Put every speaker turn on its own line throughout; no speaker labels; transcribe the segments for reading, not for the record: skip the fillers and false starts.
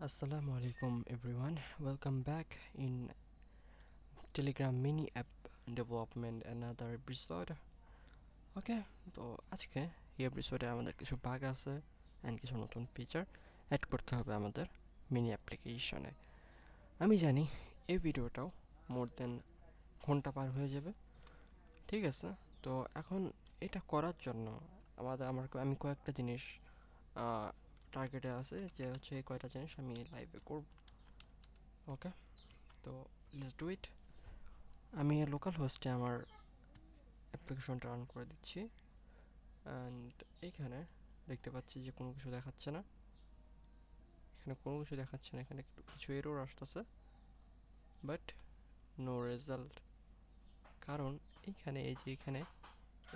Assalamu alaikum everyone. Welcome back in Telegram mini app development another episode. ওকে, তো আজকে এই এপিসোডে আমাদের কিছু বাগ আছে অ্যান্ড কিছু নতুন ফিচার অ্যাড করতে হবে আমাদের মিনি অ্যাপ্লিকেশনে। আমি জানি এই ভিডিওটাও মোর দেন ঘন্টা পার হয়ে যাবে, ঠিক আছে? তো এখন এটা করার জন্য আমি কয়েকটা জিনিস টার্গেটে আছে, যে হচ্ছে এই কয়টা জিনিস আমি লাইভে করব। ওকে, তো লেটস ডু ইট। আমি লোকাল হোস্টে আমার অ্যাপ্লিকেশনটা রান করে দিচ্ছি অ্যান্ড এইখানে দেখতে পাচ্ছি যে কোনো কিছু দেখাচ্ছে না। এখানে কিছু এরর আসতেছে, বাট নো রেজাল্ট। কারণ এখানে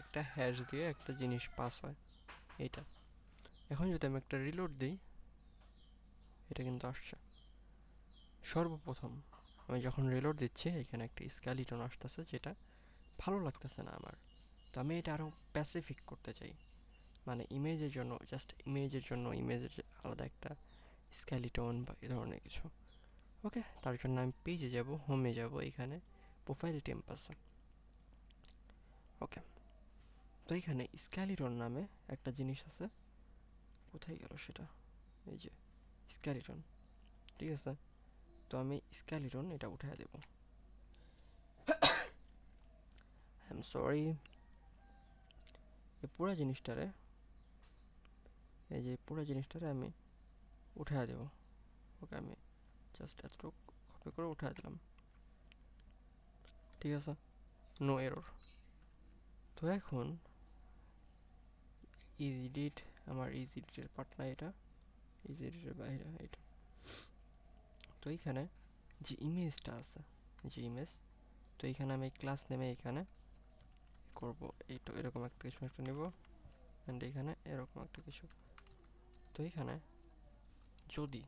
একটা হ্যাশ দিয়ে একটা জিনিস পাস হয়, এইটা। এখন যদি আমি একটা রিলোড দিই, এটা কিন্তু আসছে। সর্বপ্রথম আমি যখন রিলোড দিচ্ছি এখানে একটা স্কেলিটন আসতেছে, যেটা ভালো লাগতেছে না আমার। তো আমি এটা আরও প্যাসিফিক করতে চাই, মানে ইমেজের জন্য ইমেজের আলাদা একটা স্কেলিটন বা এই ধরনের কিছু। ওকে, তার জন্য আমি পেজে যাব, হোমে যাব, এখানে প্রোফাইল টেম্পাসে। ওকে, তো এখানে স্কেলিটন নামে একটা জিনিস আছে। কোথায় গেল সেটা? এই যে স্কেলিটন, ঠিক আছে। তো আমি স্কেলিটন এটা উঠায় দেব। I am sorry. এই পুরো জিনিসটারে আমি উঠায় দেব। ওকে, আমি জাস্ট এতটুকু কপি করে উঠায় দিলাম, ঠিক আছে। No error. তো এখন ইজিডিট, আমার ইজিডিটের পার্ট না এটা, ইজিডিটের বাইরে এটা। তো এইখানে যে ইমেজটা আছে, যে ইমেজ, তো এইখানে আমি ক্লাস নেমে এখানে করব এইটা, এরকম একটা কিছু একটা নেব অ্যান্ড এখানে এরকম একটা কিছু। তো এইখানে যদি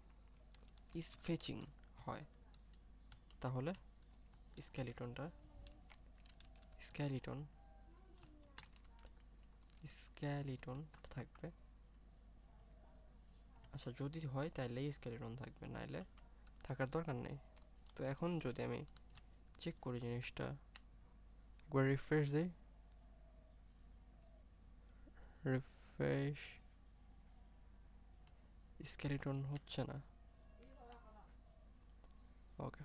ফেচিং হয় তাহলে স্কেলিটনটা স্কেলিটন স্কেলিটন থাকবে। আচ্ছা, যদি হয় তাহলে স্কেলিটন থাকবে, নাইলে থাকার দরকার নেই। তো এখন যদি আমি চেক করি জিনিসটা, একবার রিফ্রেশ দিই, রিফ্রেশ, স্কেলিটন হচ্ছে না। ওকে,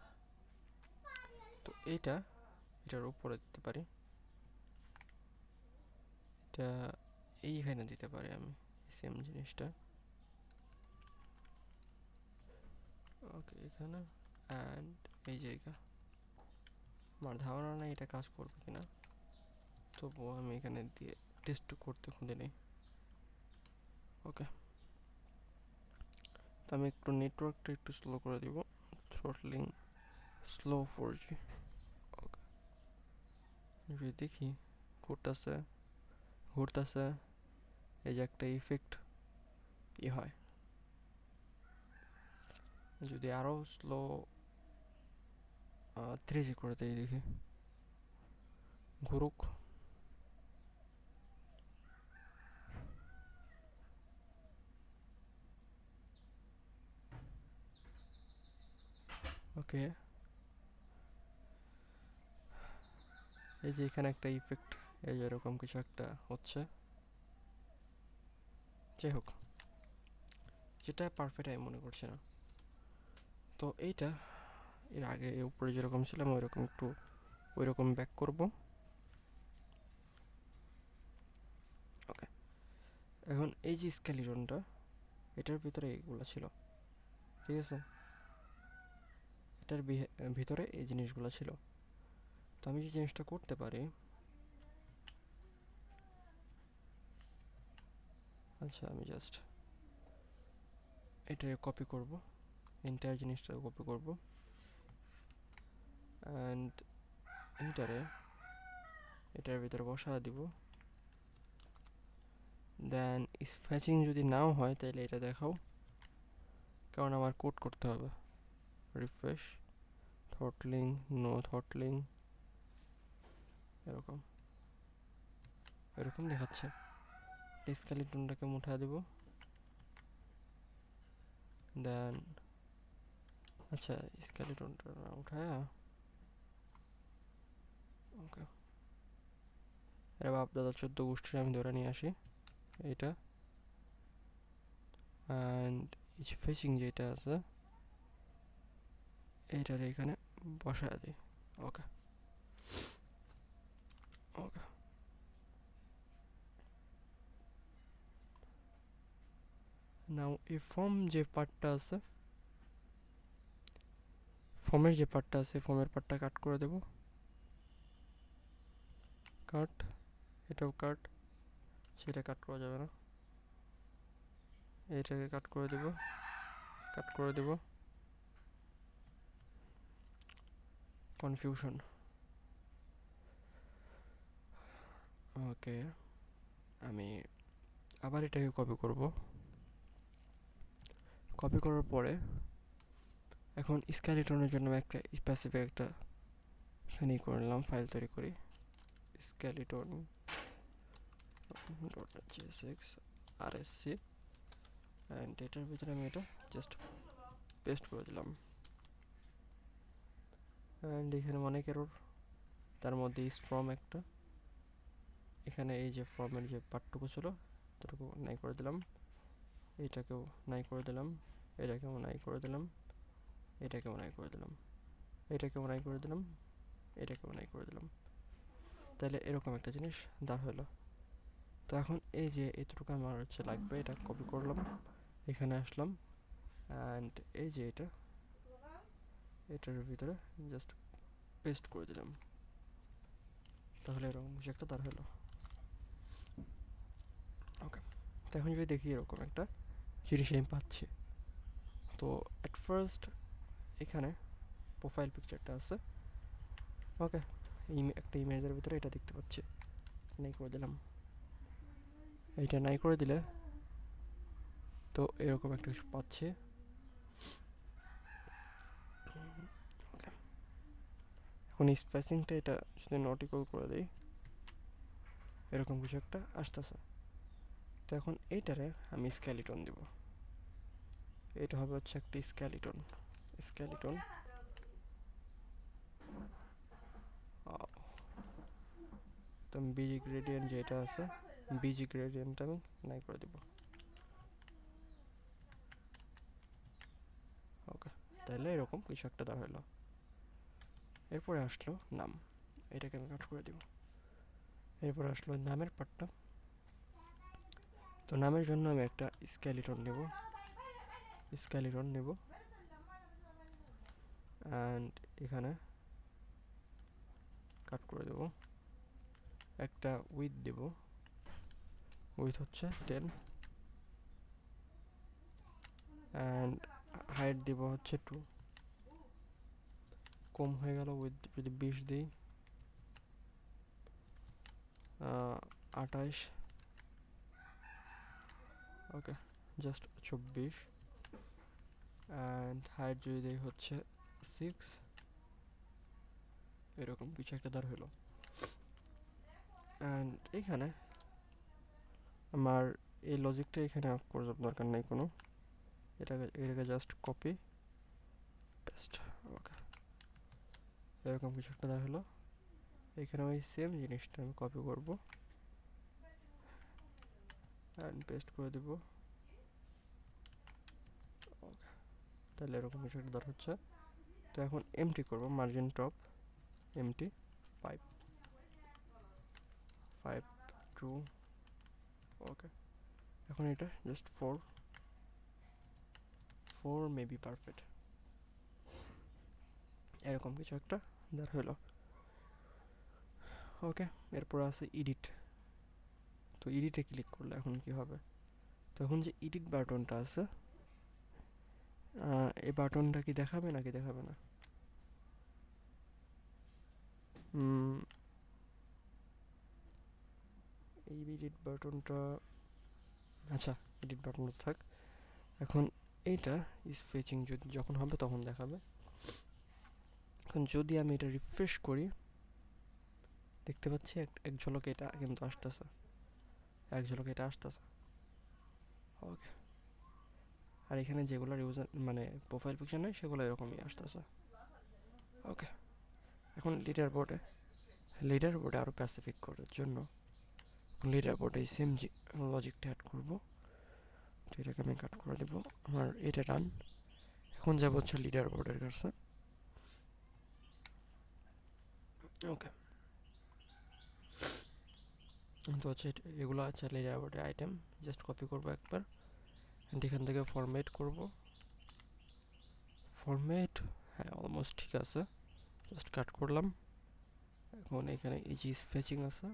তো এটার উপরে দিতে পারি, এটা এইখানে দিতে পারি আমি সেম জিনিসটা। ওকে, এখানে অ্যান্ড এই জায়গা। আমার ধারণা নেই এটা কাজ করবে কিনা, তবুও আমি এখানে দিয়ে টেস্ট করতে খুঁজে নিই। ওকে, তো আমি একটু নেটওয়ার্কটা একটু স্লো করে দিব, থ্রটলিং স্লো 4G। ওকে, যদি দেখি ঘুরতেছে ঘুরতেছে, এই যে একটা ইফেক্ট হয়। যদি আরও স্লো 3G করে দিই, দেখি ঘুরুক। ওকে, এই যে এখানে একটা ইফেক্ট, এই যে এরকম কিছু একটা হচ্ছে। যাই হোক, যেটা পারফেক্ট আমি মনে করছি না। তো এইটা এর আগে উপরে যেরকম ছিলাম ওইরকম একটু ওইরকম ব্যাক করব। ওকে, এখন এই যে স্কেলিটনটা, এটার ভিতরে এইগুলো ছিল, ঠিক আছে। এটার ভিতরে এই জিনিসগুলো ছিল। তো আমি যে জিনিসটা করতে পারি, আচ্ছা আমি জাস্ট এটাকে কপি করব, এন্টায়ার জিনিসটা কপি করব অ্যান্ড এটার ভিতরে বসা দিব। দেন ফ্যাচিং যদি নাও হয় তাহলে এটা দেখাও, কারণ আমার কোড করতে হবে। রিফ্রেশ, থ্রটলিং, নো থ্রটলিং, এরকম এরকম দেখাচ্ছে। স্কেলিটনটাকে উঠা দেব, দেন আচ্ছা, স্কেলিটনটা না উঠায়, ওকে। এবার বাপ দাদা 14 গোষ্ঠীর আমি ধরে নিয়ে আসি এইটা, অ্যান্ড ইচ ফেসিং যেটা আছে এইটার এখানে বসায় দিই। ওকে ওকে। নাও এই ফর্ম যে পার্টটা আছে, ফর্মের যে পার্টটা আছে, ফর্মের পার্টটা কাট করে দেব। কাট, এটাও কাট, সেটা কাট করা যাবে না, এইটাকে কাট করে দেব, কাট করে দেব। কনফিউশন। ওকে, আমি আবার এটাকে কপি করব। কপি করার পরে এখন স্কেলিটনের জন্য আমি একটা স্পেসিফিক একটা এখানেই করে নিলাম, ফাইল তৈরি করি, skeleton dot JSX RSC, and এটার ভিতরে আমি এটা জাস্ট পেস্ট করে দিলাম। অ্যান্ড এখানে অনেক এরর, তার মধ্যে ফর্ম একটা, এখানে এই যে ফর্মের যে পার্টটুকু ছিল এতটুকু নাই করে দিলাম, এইটাকেও নাই করে দিলাম, এটাকেও নাই করে দিলাম, এটাকেও নাই করে দিলাম, এটাকেও নাই করে দিলাম, এটাকেও নাই করে দিলাম। তাহলে এরকম একটা জিনিস দাঁড় হলো। তো এখন এই যে এতটুকু আমার হচ্ছে লাগবে, এটা কপি করলাম, এখানে আসলাম, অ্যান্ড এই যে এটার ভিতরে জাস্ট পেস্ট করে দিলাম। তাহলে এরকম কিছু একটা দাঁড় হলো। ওকে, তো এখন যদি দেখি এরকম একটা জিনিস আমি পাচ্ছি, তো অ্যাট ফার্স্ট এখানে প্রোফাইল পিকচারটা আছে, ওকে, একটা ইমেজের ভিতরে এটা দেখতে পাচ্ছি, নাই করে দিলাম। এইটা নাই করে দিলে তো এরকম একটা কিছু পাচ্ছি। এখন স্পেসিংটা এটা যদি নট ইকুয়াল করে দিই, এরকম কিছু একটা আসতেছে। তো এখন এইটারে আমি স্কেলিটন দিব, এটা হবে হচ্ছে একটা স্কেলিটন। স্কেলিটন তো আমি বিজি গ্রেডিয়েন্ট যেটা আছে, বিজি গ্রেডিয়েন্টটা আমি নাই করে দিব। ওকে, তাহলে এরকম কিছু একটা দেওয়া হলো। এরপরে আসলো নাম, এটাকে আমি কাট করে দিব। এরপরে আসলো নামের পার্টটা, তো নামের জন্য আমি একটা স্কেলিটন নেব, স্কেলিটন নেব, অ্যান্ড এখানে কাট করে দেব, একটা উইথ দেব, উইথ হচ্ছে 10, অ্যান্ড হাইট দিব হচ্ছে 2, কম হয়ে গেল, উইথ যদি 20 দিই, 28, ওকে, জাস্ট 24, অ্যান্ড হাইট যদি দিই হচ্ছে 6, এরকম কিছু একটা দাঁড় হলো। অ্যান্ড এখানে আমার এই লজিকটা এখানে অফ করার দরকার নেই কোনো, এটাকে জাস্ট কপি পেস্ট, ওকে, এরকম কিছু একটা দাঁড় হলো। এখানে ওই সেম জিনিসটা আমি কপি করব অ্যান্ড পেস্ট করে দেব, ওকে, তাহলে এরকম কিছু একটা দাঁড় হচ্ছে। তো এখন এমটি করব, মার্জিন টপ এমটি 5, 5 2, ওকে। এখন এটা জাস্ট 4 মেবি পারফেক্ট, এরকম কিছু একটা দাঁড় হলো। ওকে, এরপর আছে এডিট। তো এডিটে ক্লিক করলে এখন কি হবে, তো এখন যে এডিট বাটনটা আছে, এই বাটনটা কি দেখাবে নাকি দেখাবে না? এই এডিট বাটনটা, আচ্ছা এডিট বাটনটা থাক। এখন এইটা ফেচিং যদি যখন হবে তখন দেখাবে। এখন যদি আমি এটা রিফ্রেশ করি, দেখতে পাচ্ছি এক ঝলকে এটা কিন্তু আসতেছে, এক ঝলকে এটা আসতেছে। ওকে, আর এখানে যেগুলোর ইউজার মানে প্রোফাইল পিকচার নেই সেগুলো এরকমই আসতেছে। ওকে, এখন লিডার বোর্ডে আরও প্যাসিফিক করার জন্য লিডার বোর্ডে এই সেম লজিকটা অ্যাড করবো। তো এটাকে আমি কাট করে দেবো, আমার এটা রান। এখন যাবো হচ্ছে লিডার বোর্ডের কাছে। ওকে, তো হচ্ছে এগুলো আছে লিডার বোর্ডের আইটেম, জাস্ট কপি করবো একবার অ্যান্ড এখান থেকে ফরম্যাট করব। ফরম্যাট হ্যাঁ অলমোস্ট ঠিক আছে, জাস্ট কাট করলাম। এখন এখানে এই যে স্পেচিং আছে,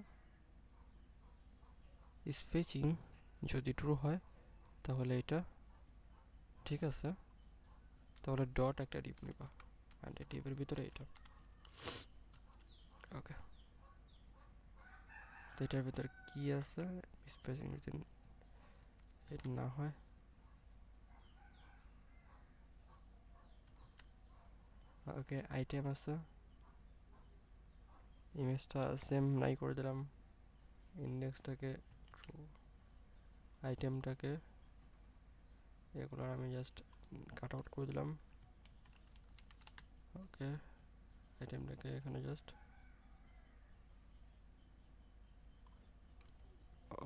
স্পেচিং যদি ট্রু হয় তাহলে এটা ঠিক আছে, তাহলে ডট একটা ডিপ নিবা অ্যান্ড এই ডিপের ভিতরে এটা। ওকে, তো এটার ভিতরে কি আছে, স্পেসিং যদি এটা না হয়, ওকে আইটেম আছে, ইমেজটা সেম নাই করে দিলাম, ইন্ডেক্সটাকে ট্রু, আইটেমটাকে এগুলো আমি জাস্ট কাট আউট করে দিলাম। ওকে, আইটেমটাকে এখানে জাস্ট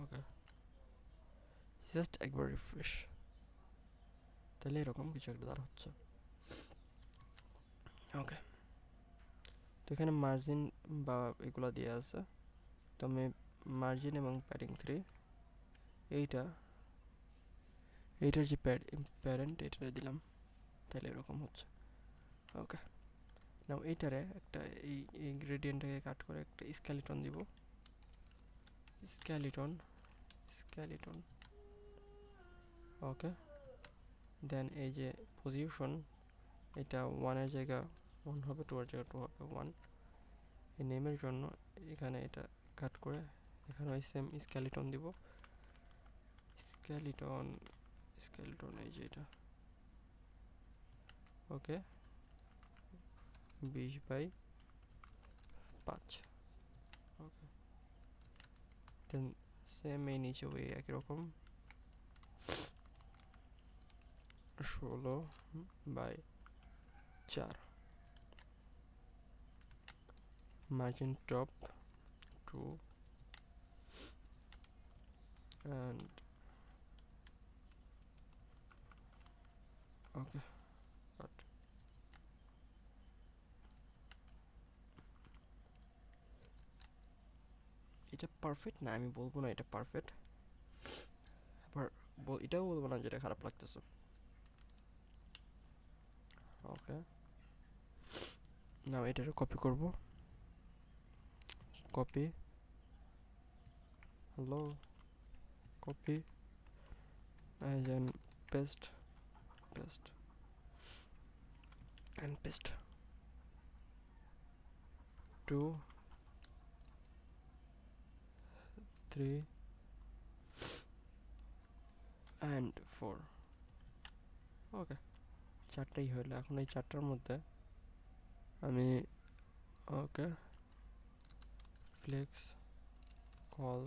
ওকে জাস্ট একবার রিফ্রেশ, তাহলে এরকম কিছু একটা দাঁড় হচ্ছে। ওকে, তো এখানে মার্জিন বা এগুলো দেওয়া আছে, তো আমি মার্জিন এবং প্যাডিং 3 এইটা এইটার যে প্যারেন্ট এটারে দিলাম, তাহলে এরকম হচ্ছে। ওকে, নাও এইটারে একটা এই গ্রেডিয়েন্টটাকে কাট করে একটা স্কেলিটন দিব, স্কেলিটন স্কেলিটন। ওকে, দেন এই যে পজিশন, এটা 1-এর জায়গা 1 হবে, 2-এর জায়গা 2 হবে 1। এই নেমের জন্য এখানে এটা কাট করে এখানে ওই সেম স্কেলিটন দিব, স্কেলিটন স্কেলিটন এই যে এটা। ওকে, 20/5। ওকে, দেন সেম এই নিচে ওই একই রকম 16/4। margin top 2 and okay but এটা পারফেক্ট না, আমি বলবো না এটা পারফেক্ট, আবার এটাও বলবো না যেটা খারাপ লাগতেছে। ওকে, নাও এটাকে কপি করব, copy, hello, copy and then paste and paste 2 3 and 4। ওকে, চারটাই হলো। এখন এই চারটার মধ্যে আমি ওকে ফ্লেক্স কল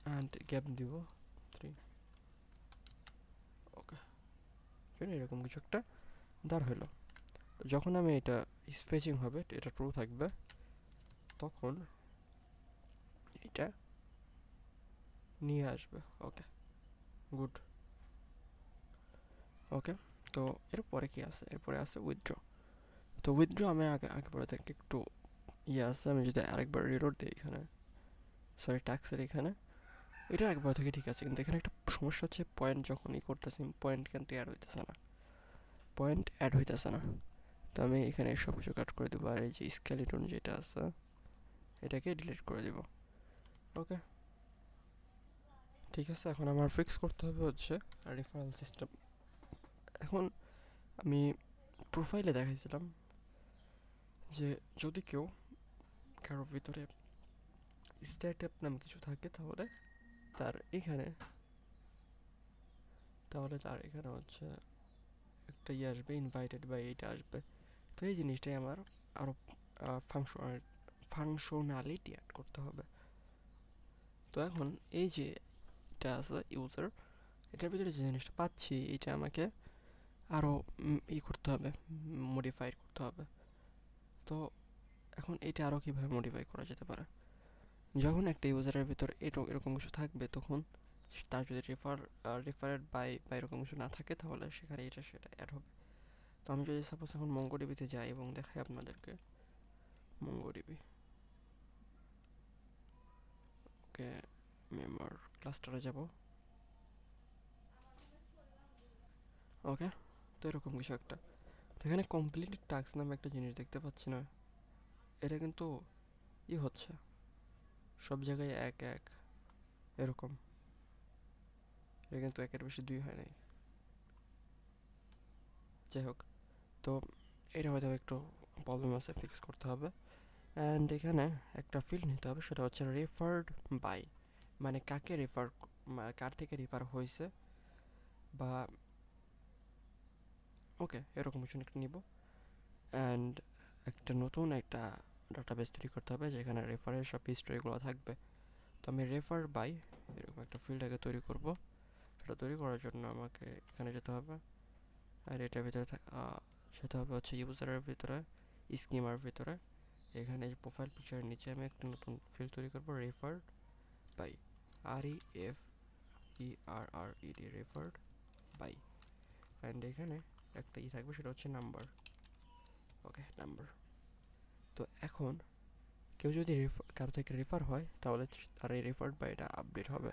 অ্যান্ড গ্যাপ দিব 3। ওকে, এরকম কিছু একটা দাঁড় হলো। যখন আমি এটা স্পেচিং হবে, এটা ট্রু থাকবে, তখন এটা নিয়ে আসবে। ওকে, গুড। ওকে, তো এরপরে কি আছে, এরপরে আছে উইথড্র। তো উইথড্র আমি আগে পরে থেকে একটু ইয়ে আছে, আমি যদি আরেকবার রিলোড দিই এখানে, সরি ট্যাক্সের এখানে, এটা একবার থেকে ঠিক আছে, কিন্তু এখানে একটা সমস্যা হচ্ছে, পয়েন্ট যখন করতেছি পয়েন্ট কিন্তু অ্যাড হইতেছে না, পয়েন্ট অ্যাড হইতেছে না। তো আমি এখানে সব কিছু কাট করে দেবো, আর এই যে স্কেলিটন যেটা আছে এটাকে ডিলিট করে দেব। ওকে, ঠিক আছে। এখন আমার ফিক্স করতে হবে হচ্ছে রেফারেল সিস্টেম। এখন আমি প্রোফাইলে দেখাইছিলাম যে যদি কেউ কারোর ভিতরে স্টার্টআপ নাম কিছু থাকে তাহলে তার এখানে হচ্ছে একটা ইয়ে আসবে, ইনভাইটেড বা এইটা আসবে। তো এই জিনিসটাই আমার আরও ফাংশনালিটি অ্যাড করতে হবে। তো এখন এই যে এটা আছে ইউজার, এটার ভিতরে যে জিনিসটা পাচ্ছি এটা আমাকে আরও করতে হবে, মডিফাই করতে হবে। তো এখন এটা আরও কীভাবে মডিফাই করা যেতে পারে? যখন একটা ইউজারের ভিতর এরকম কিছু থাকবে, তখন তার যদি রেফারেড বাই বা এরকম কিছু না থাকে, তাহলে সেখানে সেটা অ্যাড হবে। তো আমি যদি সাপোজ এখন মঙ্গোডিবিতে যাই এবং দেখাই আপনাদেরকে মঙ্গোডিবি, ওকে, আমি আমার ক্লাস্টারে যাব। ওকে, তো এরকম কিছু একটা, তো এখানে কমপ্লিট টাস্ক নামে একটা জিনিস দেখতে পাচ্ছি না, এটা কিন্তু হচ্ছে সব জায়গায় এক এক এরকম, এটা কিন্তু একের বেশি দুই হয় নাই। যাই হোক, তো এটা হয়তো একটু প্রবলেম আছে, ফিক্স করতে হবে। অ্যান্ড এখানে একটা ফিল্ড নিতে হবে, সেটা হচ্ছে রেফার্ড বাই, মানে কাকে কার থেকে রেফার হয়েছে বা ওকে এরকম কিছু একটা নিব। অ্যান্ড একটা নতুন একটা ডাটাবেস তৈরি করতে হবে যেখানে রেফারের সব হিস্ট্রিগুলো থাকবে। তো আমি রেফার বাই এরকম একটা ফিল্ড আগে তৈরি করব। সেটা তৈরি করার জন্য আমাকে এখানে যেতে হবে, আর এটার ভিতরে যেতে হবে হচ্ছে ইউজারের ভিতরে, স্কিমার ভিতরে। এখানে প্রোফাইল পিকচারের নিচে আমি একটা নতুন ফিল্ড তৈরি করব, referred by, REFERRED, referred by. And এখানে একটা থাকবে, সেটা হচ্ছে নাম্বার। ওকে, নাম্বার। তো এখন কেউ যদি কারো থেকে রেফার হয়, তাহলে তার এই রেফার্ড বাইটা আপডেট হবে।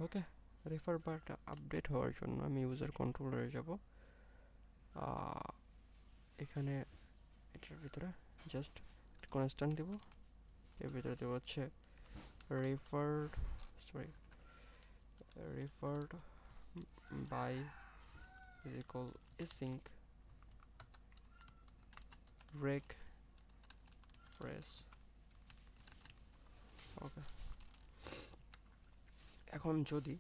ওকে, রেফার বাইটা আপডেট হওয়ার জন্য আমি ইউজার কন্ট্রোলারে যাব। এখানে এটার ভিতরে জাস্ট কনস্ট্যান্ট দেব, এর ভিতরে দেবো হচ্ছে referred referred by is equal async reg res। Okay, এখন যদি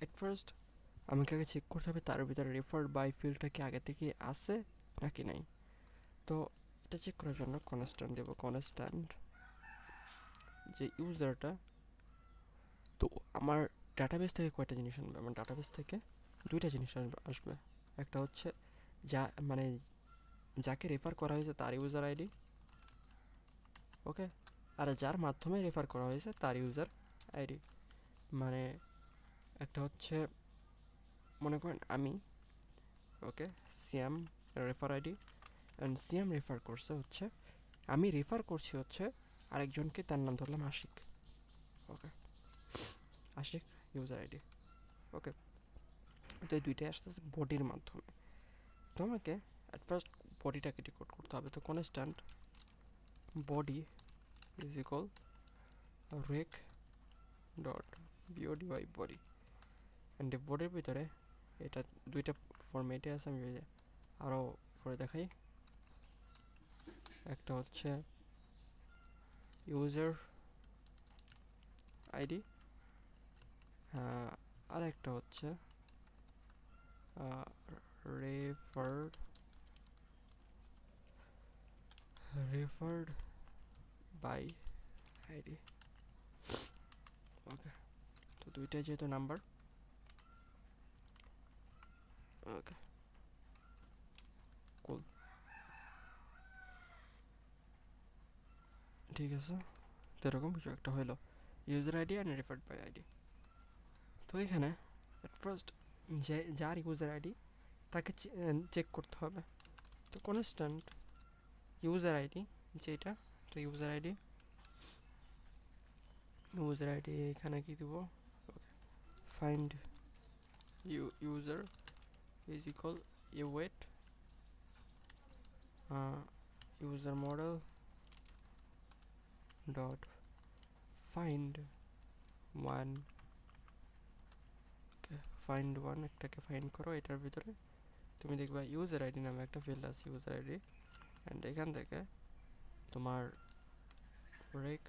এট ফার্স্ট আমাকে আগে চেক করতে হবে তার ভিতরে রেফার্ড বাই ফিল্ডটা কি আগে থেকে আছে নাকি নাই। তো এটা চেক করার জন্য কনস্ট্যান্ট দেব, কনস্ট্যান্ট যে ইউজারটা, তো আমার ডাটাবেস থেকে কয়টা জিনিস আনবে, আমার ডাটাবেস থেকে দুইটা জিনিস আসবে। একটা হচ্ছে যা মানে যাকে রেফার করা হয়েছে তার ইউজার আইডি, ওকে, আর যার মাধ্যমে রেফার করা হয়েছে তার ইউজার আইডি। মানে একটা হচ্ছে মনে করেন আমি, okay, Siam refer ID, and Siam refer করছে হচ্ছে, আমি রেফার করছি হচ্ছে আরেকজনকে, তার নাম ধরলাম আশিক। ওকে, আশিক ইউজার আইডি। ওকে, তো এই দুইটাই আসতেছে বডির মাধ্যমে। তো আমাকে অ্যাট ফার্স্ট বডিটাকে ডিকোড করতে হবে। তো constant body is equal req dot BOD by body. And বডির ভিতরে এটা দুইটা ফরম্যাটে আছে, আমি আরও করে দেখাই। একটা হচ্ছে ইউজার আইডি, আর একটা হচ্ছে রেফার্ড বাই আইডি। ওকে, তো দুইটাই যেহেতু নাম্বার, ওকে কুল, ঠিক আছে। তো এরকম কিছু একটা হইলো user ID and referred by ID. তো এখানে অ্যাট ফার্স্ট যার ইউজার আইডি তাকে চেক করতে হবে। তো কনস্ট্যান্ট ইউজার আইডি যেটা, তো ইউজার আইডি এখানে কি দিব, find user is equal await user model dot find one. Find one একটাকে ফাইন্ড করো, এটার ভিতরে তুমি দেখবা ইউজার আইডি নামে একটা ফিল্ড আছে, ইউজার আইডি। অ্যান্ড এখান থেকে তোমার রেক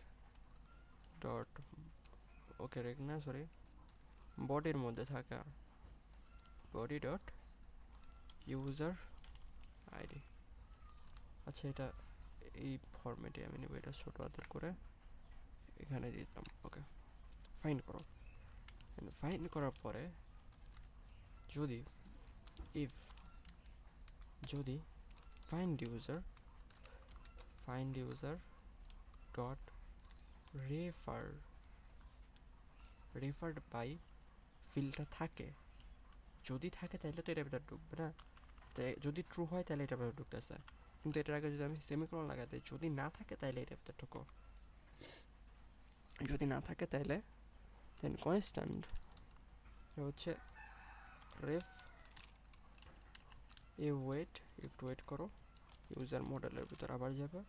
ডট, ওকে রেক না সরি, বডির মধ্যে থাকা বডি ডট ইউজার আইডি। আচ্ছা, এটা এই ফরম্যাটে আমি নেব, এটা ছোটো হাতের করে এখানে দিতাম। ওকে, ফাইন্ড করো। ফাইন্ড করার পরে যদি ইফ যদি find user dot referred by ফিল্ডটা থাকে, যদি থাকে তাহলে তো এটার ভিতরে ঢুকবে না, তাই যদি ট্রু হয় তাহলে এটার ভিতরে ঢুকতেছে। কিন্তু এটার আগে যদি আমি সেমিকোলন লাগাই দিই, যদি না থাকে তাহলে এটার ভিতরে ঢুকো, যদি না থাকে তাহলে দেন কনস্ট্যান্ট হচ্ছে রেফ একটু ওয়েট করো, ইউজার মডেলের ভিতর আবার যাবে,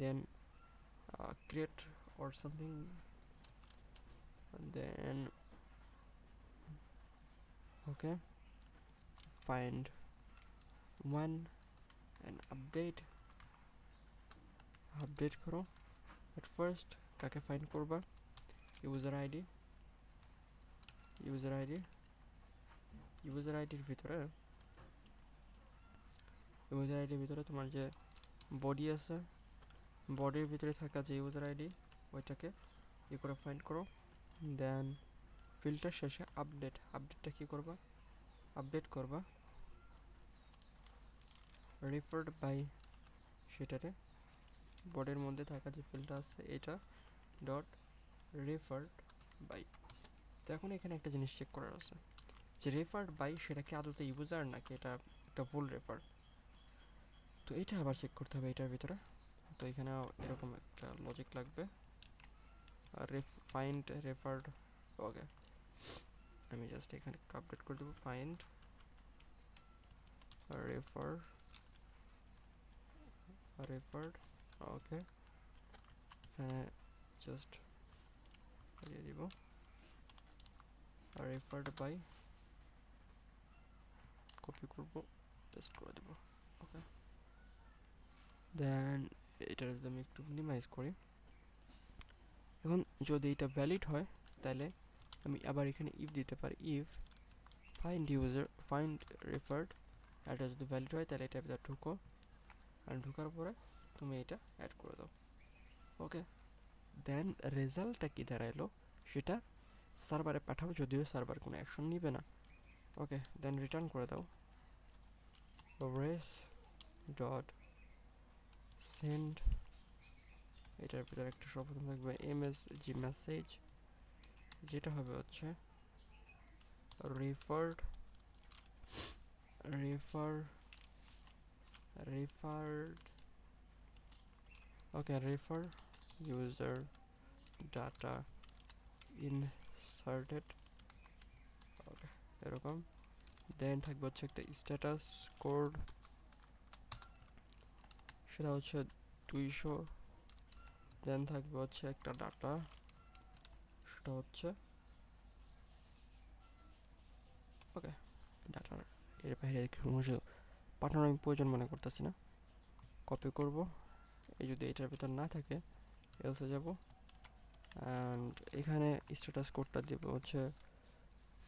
দেন create or something, then okay, find one and update করো। at first কাকে ফাইন্ড করবা, ইউজার আইডি আইডির ভিতরে তোমার যে বডি আছে, বডির ভিতরে থাকা যে ইউজার আইডি ওইটাকে করে ফাইন্ড করো। দেন ফিল্টার শেষে আপডেটটা কি করবা, আপডেট করবা রেফার্ড বাই, সেটাতে বডির মধ্যে থাকা যে ফিল্ডটা আছে এটা ডট রেফার্ড বাই। তো এখন এখানে একটা জিনিস চেক করার আছে যে রেফার্ড বাই সেটা কি আদতে ইউজার নাকি এটা একটা ভুল রেফার, তো এটা আবার চেক করতে হবে এটার ভিতরে। তো এখানে এরকম একটা লজিক লাগবে, ফাইন্ড রেফার্ড। ওকে, আমি জাস্ট এখানে একটু আপডেট করে দেবো, ফাইন্ড রেফার্ড। ওকে, এখানে জাস্ট দিয়ে দিব রেফার্ড বাই, কপি করব, পেস্ট করে দেব। ওকে, দেন এটার যদি আমি একটু মিনিমাইজ করি, এখন যদি এটা ভ্যালিড হয় তাহলে আমি আবার এখানে ইফ দিতে পারি, ইফ ফাইন্ড রেফার্ড, এটা যদি ভ্যালিড হয় তাহলে এটা ভিতরে ঢুকো, আর ঢোকার পরে তুমি এটা অ্যাড করে দাও। ওকে, দেন রেজাল্টটা কি দাঁড়াইলো সেটা সার্ভারে পাঠাবো, যদিও সার্ভার কোনো অ্যাকশন নিবে না। ওকে, দেন রিটার্ন করে দাও রেস ডট সেন্ড, এটার ভিতরে একটা সর্বপ্রথম থাকবে এমএসজি মেসেজ, যেটা হবে হচ্ছে রেফার্ড ওকে, রেফার ইউজার ডাটা ইনসার্টেড, ওকে এরকম। দেন থাকবে হচ্ছে একটা স্ট্যাটাস কোড, সেটা হচ্ছে 200। দেন থাকবে হচ্ছে একটা ডাটা, সেটা হচ্ছে ওকে ডাটার এর বাইরে কিছু পাঠানোর আমি প্রয়োজন মনে করতেছি না, কপি করব। এই যদি এটার ভিতর না থাকে এলসে যাব, অ্যান্ড এখানে স্ট্যাটাস কোডটা দেব হচ্ছে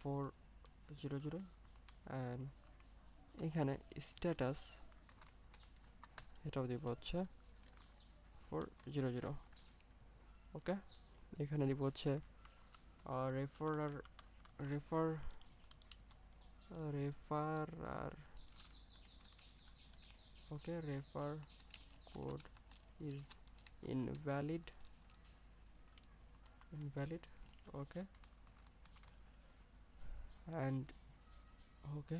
400, অ্যান্ড এখানে স্ট্যাটাস এটাও দেব হচ্ছে 400। ওকে, এখানে দিব হচ্ছে refer okay, refer code is invalid, okay, and okay,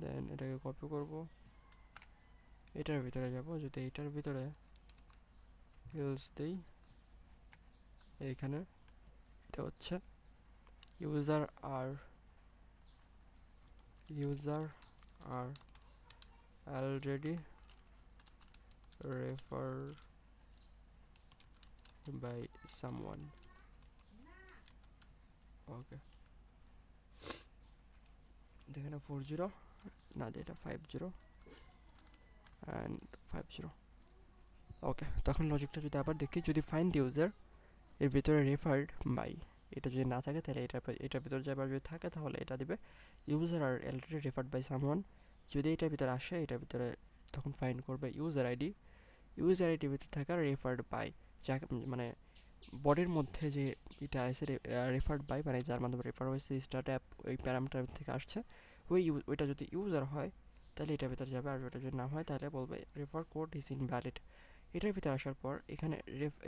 then এটাকে কপি করব, এটার ভিতরে যাব, যদি এটার ভিতরে এলস দেই, এইখানে এটা হচ্ছে user R already referred by someone, okay, দেখেন 40 না, এটা 50 অ্যান্ড 50। ওকে, তখন লজিকটা যদি আবার দেখি, যদি ফাইন্ড ইউজার এর ভিতরে রেফার্ড বাই, এটা যদি না থাকে তাহলে এটার ভিতরে যাবে, আর যদি থাকে তাহলে এটা দিবে user are already referred by someone. যদি এটার ভিতরে আসে, এটার ভিতরে তখন ফাইন্ড করবে ইউজার আইডির ভিতরে থাকা রেফার্ড বাই, যাকে মানে বডির মধ্যে যে এটা আছে রেফার্ড বাই, মানে যার মাধ্যমে রেফার হয়েছে স্টার্ট অ্যাপ, ওই প্যারামিটার থেকে আসছে, ওইটা যদি ইউজার হয় তাহলে এটার ভিতরে যাবে, আর ওটা যদি না হয় তাহলে বলবে রেফার কোড ইজ ইনভ্যালিড। এটার ভিতরে আসার পর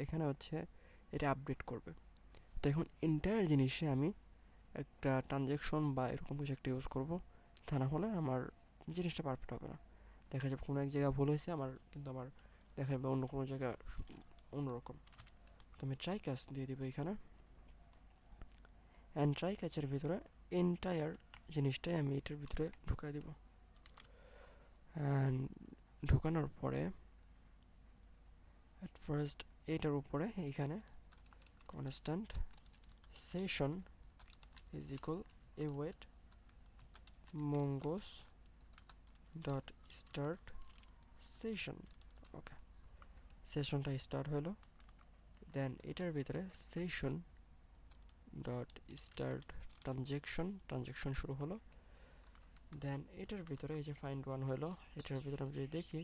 এখানে হচ্ছে এটা আপডেট করবে। তো এখন এন্টায়ার জিনিসে আমি একটা ট্রানজ্যাকশন বা এরকম কিছু একটা ইউজ করব, তা না হলে আমার জিনিসটা পারফেক্ট হবে না। দেখা যাবে কোনো এক জায়গায় ভুল হয়েছে আমার, কিন্তু আমার দেখা যাবে অন্য কোনো জায়গা অন্যরকম। তো আমি ট্রাই ক্যাচ দিয়ে দিব এখানে, অ্যান্ড ট্রাই ক্যাচের ভিতরে এন্টায়ার জিনিসটাই আমি এটার ভিতরে ঢুকাই দিব। অ্যান্ড ঢুকানোর পরে অ্যাট ফার্স্ট এইটার উপরে এইখানে constant session is equal await mongoose dot start session. Okay, সেশনটা স্টার্ট হলো, দেন এটার ভিতরে সেশন ডট স্টার্ট ট্রানজ্যাকশন শুরু হলো, দেন এটার ভিতরে এই যে ফাইন্ড ওয়ান হলো, এটার ভিতরে আমি যদি দেখি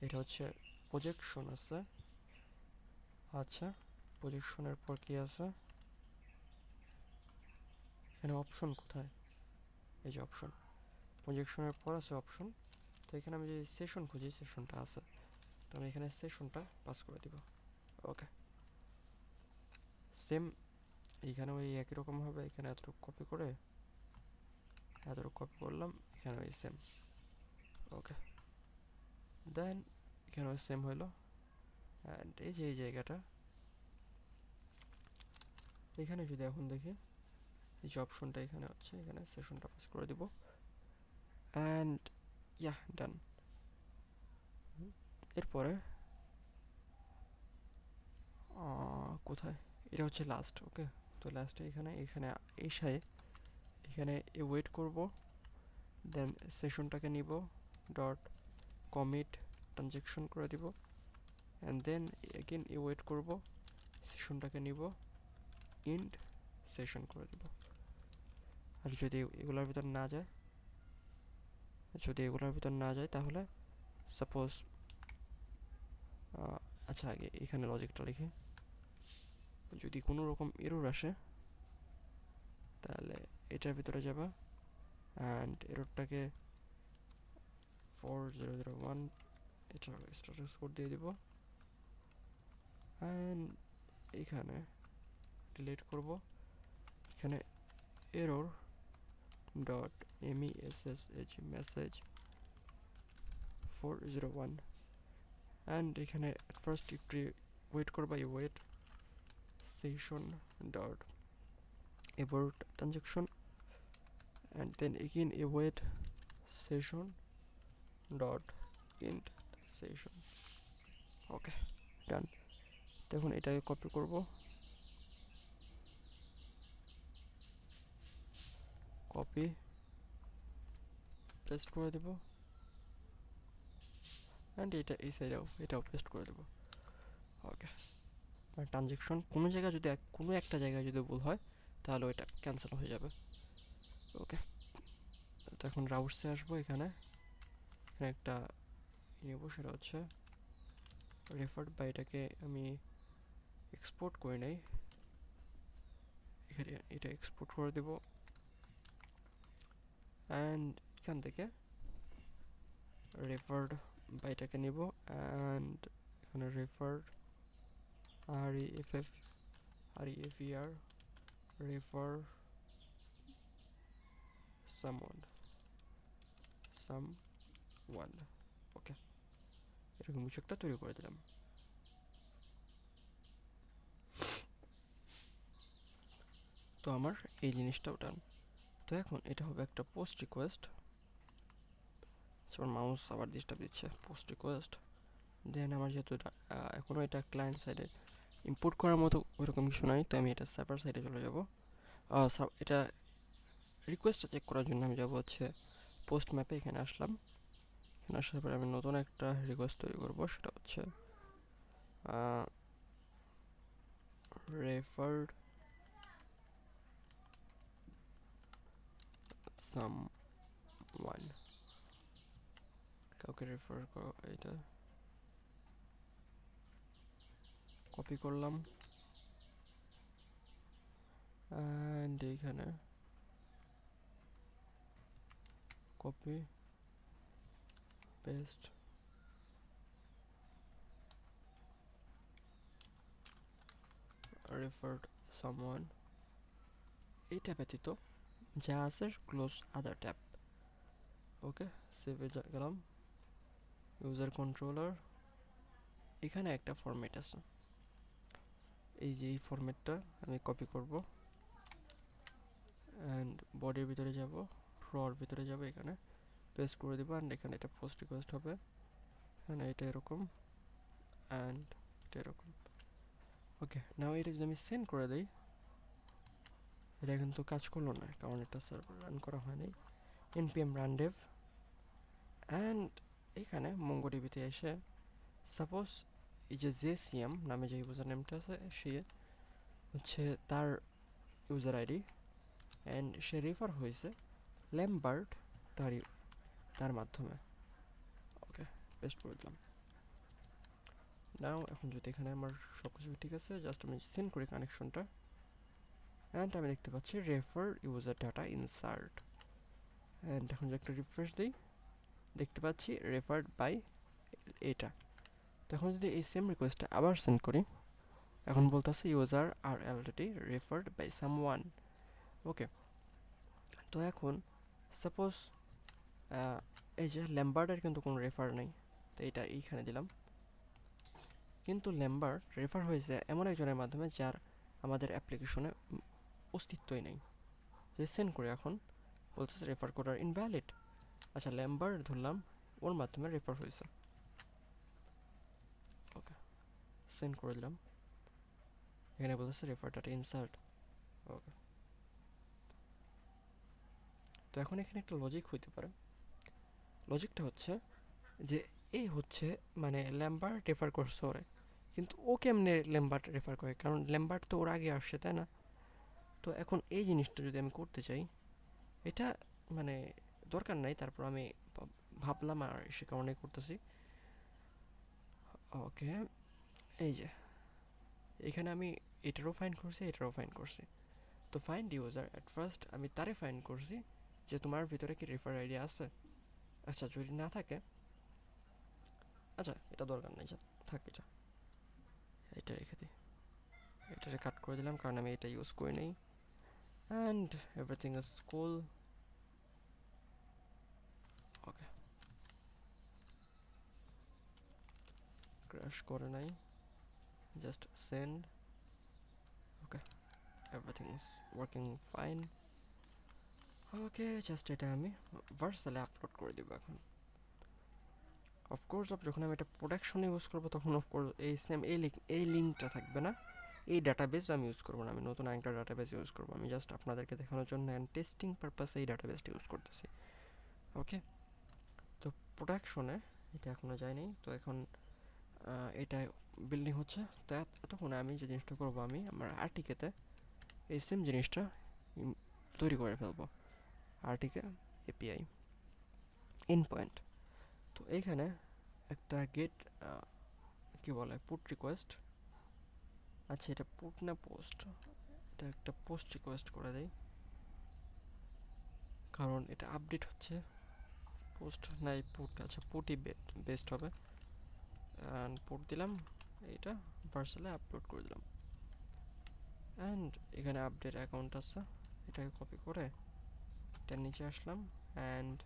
এটা হচ্ছে প্রজেকশন আছে। আচ্ছা, প্রজেকশনের পর কি আছে এখানে, অপশন কোথায়, এই যে অপশন, প্রজেকশনের পর আছে অপশন। তো এখানে আমি যদি সেশন খুঁজি, সেশনটা আছে, তো আমি এখানে সেশনটা পাস করে দিব। ওকে, সেম এইখানে ওই একই রকম হবে, এখানে এতটুকু কপি করে এতটুকু কপি করলাম, এখানে ওই সেম। ওকে, দেন এখানে ওই সেম হইলো, অ্যান্ড এই যে এই জায়গাটা এখানে যদি এখন দেখি এই যে অপশনটা এখানে হচ্ছে, এখানে সেশনটা পাস করে দিব, অ্যান্ড ইয়া ডান। এরপরে কোথায়, এটা হচ্ছে লাস্ট। ওকে, তো লাস্টে এখানে এসে এখানে ওয়েট করব, দেন সেশনটাকে নিব, ডট কমিট ট্রানজ্যাকশন করে দিব, অ্যান্ড দেন এগেন ওয়েট করব, সেশনটাকে নিব, ইন্ড সেশন করে দিব। আর যদি এগুলোর ভিতর না যায়, তাহলে সাপোজ আচ্ছা আগে এখানে লজিকটা লিখি, যদি কোনো রকম এরর আসে তাহলে এটার ভিতরে যাবা, অ্যান্ড এররটাকে 4001 এটা স্ট্যাটাস কোড দিয়ে দিব, অ্যান্ড এখানে ডিলিট করব, এখানে এরর ডট মেসেজ 401, অ্যান্ড এখানে ফার্স্ট একটু ওয়েট করবা, await session dot abort transaction, and then again await session dot end session. ওকে, ডান। দেখুন এটাকে কপি করব, কপি পেস্ট করে দেব, অ্যান্ড এটা এই সাইডেও এটাও পেস্ট করে দেব। ওকে, আর ট্রানজ্যাকশন কোনো জায়গায় যদি কোনো একটা জায়গায় যদি ভুল হয় তাহলে ওইটা ক্যান্সেল হয়ে যাবে। ওকে, তো এখন রাউটসে আসবো, এখানে একটা নেব, সেটা হচ্ছে রেফার্ড বা এটাকে আমি এক্সপোর্ট করে নেই, এখানে এটা এক্সপোর্ট করে দেব, অ্যান্ড এখান থেকে রেফার্ড বা এটাকে নেব, অ্যান্ড এখানে রেফার্ড REFER রেফার সামওয়ান। ওকে, এরকম কিছু একটা তৈরি করে দিলাম। তো আমার এই জিনিসটাও ডান। তো এখন এটা হবে একটা পোস্ট রিকোয়েস্ট, আমার মাউস আবার ডিস্টার্ব দিচ্ছে, পোস্ট রিকোয়েস্ট। দেন আমার যেহেতু এখনও এটা ক্লায়েন্ট সাইডে ইম্পোর্ট করার মতো ওইরকম কিছু নাই, তো আমি এটা সার্ভার সাইডে চলে যাব। এটা রিকোয়েস্টটা চেক করার জন্য আমি যাব হচ্ছে পোস্ট ম্যাপে, এখানে আসলাম, এখানে আসার পরে আমি নতুন একটা রিকোয়েস্ট তৈরি করবো, সেটা হচ্ছে রেফার্ড সামওয়ান, কাউকে রেফার এটা কপি করলাম, এইখানে কপি পেস্ট referred someone, এইটা ব্যতীত যা আছে ক্লোজ আদার ট্যাব। ওকে, সেভে গেলাম। ইউজার কন্ট্রোলার, এখানে একটা ফরম্যাট আছে, এই যে এই ফরম্যাটটা আমি কপি করব অ্যান্ড বডির ভিতরে যাব, রর ভিতরে যাব, এখানে পেস্ট করে দেবো অ্যান্ড এখানে এটা পোস্ট রিকোয়েস্ট হবে, এখানে এটা এরকম অ্যান্ড এটা এরকম। ওকে, নাও এটা যদি আমি সেন্ড করে দিই, এটা কিন্তু কাজ করলো না কারণ এটা সার্ভার রান করা হয়নি। npm run dev অ্যান্ড এখানে মঙ্গোডিবিতে এসে সাপোজ এই যে জেসিএম নামে যে ইউজার নেমটা আছে সে হচ্ছে তার user ID and say refer হয়েছে ল্যাম্বার্ট তার মাধ্যমে। ওকে, পেস্ট করে দিলাম। নাও এখন যদি এখানে আমার সব কিছু ঠিক আছে, জাস্ট আমি সেন্ড করি কানেকশনটা অ্যান্ড আমি দেখতে পাচ্ছি refer user data insert and এখন যদি একটা রিফ্রেশ দিই দেখতে পাচ্ছি রেফার্ড বাই এটা। তো এখন যদি এই সেম রিকোয়েস্টটা আবার সেন্ড করি, এখন বলতেছে user are already referred by someone. Okay, তো এখন সাপোজ এই যে ল্যাম্বার্টের কিন্তু কোনো রেফার নেই, তো এটা এইখানে দিলাম, কিন্তু ল্যাম্বার্ট রেফার হয়েছে এমন একজনের মাধ্যমে যার আমাদের অ্যাপ্লিকেশনে অস্তিত্বই নেই। যে সেন্ড করে এখন বলতেছে রেফার কোড আর ইনভ্যালিড। আচ্ছা, ল্যাম্বার্ট ধরলাম ওর মাধ্যমে রেফার হয়েছে। ওকে, সেন্ড করে দিলাম, এখানে বলতেছে রেফার ডাটা ইনসার্ট। ওকে, তো এখন এখানে একটা লজিক হইতে পারে। লজিকটা হচ্ছে যে এই হচ্ছে মানে ল্যাম্বার্ট রেফার করছে ওরে, কিন্তু ও কেমনে ল্যাম্বার্ট রেফার করে, কারণ ল্যাম্বার্ট তো ওর আগে আসছে, তাই না? তো এখন এই জিনিসটা যদি আমি করতে চাই, এটা মানে দরকার নাই, তারপর আমি ভাবলাম আর সে কারণে করতেছি। ওকে, এই যে এখানে আমি এটারও ফাইন্ড করছি, এটারও ফাইন্ড করছি। তো ফাইন্ড ইউজার অ্যাট ফার্স্ট আমি তারে ফাইন্ড করছি যে তোমার ভিতরে কি রেফার আইডি আছে। আচ্ছা, যদি না থাকে, আচ্ছা এটা দরকার নেই, থাক, এটা রেখে দিই, এটারে কাট করে দিলাম কারণ আমি এটা ইউজ করি নাই and everything is cool. Okay, crash করে নাই, just send. Okay, everything is working fine. Okay, just এটা আমি ভার্সালে আপলোড করে দেবো এখন। অফকোর্স যখন আমি এটা প্রোডাকশনে ইউজ করবো তখন অফকোর্স এই সেম এই লিঙ্কটা থাকবে না, এই ডাটাবেস আমি ইউজ করবো না, আমি নতুন একটা ডাটাবেস ইউজ করবো। আমি জাস্ট আপনাদেরকে দেখানোর জন্য অ্যান্ড টেস্টিং পারপাসে এই ডাটাবেসটা ইউজ করতেছি। ওকে, তো প্রোডাকশনে এটা এখনও যায়নি, তো এখন এটা বিল্ডিং হচ্ছে। তো এতক্ষণে আমি যে জিনিসটা করবো, আমি আমার আর্টিকেতে এই সেম জিনিসটা তৈরি করে ফেলবো। আর্টিকে এপিআই ইন পয়েন্ট, তো এইখানে একটা গেট কি বলে পুট রিকোয়েস্ট। আচ্ছা, এটা পুট না পোস্ট, এটা একটা পোস্ট রিকোয়েস্ট করে দেই কারণ এটা আপডেট হচ্ছে। পোস্ট নাই পুট, আচ্ছা পুটই বেস্ট হবে। অ্যান্ড পুট দিলাম, এইটা পার্সেলে আপলোড করে দিলাম অ্যান্ড এখানে আপডেট অ্যাকাউন্ট আছে, এটাকে কপি করে এটার নিচে আসলাম অ্যান্ড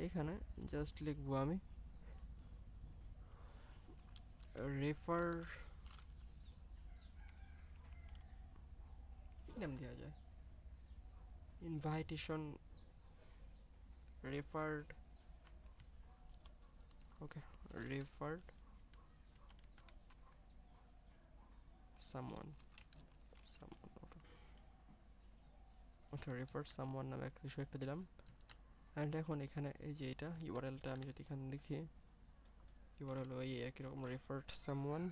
এখানে জাস্ট লিখবো আমি রেফার, নাম দেওয়া যায় ইনভাইটেশন রেফার্ড। ওকে, রেফার্ড সামওয়ান, ওকে রেফার্ড সামওয়ান নামে একটা কিছু একটা দিলাম অ্যান্ড এখন এখানে এই যে এটা ইউআরএলটা আমি যদি এখানে দেখি, ইউআরএল ওই একই রকম রেফার্ড সামওয়ান।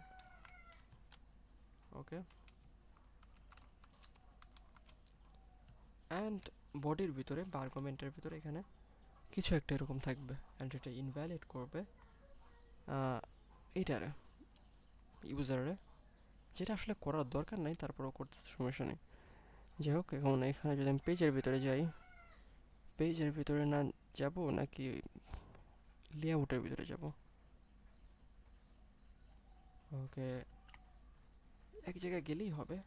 ওকে, অ্যান্ড বডির ভিতরে বা আর্গুমেন্টের ভিতরে এখানে কিছু একটা এরকম থাকবে অ্যান্ড এটা ইনভ্যালিড করবে এইটারে ইউজারে, যেটা আসলে করার দরকার নাই, তারপরেও করতেছে সমস্যা নেই। যাই হোক, এখন এখানে যদি আমি পেজের ভিতরে যাই, পেজের ভিতরে না যাব নাকি লেআউটের ভিতরে যাব? ওকে, এক জায়গায় গেলেই হবে।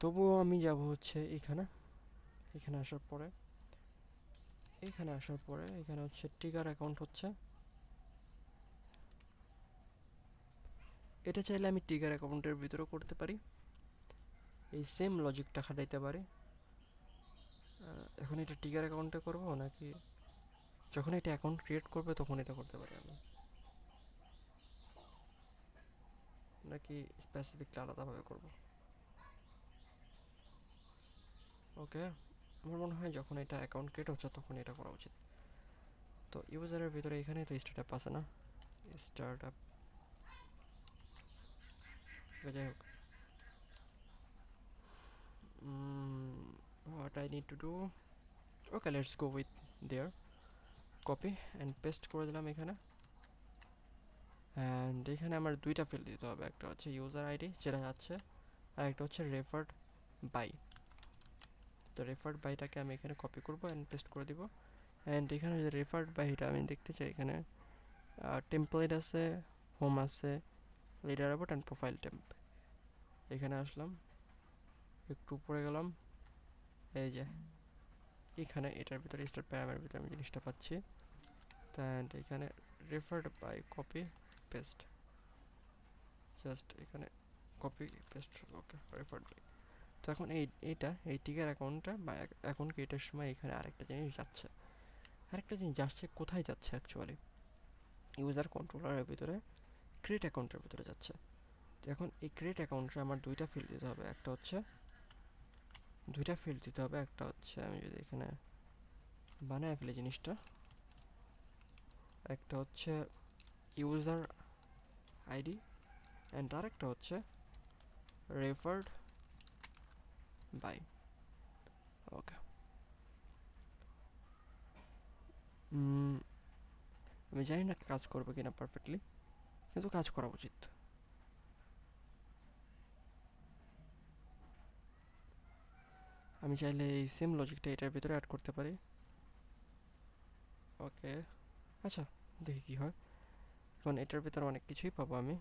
তবুও আমি যাব হচ্ছে এখানে। এখানে আসার পরে এখানে হচ্ছে ট্রিগার অ্যাকাউন্ট হচ্ছে, এটা চাইলে আমি ট্রিগার অ্যাকাউন্টের ভিতরেও করতে পারি, এই সেম লজিকটা খাটাইতে পারি। এখন এটা ট্রিগার অ্যাকাউন্টে করব নাকি যখন এটা অ্যাকাউন্ট ক্রিয়েট করবে তখন এটা করতে পারি আমি, নাকি স্পেসিফিকলি আলাদাভাবে করব? ওকে, আমার মনে হয় যখন এটা অ্যাকাউন্ট ক্রিয়েট হচ্ছে তখন এটা করা উচিত। তো ইউজারের ভিতরে এখানে তো স্টার্ট আপ আছে না, স্টার্ট আপ, যাই হোক, what I need to do, okay let's go with there, copy and paste করে দিলাম এখানে। অ্যান্ড এখানে আমার দুইটা ফিল্ড দিতে হবে, একটা হচ্ছে ইউজার আইডি যেটা যাচ্ছে, আর একটা হচ্ছে রেফার্ড বাই। তো রেফার্ড বাইটাকে আমি এখানে কপি করব অ্যান্ড পেস্ট করে দিব। অ্যান্ড এখানে যে রেফার্ড বাইটা আমি দেখতে চাই, এখানে টেমপ্লেট আছে, হোম আছে, leader about and profile temp. এখানে আসলাম, একটু উপরে গেলাম, এই যে এখানে এটার ভিতরে স্টার প্যারামের ভিতরে আমি জিনিসটা পাচ্ছি। অ্যান্ড এখানে referred by copy paste, just এখানে copy paste, okay referred by. তো এখন এই টিকার অ্যাকাউন্টটা বা অ্যাকাউন্ট ক্রিয়েটের সময় এখানে আরেকটা জিনিস যাচ্ছে, কোথায় যাচ্ছে অ্যাকচুয়ালি, ইউজার কন্ট্রোলারের ভিতরে ক্রিয়েট অ্যাকাউন্টের ভিতরে যাচ্ছে। তো এখন এই ক্রিয়েট অ্যাকাউন্টে আমার দুইটা ফিল্ড দিতে হবে, একটা হচ্ছে আমি যদি এখানে বানায় ফেলি জিনিসটা, একটা হচ্ছে ইউজার আইডি অ্যান্ড আরেকটা হচ্ছে রেফার্ড বাই। ওকে, আমি জানি না কাজ করবে কিনা পারফেক্টলি, কিন্তু কাজ করা উচিত। আমি চাইলে এই সেম লজিকটা এটার ভিতরে অ্যাড করতে পারি। ওকে, আচ্ছা দেখি কি হয়। এখন এটার ভিতরে অনেক কিছুই পাবো আমি।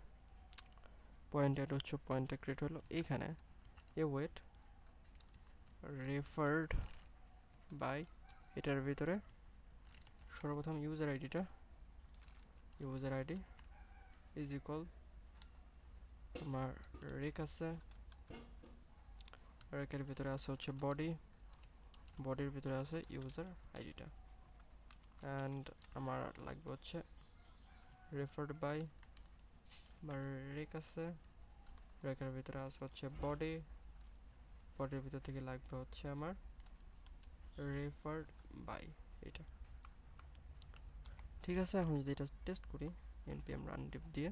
পয়েন্ট অ্যাড হচ্ছে, পয়েন্টটা ক্রিয়েট হলো এইখানে, ওয়েট রেফার্ড বাই, এটার ভিতরে সর্বপ্রথম ইউজার আইডি ইজ ইকুয়াল, আমার রেক আছে, রেকের ভিতরে আছে হচ্ছে বডির ভিতরে আছে ইউজার আইডিটা, অ্যান্ড আমার লাগবে হচ্ছে রেফার্ড বাই, বা রেক আছে, রেকের ভিতরে আছে হচ্ছে বডির ভিতর থেকে লাগবে হচ্ছে আমার রেফার্ড বাই, এটা ঠিক আছে। এখন যদি এটা টেস্ট করি npm run dev দিয়ে,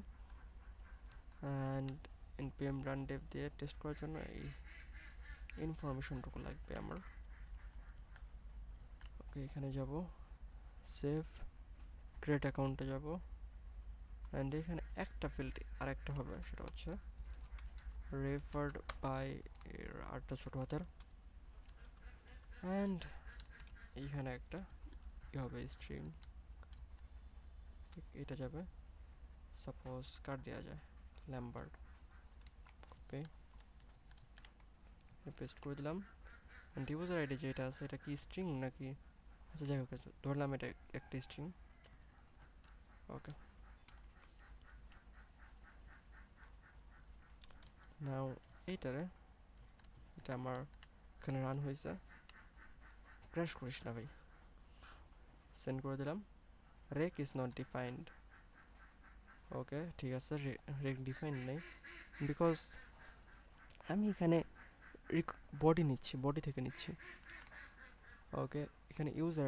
অ্যান্ড npm run dev দিয়ে টেস্ট করার জন্য এই ইনফরমেশনটুকু লাগবে আমার। ওকে, এখানে যাব, সেভ ক্রিয়েট অ্যাকাউন্টে যাব, অ্যান্ড এখানে একটা ফিল্ড আরেকটা হবে, সেটা হচ্ছে রেফার্ড বাই এর আরটা ছোট হাতের, অ্যান্ড এইখানে একটা হবে স্ট্রিং, এটা যাবে, সাপোজ কাট দেওয়া যায় ল্যাম্বার্ট, কপি পেস্ট করে দিলাম। ইউজার আইডি যেটা আছে এটা কি স্ট্রিং নাকি, আচ্ছা যাই হোক, ধরলাম এটা একটা স্ট্রিং। ওকে, নাও এইটারে, এটা আমার এখানে রান হয়েছে, ক্র্যাশ করিস না ভাই, সেন্ড করে দিলাম, রেক ইজ নট ডিফাইন্ড। ওকে ঠিক আছে, রেক ডিফাইন্ড নেই, বিকজ আমি এখানে বডি থেকে নিচ্ছি। ওকে, এখানে ইউজার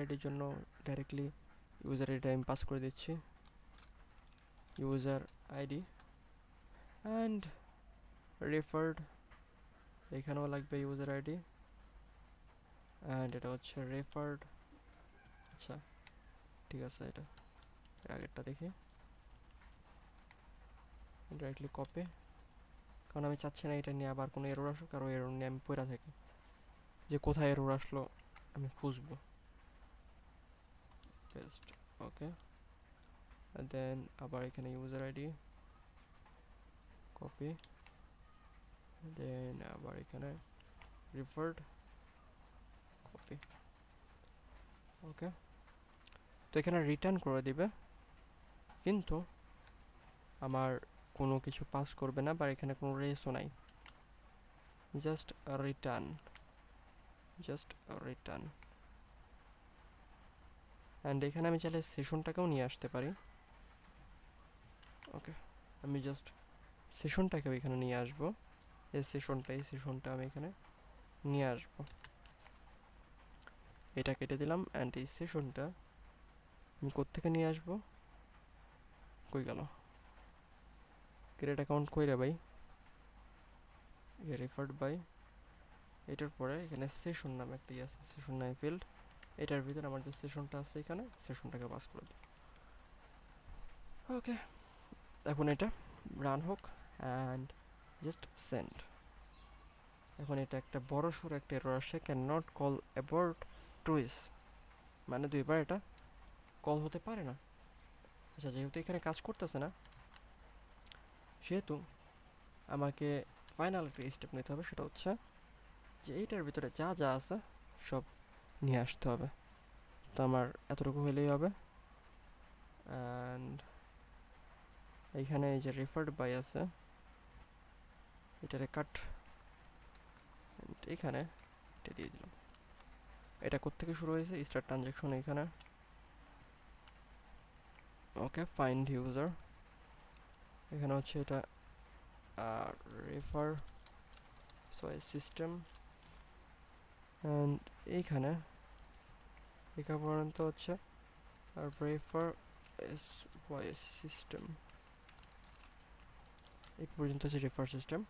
আইডির জন্য ডাইরেক্টলি ইউজার আইডি আমি পাস করে দিচ্ছি, ইউজার আইডি অ্যান্ড রেফার্ড, এখানেও লাগবে ইউজার আইডি অ্যান্ড এটা হচ্ছে রেফার্ড। আচ্ছা ঠিক আছে, এটা আগেরটা দেখি, ডাইরেক্টলি কপি, কারণ আমি চাচ্ছি না এটা নিয়ে আবার কোনো এরর আসুক, আর এরর নিয়ে আমি পড়ে থাকি, যে কোথায় এরর আসলো আমি খুঁজবো। পেস্ট, ওকে, দেন আবার এখানে ইউজার আইডি কপি, দেন আবার এখানে রিফার্ড কপি, ওকে। তো এখানে রিটার্ন করে দিবে, কিন্তু আমার কোনো কিছু পাস করবে না, বা এখানে কোনো রেসও নাই, just return, just return. And এখানে আমি চাইলে সেশনটাকেও নিয়ে আসতে পারি, ওকে। আমি জাস্ট সেশনটাকেও এখানে নিয়ে আসবো, এই সেশনটা আমি এখানে নিয়ে আসবো, এটা কেটে দিলাম। অ্যান্ড এই সেশনটা আমি কোত্থেকে নিয়ে আসবো, কই গেল, ক্রিয়েট অ্যাকাউন্ট কইরে ভাই, রেফার্ড বাই, এটার পরে এখানে সেশন নামে একটা আছে, সেশন নামে ফিল্ড, এটার ভিতরে আমার যে সেশনটা আছে এখানে সেশনটাকে পাস করে দিই, ওকে। এখন এটা রান হোক অ্যান্ড জাস্ট সেন্ড। এখন এটা একটা বড় সড়ো একটা এরর আসছে, ক্যান নট কল অ্যাবর্ট টুইস, মানে দুইবার এটা কল হতে পারে না। আচ্ছা, যেহেতু এখানে কাজ করতেছে না, সেহেতু আমাকে ফাইনাল একটা স্টেপ নিতে হবে, সেটা হচ্ছে যে এইটার ভিতরে যা যা আছে সব নিয়ে আসতে হবে। তো আমার এতটুকু হলেই হবে। অ্যান্ড এইখানে এই যে রেফার্ড বাই আছে, এটারে কাট, এখানে এটা দিয়ে দিলাম। এটা কোত্থেকে শুরু হয়েছে, স্টার্ট ট্রানজ্যাকশন এখানে, ওকে। ফাইন্ড ইউজার, এখানে হচ্ছে এটা রেফার সিস্টেম, অ্যান্ড এইখানে এখানে পর্যন্ত হচ্ছে রেফার সিস্টেম, এই পর্যন্ত হচ্ছে রেফার সিস্টেম।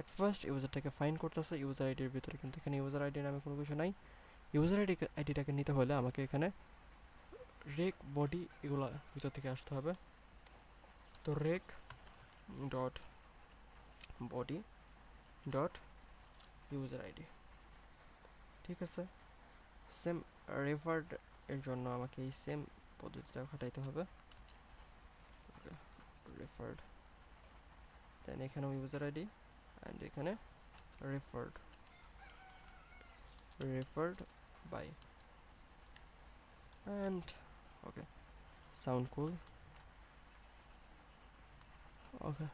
এট ফার্স্ট ইউজারটাকে ফাইন্ড করতেছে ইউজার আইডির ভিতরে, কিন্তু এখানে ইউজার আইডি নামে কোনো কিছু নাই। ইউজার আইডিটাকে নিতে হলে আমাকে এখানে রেক বডি এগুলো ভিতর থেকে আসতে হবে। তো rake dot body dot user ID, ঠিক আছে। সেম রেফার্ড এর জন্য আমাকে এই সেম পদ্ধতিটা খাটাইতে হবে, রেফার্ড, দেন এখানেও ইউজার আইডি অ্যান্ড এখানে referred, referred by, and okay, sound cool, okay.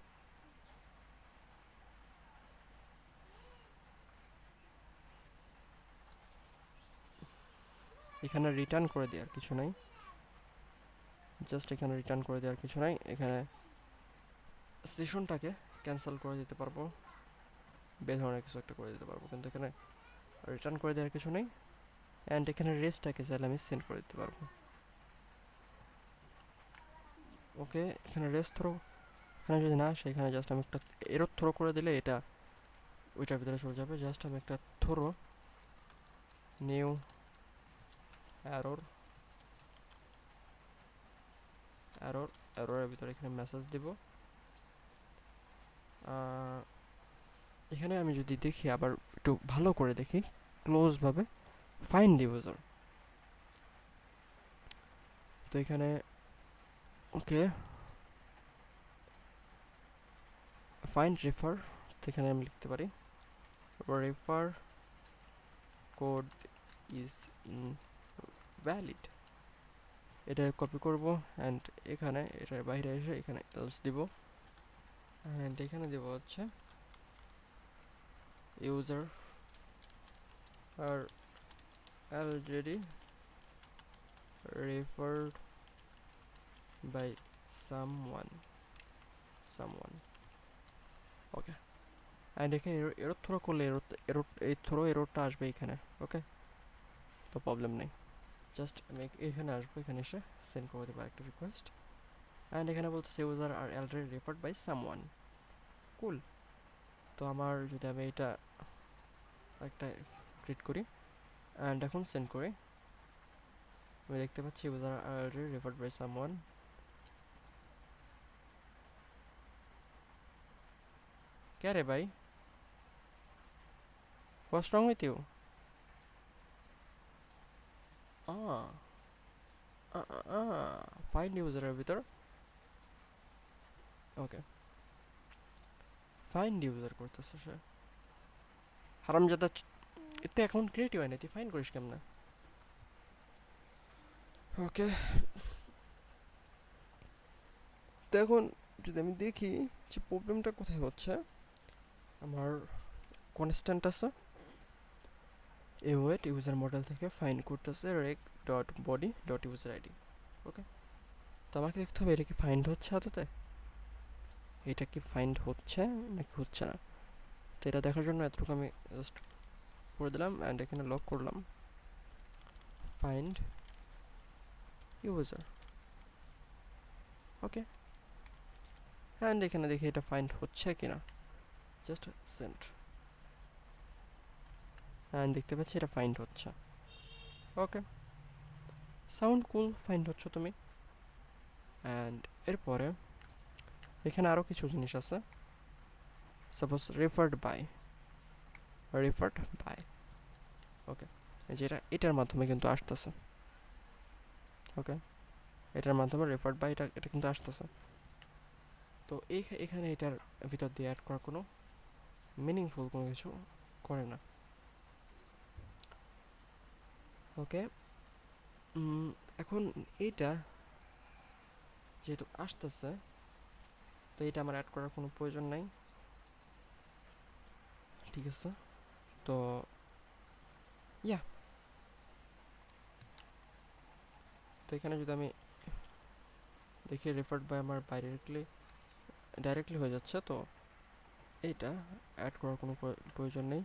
এখানে রিটার্ন করে দেওয়ার কিছু নাই, জাস্ট এখানে রিটার্ন করে দেওয়ার কিছু নাই, এখানে সেশনটাকে ক্যান্সেল করে দিতে পারবো, বে ধরনের কিছু একটা করে দিতে পারবো, কিন্তু এখানে রিটার্ন করে দেওয়ার কিছু নেই। অ্যান্ড এখানে রেসটাকে চাইলে আমি সেন্ড করে দিতে পারবো, ওকে। এখানে রেস থ্রো, এখানে যদি না আসে, এখানে জাস্ট আমি একটা এরর থ্রো করে দিলে এটা ওইটার ভিতরে চলে যাবে। জাস্ট আমি একটা থ্রো নিউ এরর, এররের ভিতরে এখানে মেসেজ দিব। এখানে আমি যদি দেখি, আবার একটু ভালো করে দেখি ক্লোজভাবে, ফাইন্ড ইউজার, তো এখানে ওকে, ফাইন্ড রেফার, তো এখানে আমি লিখতে পারি রেফার কোড ইজ ইনভ্যালিড, এটা কপি করব অ্যান্ড এখানে এটার বাইরে এসে এখানে এলস দিব, অ্যান্ড এখানে দেব হচ্ছে user R already referred by someone, okay. And এখানে এরর থ্রো করলে এই থ্রো এররটা আসবে এখানে, ওকে। তো প্রবলেম নেই, জাস্ট আমি এখানে আসবো, এখানে এসে সেন্ড করে দেবো একটা রিকোয়েস্ট, অ্যান্ড এখানে বলতেছে user are already referred by someone, cool. তো আমার যদি আমি এটা একটা ক্রিয়েট করি অ্যান্ড এখন সেন্ড করি, আমি দেখতে পাচ্ছি user are already referred by someone, কে রে ভাই? What's wrong with you? Find ইউজারের ভিতর, ওকে, ফাইন্ড ইউজার করতেছে সে। হারামজাদা, এতে অ্যাকাউন্ট ক্রিয়েটিভ হয় না, তুই ফাইন করিস কেমনে? ওকে, তো এখন যদি আমি দেখি যে প্রবলেমটা কোথায় হচ্ছে, আমার কনস্ট্যান্ট আছে এ ওয়েট ইউজার মডেল থেকে ফাইন করতেছে req dot body dot user ID. Okay, তো আমাকে দেখতে হবে এটা কি ফাইন্ড হচ্ছে আদতে, এটা কি ফাইন্ড হচ্ছে নাকি হচ্ছে না। তো এটা দেখার জন্য এতটুকু আমি জাস্ট করে দিলাম অ্যান্ড এখানে লক করলাম ফাইন্ড ইউজার। ওকে, অ্যান্ড এখানে দেখি এটা ফাইন্ড হচ্ছে কিনা, জাস্ট সেন্ড, অ্যান্ড দেখতে পাচ্ছি এটা ফাইন্ড হচ্ছে। ওকে, সাউন্ড কুল, ফাইন্ড হচ্ছে তুমি। অ্যান্ড এরপরে এখানে আরও কিছু জিনিস আছে, সাপোজ রেফার্ড বাই, ওকে, যেটা এটার মাধ্যমে কিন্তু আসতেছে। ওকে, এটার মাধ্যমে রেফার্ড বাই এটা কিন্তু আসতেছে। তো এখানে এটার ভিতর দিয়ে অ্যাড করার কোনো মিনিংফুল কোনো কিছু করে না। ওকে, এখন এইটা যেহেতু আসতেছে, তো এটা আমার অ্যাড করার কোনো প্রয়োজন নাই, ঠিক আছে। তো ইয়া, তো এখানে যদি আমি দেখি রেফার্ড বাই আমার ডাইরেক্টলি হয়ে যাচ্ছে, তো এইটা অ্যাড করার কোনো প্রয়োজন নেই।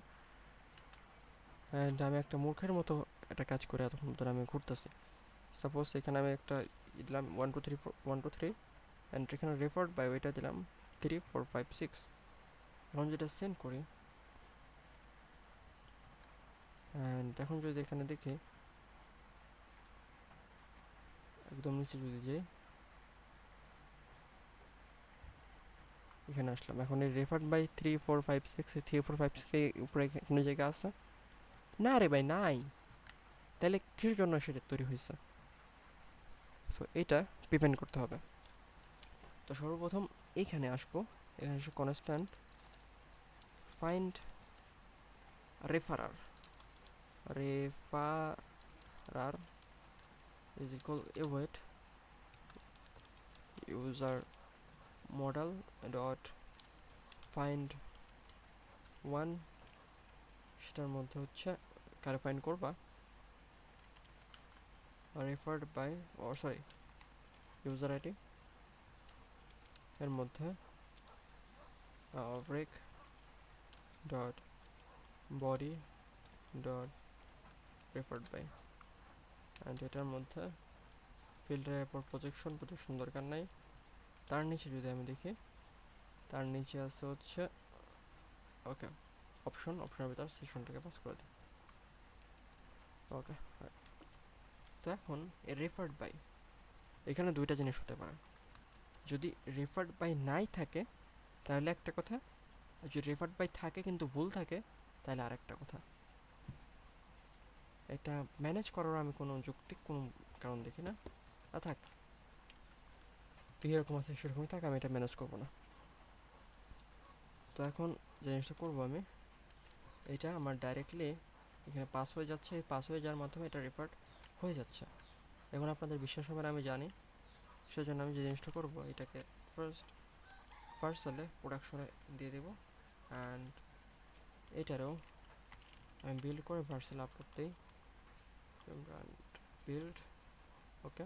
অ্যান্ড আমি একটা মূর্খের মতো একটা কাজ করে এতক্ষণ ধরে আমি ঘুরতেছি। সাপোজ এখানে আমি একটা দিলাম 1 2 3 অ্যান্ড এখানে রেফার্ড বাই ওইটা দিলাম 3 4 5 6। এখন যেটা সেন্ড করি, অ্যান্ড এখন যদি এখানে দেখি একদম নিচে যদি যাই, এখানে আসলাম, এখন এই রেফার্ড বাই 3 4 5 6, 3 4 5 6 উপরে কোনো জায়গা আছে না রে ভাই, নাই। তাহলে কিসের জন্য সেটা তৈরি হয়েছে? সো এটা প্রিভেন্ট করতে হবে। তো সর্বপ্রথম এইখানে আসবো, এখানে এসে constant find referrer is equal await user model dot find one, সেটার মধ্যে হচ্ছে কারে ফাইন্ড করবা, referred by sorry user ID এর মধ্যে break dot body dot referred by, and এটার মধ্যে ফিল্টারের পর প্রজেকশন দরকার নাই। তার নিচে যদি আমি দেখি, তার নিচে আছে হচ্ছে ওকে অপশনের ভিতর সেশনটাকে পাস করে দিই। ওকে, তো এখন এই রেফার্ড বাই, এখানে দুইটা জিনিস হতে পারে। যদি রেফার্ড বাই নাই থাকে তাহলে একটা কথা, আর যদি রেফার্ড বাই থাকে কিন্তু ভুল থাকে তাহলে আরেকটা কথা। এটা ম্যানেজ করার আমি কোনো যৌক্তিক কোনো কারণ দেখি না। থাক, তুই এরকম আছে সেরকমই থাক, আমি এটা ম্যানেজ করবো না। তো এখন যে জিনিসটা করবো আমি, এটা আমার ডাইরেক্টলি এখানে পাস হয়ে যাচ্ছে, এই পাস হয়ে যাওয়ার মাধ্যমে এটা রেফার্ড হয়ে যাচ্ছে। এখন আপনাদের বিশ্বাস হবে না আমি জানি, সেজন্য আমি যে জিনিসটা করবো, এটাকে ফার্স্ট প্রোডাকশনে দিয়ে দেবো, অ্যান্ড এটারও আমি বিল্ড করে ভার্সেলে আপলোড দিই, বিল্ড, ওকে,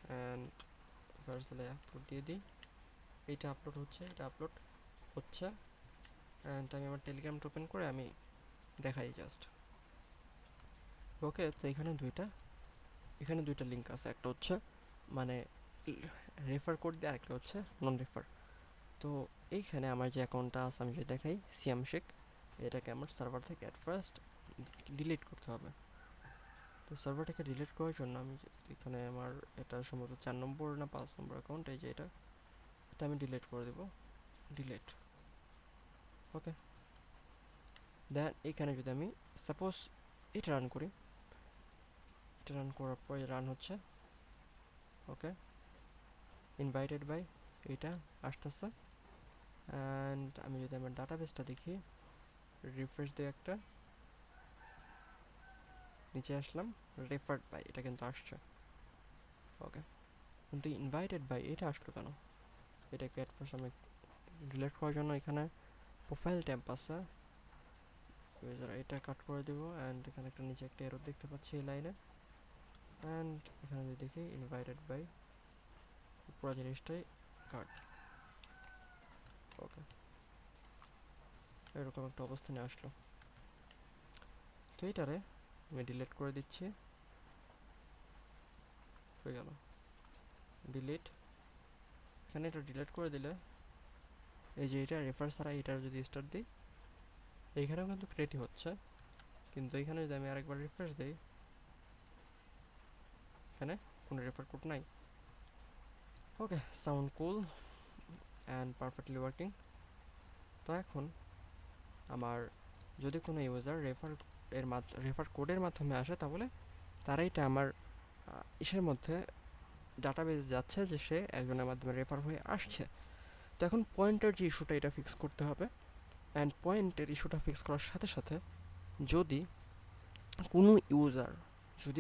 অ্যান্ড ভার্সেলে আপলোড দিয়ে দিই। এটা আপলোড হচ্ছে, অ্যান্ড আমি আমার টেলিগ্রামটা ওপেন করে আমি দেখাই জাস্ট। ওকে, তো এখানে দুইটা লিঙ্ক আছে, একটা হচ্ছে মানে রেফার কোড দিয়ে, আরেকটা হচ্ছে নন রেফার। তো এইখানে আমার যে অ্যাকাউন্টটা আছে আমি যদি দেখাই সিয়াম শেখ, এটাকে আমার সার্ভার থেকে অ্যাট ফার্স্ট ডিলিট করতে হবে। তো সার্ভারটাকে ডিলিট করার জন্য আমি এখানে আমার এটা সম্ভবত 4 নম্বর না 5 নম্বর অ্যাকাউন্ট, এই যে এটা এটা আমি ডিলিট করে দেব, ডিলিট। ওকে, দেন এখানে যদি আমি সাপোজ এটা রান করি, এটা রান করার পরে রান হচ্ছে। ওকে, ইনভাইটেড বাই এটা আসতেছে। অ্যান্ড আমি যদি আমার ডাটাবেসটা দেখি, রিফ্রেশ দিই একটা, নিচে আসলাম, রেফার্ড বাই এটা কিন্তু আসছে। ওকে, কিন্তু ইনভাইটেড বাই এটা আসলো কেন? এটাকে অ্যাট ফার্স্ট আমি ডিলিট করার জন্য এখানে প্রোফাইল ট্যাব আছে, ইউজার এটা কাট করে দেবো। অ্যান্ড এখানে একটা নিচে একটা এরর দেখতে পাচ্ছি এই লাইনে। অ্যান্ড এখানে যদি দেখি ইনভাইটেড বাই পুরো জিনিসটাই কাট। ওকে, এরকম একটা অবস্থানে আসলো। তো এটারে আমি ডিলিট করে দিচ্ছি, হয়ে গেল ডিলিট। এখানে এটা ডিলিট করে দিলে এই যে এটা রেফার ছাড়া এটার যদি স্টার্ট দিই, এইখানেও কিন্তু ক্রিয়েটই হচ্ছে, কিন্তু এইখানে যদি আমি আরেকবার রিফ্রেশ দিই, এখানে কোনো রেফার কোড নাই। Okay, sound cool and perfectly working. তো এখন আমার যদি কোনো ইউজার রেফার কোডের মাধ্যমে আসে, তাহলে তারা এটা আমার ইসের মধ্যে ডাটাবেস যাচ্ছে যে সে একজনের মাধ্যমে রেফার হয়ে আসছে। তো এখন পয়েন্টের যে ইস্যুটা এটা ফিক্স করতে হবে। অ্যান্ড পয়েন্টের ইস্যুটা ফিক্স করার সাথে সাথে যদি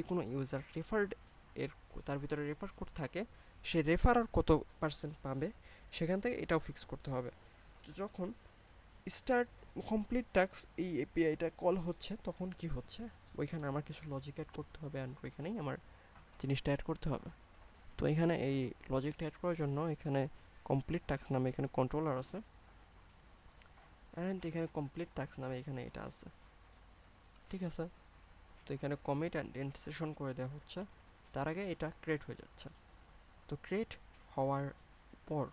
কোনো ইউজার রেফার্ড এর তার ভিতরে রেফার কোড থাকে, সে রেফার আর কত পার্সেন্ট পাবে সেখান থেকে এটাও ফিক্স করতে হবে। যখন স্টার্ট কমপ্লিট টাস্ক এই এপিআইটা কল হচ্ছে, তখন কি হচ্ছে, ওইখানে আমার কিছু লজিক অ্যাড করতে হবে, অ্যান্ড ওইখানেই আমার জিনিসটা অ্যাড করতে হবে। তো এখানে এই লজিকটা অ্যাড করার জন্য এখানে কমপ্লিট টাস্ক নামে এখানে কন্ট্রোলার আছে, অ্যান্ড এখানে কমপ্লিট টাস্ক নামে এখানে এটা আছে। ঠিক আছে, তো এখানে কমিট অ্যান্ড এন্ড সেশন করে দেওয়া হচ্ছে, তার আগে এটা ক্রিয়েট হয়ে যাচ্ছে। তো ক্রিয়েট হওয়ার পর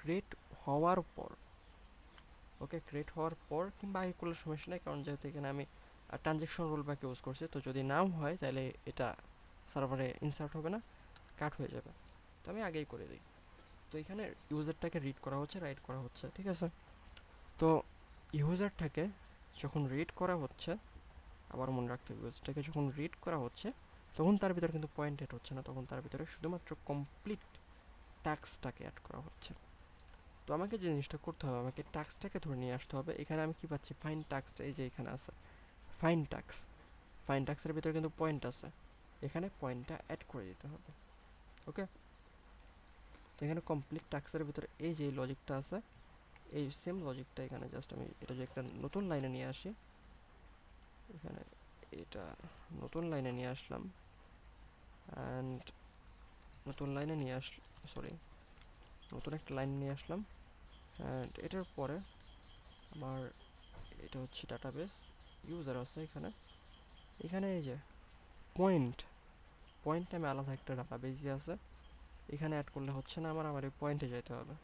ক্রিয়েট হওয়ার পর ওকে, ক্রিয়েট হওয়ার পর কিংবা আগে করলে সমস্যা নেই, কারণ যেহেতু এখানে আমি ট্রানজ্যাকশন রোল ব্যাক ইউজ করছি, তো যদি নাও হয় তাহলে এটা সার্ভারে ইনসার্ট হবে না, কাট হয়ে যাবে। তো আমি আগেই করে দিই। তো এখানে ইউজারটাকে রিড করা হচ্ছে, রাইট করা হচ্ছে। ঠিক আছে, তো ইউজারটাকে যখন রিড করা হচ্ছে, আবার মনে রাখতে হবে ইউজারটাকে যখন রিড করা হচ্ছে, তখন তার ভিতরে কিন্তু পয়েন্ট অ্যাড হচ্ছে না, তখন তার ভিতরে শুধুমাত্র কমপ্লিট টাস্কটাকে অ্যাড করা হচ্ছে। তো আমাকে যে জিনিসটা করতে হবে, আমাকে টাস্কটাকে ধরে নিয়ে আসতে হবে। এখানে আমি কি পাচ্ছি, ফাইন টাস্কটা, এই যে এখানে আছে ফাইন টাস্ক। ফাইন টাস্কের ভিতরে কিন্তু পয়েন্ট আছে, এখানে পয়েন্টটা অ্যাড করে দিতে হবে। ওকে, তো এখানে কমপ্লিট টাস্কের ভিতরে এই যে লজিকটা আছে, এই সেম লজিকটা এখানে জাস্ট আমি এটা যে একটা নতুন লাইনে নিয়ে আসি, এখানে এটা নতুন লাইনে নিয়ে আসলাম। অ্যান্ড নতুন লাইনে নিয়ে সরি, নতুন একটা লাইন নিয়ে আসলাম। অ্যান্ড এটার পরে আমার এটা হচ্ছে ডাটাবেস, ইউজার আছে এখানে। এখানে এই যে পয়েন্ট নামে আলাদা একটা ডাটাবেস যে আছে, এখানে অ্যাড করলে হচ্ছে না, আমার এই পয়েন্টে যেতে হবে।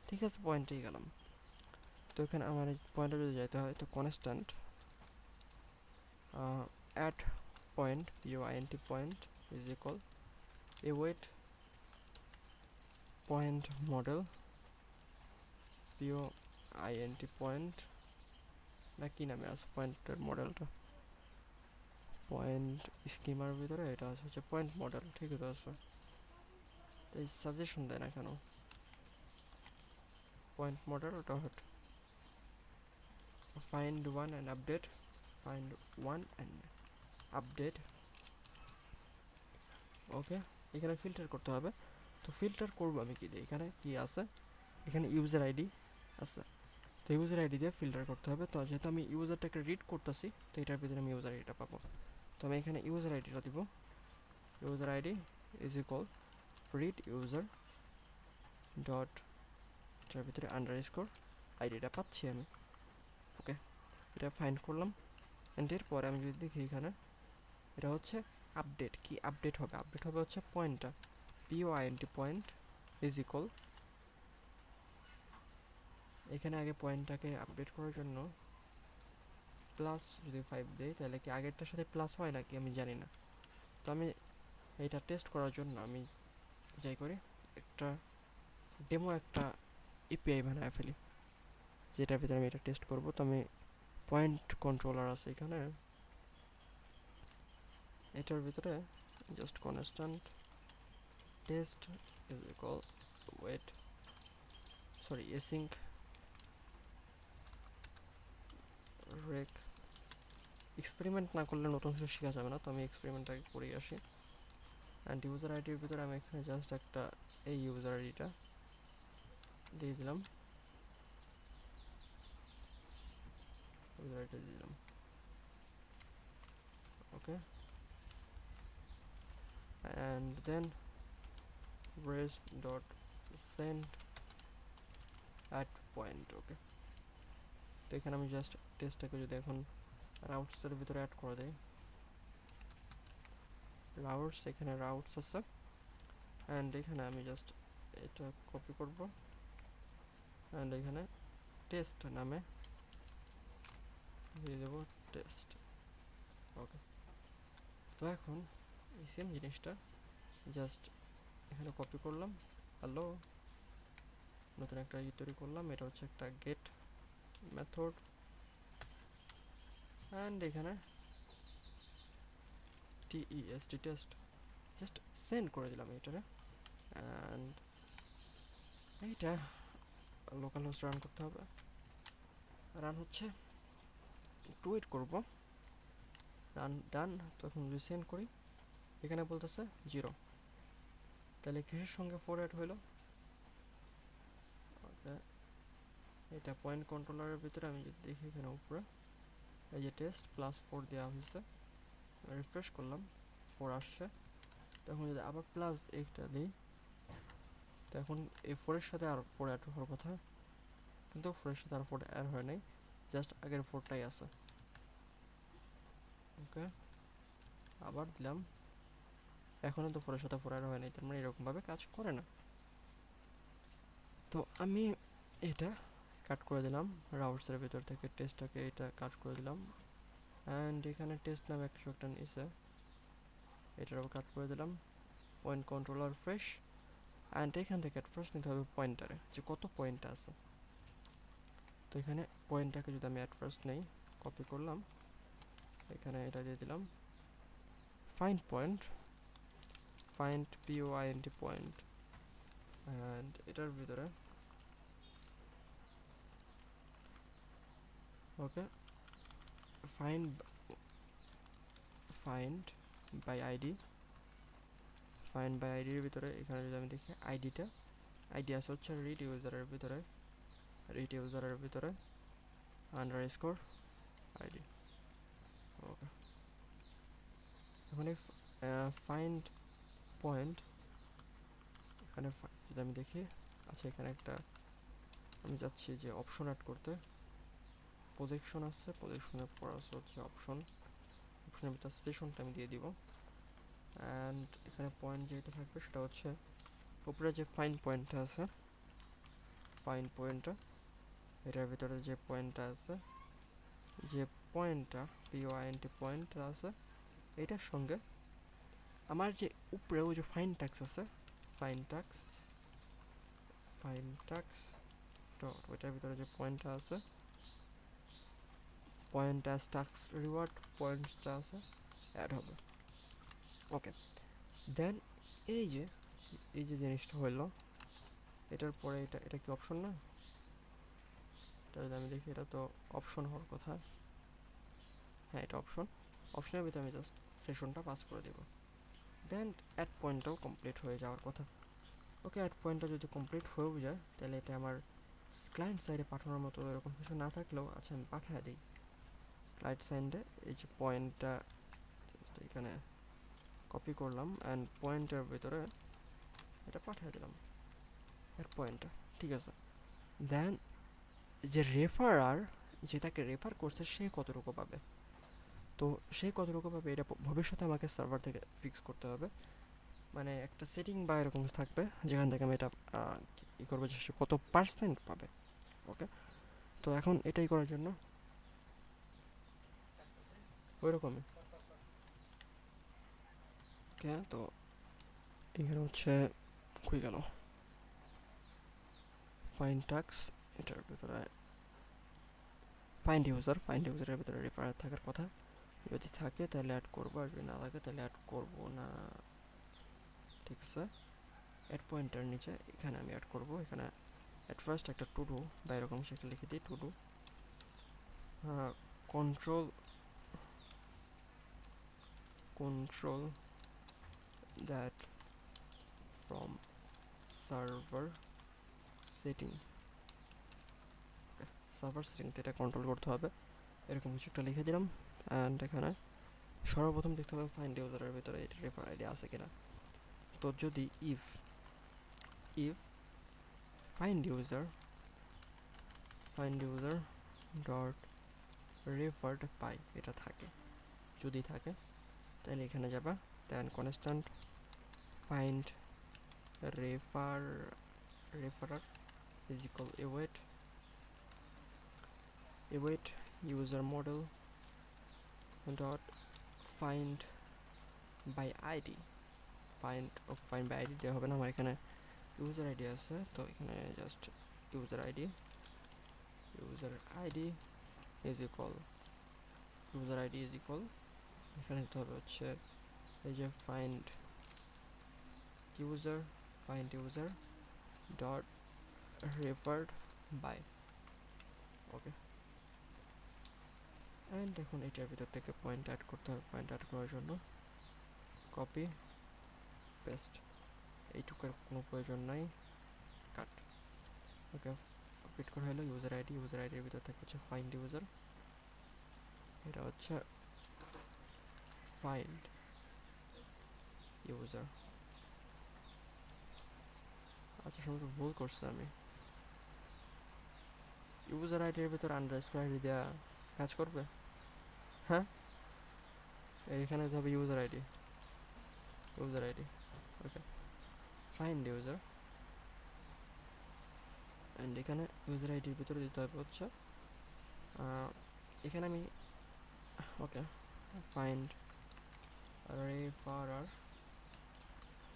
ঠিক আছে, পয়েন্টেই গেলাম। তো এখানে আমার এই পয়েন্টে যদি যেতে হয়, তো constant add point POINT point is equal await point model POINT point, না কি নামে আছে পয়েন্টের মডেলটা, পয়েন্ট স্কিমার ভিতরে এটা আছে হচ্ছে পয়েন্ট মডেল। ঠিক আছে, এই সাজেশন দেয় না কেন, পয়েন্ট মডেল ওটা হট find one and update, find one and update. Okay, এখানে ফিল্টার করতে হবে। তো ফিল্টার করবো আমি কি দিয়ে, এখানে কি আছে, এখানে ইউজার আইডি আছে, তো ইউজার আইডি দিয়ে ফিল্টার করতে হবে। তো যেহেতু আমি ইউজারটাকে রিড করতেছি, তো এটার ভিতরে আমি ইউজার আইডিটা পাবো। তো আমি এখানে ইউজার আইডিটা দিব, user ID is equal read user dot, এটার ভিতরে আন্ডারস্কোর আইডিটা পাচ্ছি আমি। ওকে, এটা ফাইন্ড করলাম। অ্যান্ড এরপরে আমি যদি দেখি এখানে এটা হচ্ছে আপডেট, কি আপডেট হবে, আপডেট হবে হচ্ছে পয়েন্টটা POINT পয়েন্ট ইজ ইকুয়াল, এখানে আগে পয়েন্টটাকে আপডেট করার জন্য প্লাস যদি 5 দেই, তাহলে কি আগেরটার সাথে প্লাস হয় নাকি আমি জানি না। তো আমি এটা টেস্ট করার জন্য আমি যাই করি, একটা ডেমো একটা এপিআই বানায় ফেলি, যেটার ভিতরে আমি এটা টেস্ট করব। তো আমি পয়েন্ট কন্ট্রোলার আছে এখানে, এটার ভিতরে just constant test is equal await sorry async req. Experiment না করলে নতুন কিছু শেখা যাবে না, তো আমি এক্সপেরিমেন্ট আগে করেই আসি। অ্যান্ড ইউজার আইডির ভিতরে আমি এখানে জাস্ট একটা এই ইউজার আইডিটা দিয়ে দিলাম, ইউজার আইডি দিয়ে দিলাম। Okay, and then rest dot send at point। Okay, তো এখানে আমি জাস্ট টেস্টটাকে যদি এখন রাউটসের ভিতরে অ্যাড করে দেই, রাউটস, এখানে রাউটস আছে, অ্যান্ড এখানে আমি জাস্ট এটা কপি করব, অ্যান্ড এখানে টেস্ট নামে দিয়ে দেবো টেস্ট। ওকে, তো এখন এই সেম জিনিসটা জাস্ট এখানে কপি করলাম, হ্যালো, নতুন একটা তৈরি করলাম, এটা হচ্ছে একটা গেট মেথড, অ্যান্ড এখানে টেস্ট টেস্ট জাস্ট সেন্ড করে দিলাম এটারে। অ্যান্ড এইটা লোকাল হোস্ট রান করতে হবে, রান হচ্ছে, একটু ওয়েট করবো, রান ডান। তো এখন যদি সেন্ড করি, এখানে বলতেছে 0, তাহলে কিসের সঙ্গে 4 অ্যাড হইলো? ওকে, এটা পয়েন্ট কন্ট্রোলারের ভিতরে আমি যদি দেখি এখানে উপরে এই যে টেস্ট +4 দেওয়া হয়েছে, রিফ্রেশ করলাম 4 আসছে। তখন যদি আবার প্লাস এইটা দিই, তো এখন এই 4-এর সাথে আর 4 অ্যাড হওয়ার কথা, কিন্তু 4-এর সাথে আর 4 অ্যাড হয় নাই, জাস্ট আগের 4টাই আছে। ওকে, আবার দিলাম, এখনও তো 4-এর সাথে 4 অ্যাড হয় নাই, তার মানে এরকমভাবে কাজ করে না। তো আমি এটা কাট করে দিলাম, রাউটসের ভিতর থেকে টেস্টটাকে এটা কাট করে দিলাম, অ্যান্ড এখানে টেস্ট নামে কিছু একটা নিচে, এটারও কাট করে দিলাম, পয়েন্ট কন্ট্রোলার ফ্রেশ, অ্যান্ড এখান থেকে অ্যাট ফার্স্ট নিতে হবে পয়েন্টারে, যে কত পয়েন্ট আছে। তো এখানে পয়েন্টটাকে যদি আমি অ্যাট ফার্স্ট নেই, কপি করলাম, এখানে এটা দিয়ে দিলাম find point, find POINT point, and এটার ভিতরে okay find find by ID, find by আইডির ভিতরে এখানে যদি আমি দেখি আইডিটা, আইডি আছে হচ্ছে রিড ইউজারের ভিতরে, রিড ইউজারের ভিতরে আন্ডারস্কোর আইডি। ওকে, এখন এই ফাইন্ড পয়েন্ট এখানে যদি আমি দেখি, আচ্ছা এখানে একটা আমি যাচ্ছি যে অপশন অ্যাড করতে, প্রজেকশন আছে, প্রজেকশনের পর আছে হচ্ছে অপশন, অপশনের ভিতর সেশনটা আমি দিয়ে দিব, অ্যান্ড এখানে পয়েন্ট যেটা থাকবে সেটা হচ্ছে উপরে যে ফাইন পয়েন্টটা আছে, ফাইন পয়েন্টটা, এটার ভিতরে যে পয়েন্টটা আছে, যে পয়েন্টটা POINT পয়েন্টটা আছে, এটার সঙ্গে আমার যে উপরে ওই যে ফাইন ট্যাক্স আছে, fine tax, fine tax dot, ওইটার ভিতরে যে পয়েন্টটা আছে, পয়েন্ট অ্যাজ ট্যাক্স রিওয়ার্ড পয়েন্টসটা আছে, অ্যাড হবে। ওকে, দেন এই যে এই যে জিনিসটা হলো, এটার পরে এটা এটা কি অপশন না? এটা যদি আমি দেখি, এটা তো অপশন হওয়ার কথা, হ্যাঁ এটা অপশন, অপশনের ভিতরে আমি জাস্ট সেশনটা পাস করে দেবো, দেন অ্যাড পয়েন্টটাও কমপ্লিট হয়ে যাওয়ার কথা। ওকে, অ্যাড পয়েন্টটা যদি কমপ্লিট হয়েও যায়, তাহলে এটা আমার ক্লায়েন্ট সাইডে পাঠানোর মতো এরকম কিছু না থাকলেও, আচ্ছা আমি পাঠিয়ে দিই ক্লায়েন্ট সাইডে, এই যে পয়েন্টটা জাস্ট এখানে কপি করলাম, অ্যান্ড পয়েন্টের ভিতরে এটা পাঠিয়ে দিলাম অ্যাড পয়েন্টটা, ঠিক আছে। দেন যে রেফারার, যে তাকে রেফার করছে সে কতটুকু পাবে, তো সে কতটুকু পাবে এটা ভবিষ্যতে আমাকে সার্ভার থেকে ফিক্স করতে হবে, মানে একটা সেটিং বা এরকম থাকবে যেখান থেকে আমি এটা ই করবো যে সে কত পার্সেন্ট পাবে। ওকে, তো এখন এটাই করার জন্য ওই রকমই, ওকে, তো এখানে হচ্ছে কই গেল ফাইন্ড টাস্ক, এটার ভিতরে ফাইন্ড ইউজারের ভিতরে রেফারেন্স থাকার কথা। যদি থাকে তাহলে অ্যাড করবো, আর যদি না থাকে তাহলে অ্যাড করবো না। ঠিক আছে, অ্যাড পয়েন্টার নিচে এখানে আমি অ্যাড করবো। এখানে অ্যাট ফার্স্ট একটা টু ডু বা এরকম সেটা লিখে দিই, to do control that from server setting. তো এটা কন্ট্রোল করতে হবে, এরকম কিছু একটা লিখে দিলাম। অ্যান্ড এখানে সর্বপ্রথম দেখতে হবে ফাইন্ড ইউজারের ভিতরে এটা রেফার আইডি আছে কিনা। তো যদি if find user dot referred by এটা থাকে, যদি থাকে তাহলে এখানে যাবা, then constant find referrer is equal await user model dot find by id। find by id দেওয়া হবে না, আমার এখানে ইউজার আইডি আছে, তো এখানে just user ID is equal এখানে দিতে হবে হচ্ছে এই যে find user dot referred by. Okay, and দেখুন এটার ভিতর থেকে পয়েন্ট অ্যাড করতে হবে। পয়েন্ট অ্যাড করার জন্য কপি পেস্ট, এইটুকুর কোনো প্রয়োজন নাই, কাট। ওকে, কমপ্লিট করা হলো। ইউজার আইডির ভিতর থেকে হচ্ছে ফাইন্ড ইউজার, এটা হচ্ছে ফাইন্ড ইউজার। আচ্ছা, সম্ভবত ভুল করছে আমি। ইউজার আইডির ভিতর আন্ডারস্কোর আইডি দেওয়া কাজ করবে? হ্যাঁ, এইখানে দিতে হবে user ID. Okay, find user, and এখানে ইউজার আইডির ভিতরে দিতে হবে হচ্ছে এখানে আমি okay find referrer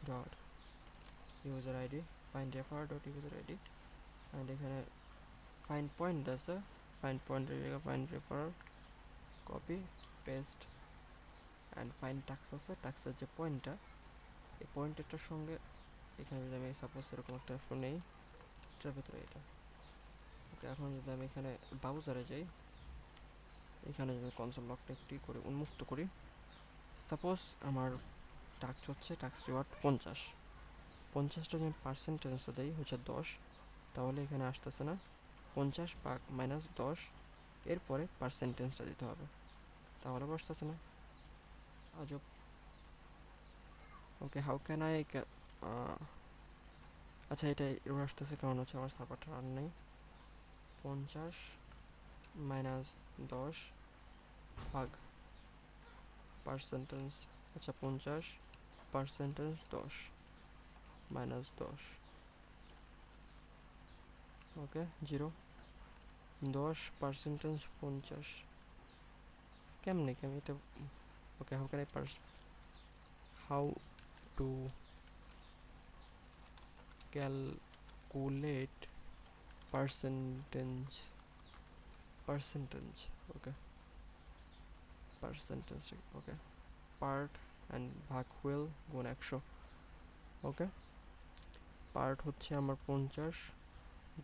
dot user ID and এখানে ফাইন্ড পয়েন্ট আছে, ফাইন্ড পয়েন্টের জায়গায় find referrer, copy paste, and find task আছে, টাস্কের যে পয়েন্টটা, এই পয়েন্টারটার সঙ্গে এখানে যদি আমি সাপোজ এরকম একটা ফোন নেই, এটার ভিতরে এটা। ওকে, এখন যদি আমি এখানে ব্রাউজারে যাই, এখানে যদি কনসোল লকটা একটু করে উন্মুক্ত করি, সাপোজ আমার টাস্ক হচ্ছে টাস্ক রিওয়ার্ড 50টা যদি পার্সেন্টেজ দেই হচ্ছে 10, তাহলে এখানে আসতেছে না 50 ভাগ -10, এরপরে পার্সেন্টেজটা দিতে হবে, তাহলে বসতেছে না, আজব। ওকে, হাউ ক্যান আই আচ্ছা, এটা এরর আসতেছে কারণ হচ্ছে আমার সার্ভারটা রান নেই। 50 -10 ভাগ পার্সেন্টেজ, আচ্ছা 50% 10 -10, ওকে 0। 10% কেমনে কি আমি এটা, okay how to calculate percentage, okay okay part and ভাগ হুইল গুণ 100। ওকে, পার্ট হচ্ছে আমার 50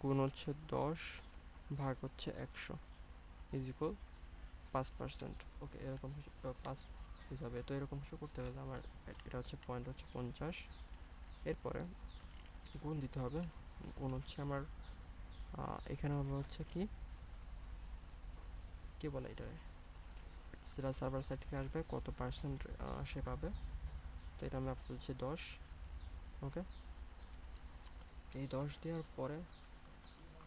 গুণ হচ্ছে 10 ভাগ হচ্ছে 100 ইজ ইকুয়াল 5%। ওকে, এরকম 5 হিসাবে, তো এরকম কিছু করতে হলে আমার এটা হচ্ছে পয়েন্ট হচ্ছে 50, এরপরে গুণ দিতে হবে। গুণ হচ্ছে আমার এখানে হবে হচ্ছে কি বলে এটা, সেটা সার্ভার সাইড থেকে আসবে কত পার্সেন্ট সে পাবে, তো এটা আমি আপনার হচ্ছে 10। ওকে, এই 10 দেওয়ার পরে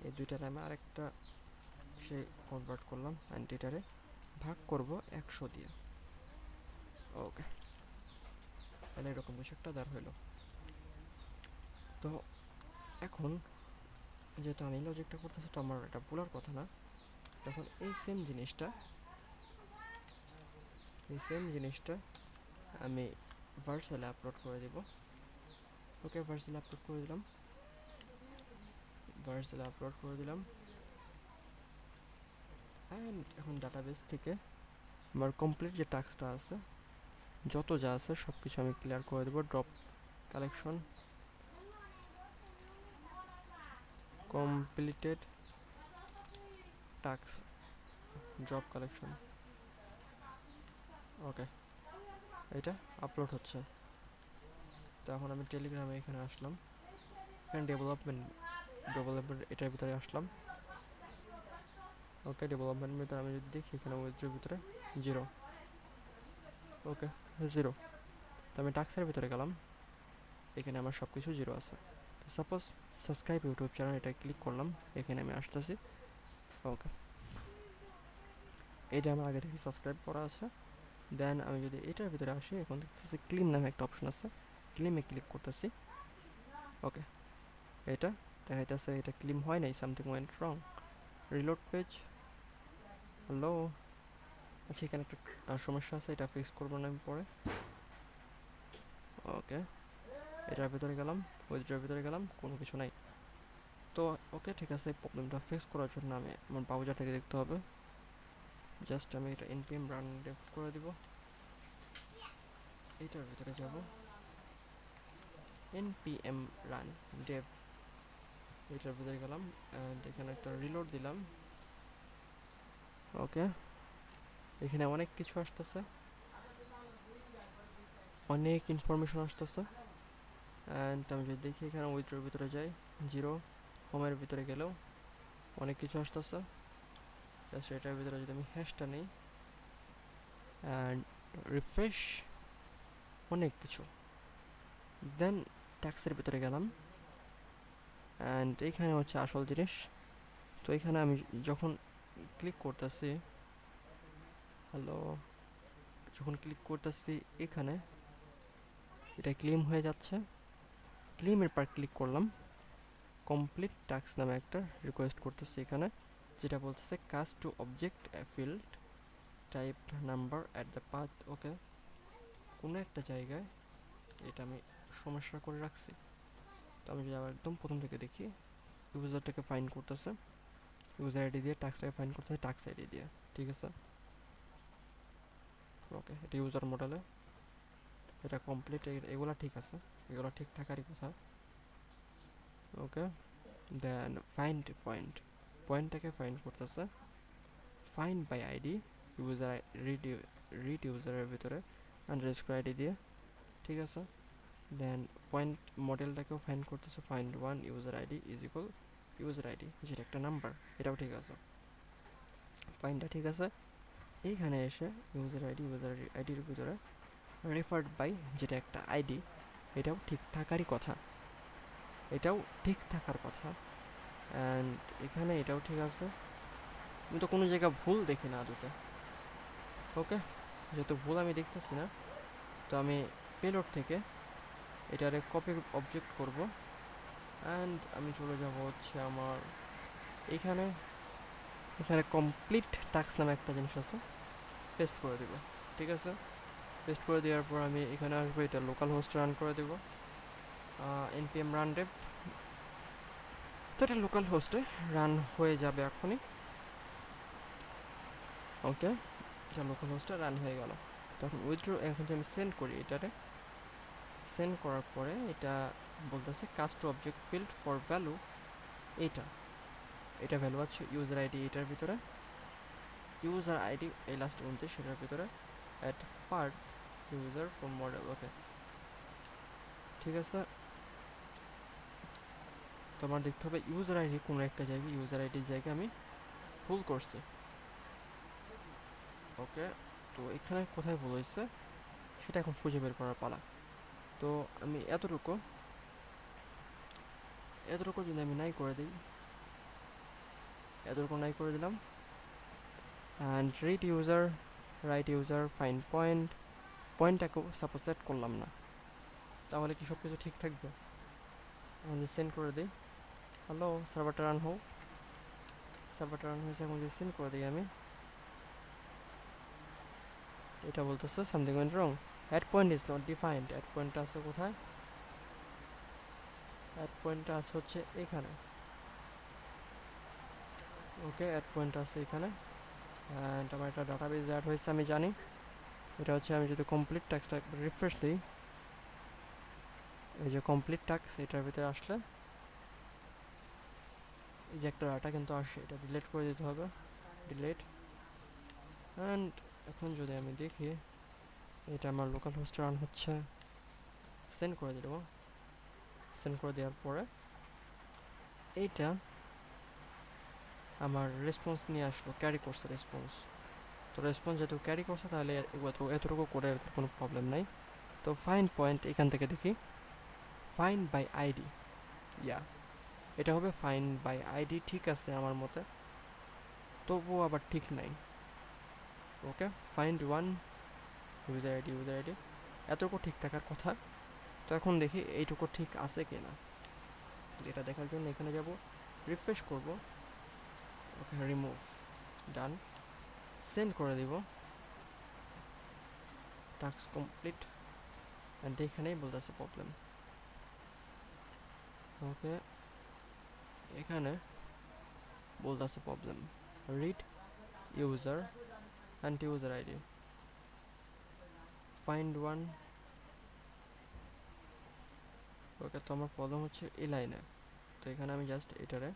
এই দুইটারে আমি আরেকটা সে কনভার্ট করলাম, অ্যান্ড এটারে ভাগ করব 100 দিয়ে। ওকে, তাহলে এরকম কিছু একটা দাঁড় হইলো। তো এখন যেহেতু আমি লজিকটা করতেছি, তো আমার এটা ভুলার কথা না। তখন এই সেম জিনিসটা আমি ভার্চুয়ালে আপলোড করে দিব। ওকে, ভার্চুয়ালে আপলোড করে দিলাম। ভার্সেলে আপলোড করে দিলাম। অ্যান্ড এখন ডাটাবেস থেকে আমার কমপ্লিট যে টাস্কটা আছে, যত যা আছে সব কিছু আমি ক্লিয়ার করে দেবো। Drop collection completed task, drop collection. Okay, এটা আপলোড হচ্ছে। তো এখন আমি টেলিগ্রামে এখানে আসলাম, এখানে ডেভেলপমেন্ট এটার ভিতরে আসলাম। ওকে, ডেভেলপমেন্টের ভিতরে আমি যদি দেখি এখানে উইথড্রোর ভিতরে 0। ওকে, 0। তো আমি টাস্কের ভিতরে গেলাম, এখানে আমার সব কিছু 0 আছে। তো সাপোজ সাবস্ক্রাইব ইউটিউব চ্যানেল, এটা ক্লিক করলাম, এখানে আমি আসতেছি। ওকে, এটা আমার আগে থেকে সাবস্ক্রাইব করা আছে। দেন আমি যদি এটার ভিতরে আসি, এখন দেখতেছি ক্লিম নামে একটা অপশন আছে, ক্লিমে ক্লিক করতেছি। ওকে, এটা দেখাইতেছে এটা ক্লিম হয় নাই, সামথিং ওয়েন্ট রং। Reload page, hello. আচ্ছা, এখানে একটা সমস্যা আছে, এটা ফিক্স করবো না আমি পরে। ওকে, এটার ভিতরে গেলাম, উইথড্রোর ভিতরে গেলাম, কোনো কিছু নাই। তো ওকে, ঠিক আছে, প্রবলেমটা ফিক্স করার জন্য আমি আমার ব্রাউজার থেকে দেখতে হবে। জাস্ট আমি এটা npm রান ডেভ করে দিব, এইটার ভিতরে যাব, npm রান ডেভ, এটার ভিতরে গেলাম, এখানে একটা রিলোড দিলাম। ওকে, এখানে অনেক কিছু আসতেছে, অনেক ইনফরমেশন আসতেছে। অ্যান্ড আমি যদি দেখি এখানে উইথড্রোর ভিতরে যাই, 0। হোমের ভিতরে গেলেও অনেক কিছু আসতেছে। জাস্ট এটার ভিতরে যদি আমি হ্যাশটা নেই অ্যান্ড রিফ্রেশ, অনেক কিছু। দেন ট্যাক্সের ভিতরে গেলাম, অ্যান্ড এইখানে হচ্ছে আসল জিনিস। তো এখানে আমি যখন ক্লিক করতেছি, হ্যালো, যখন ক্লিক করতেছি এখানে এটা ক্লেম হয়ে যাচ্ছে। ক্লেমের পর ক্লিক করলাম, কমপ্লিট টাস্ক নামে একটা রিকোয়েস্ট করতেছি এখানে, যেটা বলতেছে cast to object field type number at the path. Okay, কোনো একটা জায়গায় এটা আমি সমস্যা করে রাখছি। তো আমি যদি আবার একদম প্রথম থেকে দেখি, ইউজারটাকে ফাইন করতেছে, ইউজার আইডি দিয়ে টাস্কটাকে ফাইন করতেছে, টাস্ক আইডি দিয়ে। ঠিক আছে, ওকে, এটা ইউজার মডেলে, এটা কমপ্লিট, এগুলো ঠিক আছে, এগুলো ঠিক থাকারই কথা। ওকে, দেন ফাইন্ড পয়েন্ট, পয়েন্টটাকে ফাইন্ড করতেছে, find by ID, user read ইউজারের ভিতরে আন্ডারস্কোর আইডি দিয়ে। ঠিক আছে, দেন পয়েন্ট মডেলটাকেও ফাইন্ড করতেছে, find one user ID is equal user ID, যেটা একটা নাম্বার, এটাও ঠিক আছে, ফাইন্ডটা ঠিক আছে। এইখানে এসে ইউজার আইডির ভিতরে রেফার্ড বাই, যেটা একটা আইডি, এটাও ঠিক থাকারই কথা, এটাও ঠিক থাকার কথা। অ্যান্ড এখানে এটাও ঠিক আছে, আমি তো কোনো জায়গা ভুল দেখি না আদতে। ওকে, যেহেতু ভুল আমি দেখতেছি না, তো আমি পেলোড থেকে এটারে কপি অবজেক্ট করব, অ্যান্ড আমি চলে যাব হচ্ছে আমার এইখানে, এখানে কমপ্লিট টাস্ক নামে একটা জিনিস আছে, পেস্ট করে দেব। ঠিক আছে, পেস্ট করে দেওয়ার পর আমি এখানে আসবো, এটা লোকাল হোস্ট রান করে দেব, npm রান ডেভ। তো এটা লোকাল হোস্টে রান হয়ে যাবে এখনই। ওকে, এটা লোকাল হোস্টে রান হয়ে গেল। তখন উইথড্র, এখন যদি আমি সেন্ড করি, এটারে সেন্ড করার পরে এটা বলতেছে cast to object field for value, এইটা এটা ভ্যালু আছে ইউজার আইডি, এটার ভিতরে ইউজার আইডি এই লাস্ট 29, সেটার ভিতরে at part user from model. Okay, ঠিক আছে, তোমার দেখতে হবে ইউজার আইডি কোনো একটা জায়গায়, ইউজার আইডির জায়গায় আমি ভুল করছি। ওকে, তো এখানে কোথায় ভুল হয়েছে সেটা এখন খুঁজে বের করার পালা। তো আমি এতটুকু যদি আমি নাই করে দিই, এতটুকু নাই করে দিলাম, and right user find point, পয়েন্টটাকেও সাপোজ সেট করলাম না, তাহলে কি সব কিছু ঠিক থাকবে? আমি সেন্ড করে দিই, হ্যালো, সার্ভারটা রান হোক, সার্ভারটা রান হয়েছে, এখন যদি সেন্ড করে দিই আমি, এটা বলতেছে something went wrong, add point is not defined. Add পয়েন্টটা আছে কোথায়? অ্যাড পয়েন্টটা আছে হচ্ছে এখানে, ওকে অ্যাড পয়েন্ট আছে এখানে, অ্যান্ড আমার একটা ডাটাবেজ অ্যাড হয়েছে আমি জানি। এটা হচ্ছে আমি যদি কমপ্লিট টাস্কটা একবার রিফ্রেশ দিই, এই যে কমপ্লিট টাস্ক এটার ভিতরে আসলে এই যে একটা ডাটা কিন্তু আসে, এটা ডিলিট করে দিতে হবে, ডিলিট। অ্যান্ড এখন যদি আমি দেখি এটা আমার লোকাল হোস্টে রান হচ্ছে, সেন্ড করে দেবো। সেন্ড করে দেওয়ার পরে এইটা আমার রেসপন্স নিয়ে আসলো, ক্যারি করছে রেসপন্স। তো রেসপন্স যেহেতু ক্যারি করছে তাহলে এতটুকু করে কোনো প্রবলেম নাই। তো ফাইন্ড পয়েন্ট এখান থেকে দেখি, ফাইন্ড বাই আইডি, ইয়া এটা হবে ফাইন্ড বাই আইডি, ঠিক আছে আমার মতে, তবুও আবার ঠিক নাই। ওকে ফাইন্ড ওয়ান ইউজার আইডি এতটুকু ঠিক থাকার কথা। তো এখন দেখি এইটুকু ঠিক আছে কি না। এটা দেখার জন্য এখানে যাব, রিফ্রেশ করব, ওকে রিমুভ, ডান, সেন্ড করে দিব, টাস্ক কমপ্লিট। অ্যান্ড এখানেই বলতেছে প্রবলেম। ওকে এখানে বলতেছে problem, read user and user ID, find one. Okay তো আমার প্রবলেম হচ্ছে এই লাইনে। তো এখানে আমি জাস্ট এটারে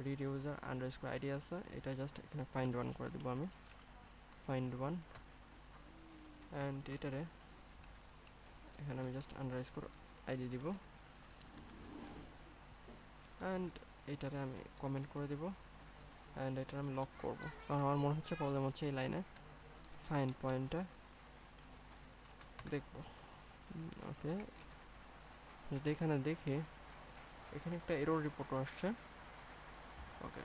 রিড ইউজার আন্ডারস্কোর আইডি আছে, এটা জাস্ট এখানে ফাইন্ড ওয়ান করে দেবো আমি, ফাইন্ড ওয়ান। অ্যান্ড এটারে এখানে আমি জাস্ট আন্ডারস্কোর আইডি দিব, অ্যান্ড এটারে আমি কমেন্ট করে দেবো, অ্যান্ড এটার আমি লক করবো, কারণ আমার মনে হচ্ছে প্রবলেম হচ্ছে এই লাইনে। ফাইন্ড পয়েন্টটা দেখবো। ওকে যদি এখানে দেখি এখানে একটা এরর রিপোর্টও আসছে। ওকে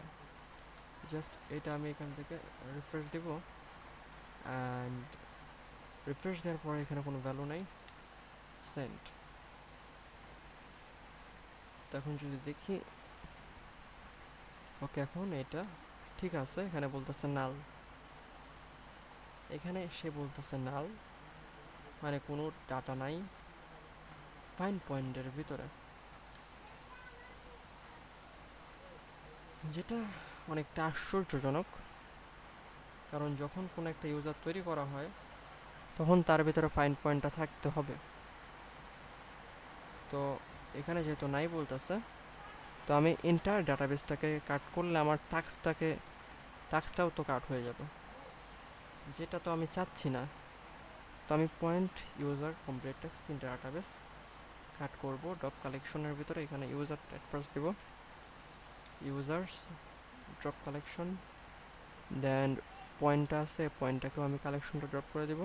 জাস্ট এটা আমি এখান থেকে রিফ্রেশ দেব, অ্যান্ড রিফ্রেশ দেওয়ার পরে এখানে কোনো ভ্যালু নেই, সেন্ড। তো এখন যদি দেখি, ওকে এখন এটা ঠিক আছে, এখানে বলতেছে নাল, এখানে সে বলতেছে নাল মানে কোনো ডাটা নাই ফাইন্ড পয়েন্টের ভিতরে, যেটা অনেকটা আশ্চর্যজনক। কারণ যখন কোনো একটা ইউজার তৈরি করা হয় তখন তার ভিতরে ফাইন্ড পয়েন্টটা থাকতে হবে। তো এখানে যেহেতু নাই বলতেছে, তো আমি এন্টার ডাটাবেসটাকে কাট করলে আমার টাস্কটাও তো কাট হয়ে যাবে, যেটা তো আমি চাচ্ছি না। তো আমি পয়েন্ট ইউজার কমপ্লিট টাস্ক তিনটা ডাটাবেস কাট করব ড্রপ কালেকশনের ভিতরে, এখানে ইউজার অ্যাট ফার্স্ট দেব, ইউজার্স ড্রপ কালেকশন, দেন পয়েন্টটা আছে পয়েন্টটাকেও আমি কালেকশনটা ড্রপ করে দেব,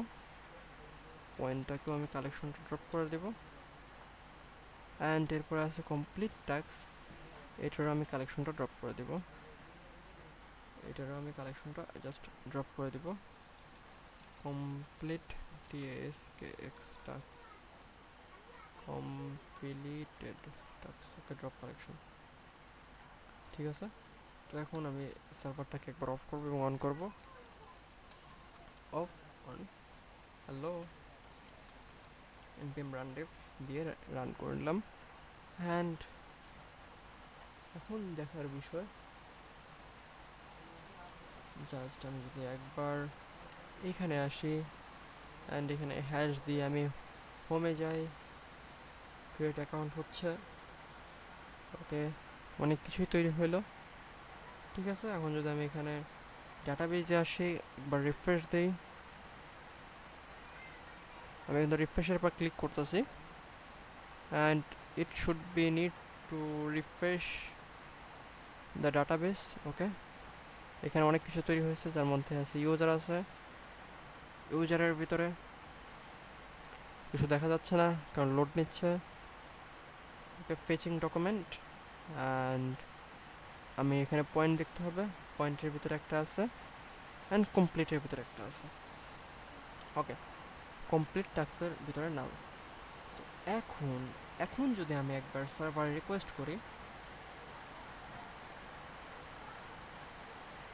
পয়েন্টটাকেও আমি কালেকশনটা ড্রপ করে দেব, অ্যান্ড এরপরে আছে কমপ্লিট টাস্ক, এটারও আমি কালেকশনটা ড্রপ করে দেব, এটারও আমি কালেকশনটা জাস্ট ড্রপ করে দেব, complete TASKX task, completed task, okay drop collection, ঠিক আছে। তো এখন আমি সার্ভারটাকে একবার অফ করব এবং অন করব, of on, hello npm run dev দিয়ে রান করলাম। অ্যান্ড এখন দেখার বিষয়, জাস্ট আমি যদি একবার এখানে আসি অ্যান্ড এখানে হ্যাশ দিয়ে আমি হোমে যাই, ক্রিয়েট অ্যাকাউন্ট হচ্ছে, ওকে অনেক কিছুই তৈরি হলো, ঠিক আছে। এখন যদি আমি এখানে ডাটাবেজে আসি একবার রিফ্রেশ দিই, আমি কিন্তু রিফ্রেশের পর ক্লিক করতেছি, and it should be need to refresh the database. Okay এখানে অনেক কিছু তৈরি হয়েছে, যার মধ্যে আছে ইউজার আছে, ইউজারের ভিতরে কিছু দেখা যাচ্ছে না কারণ লোড নিচ্ছে। ওকে ফেচিং ডকুমেন্ট, অ্যান্ড আমি এখানে পয়েন্ট দেখতে হবে, পয়েন্টের ভিতরে একটা আছে, অ্যান্ড কমপ্লিটের ভিতরে একটা আছে। ওকে কমপ্লিট টাস্কের ভিতরে নাও। তো এখন এখন যদি আমি একবার সার্ভারে রিকোয়েস্ট করি,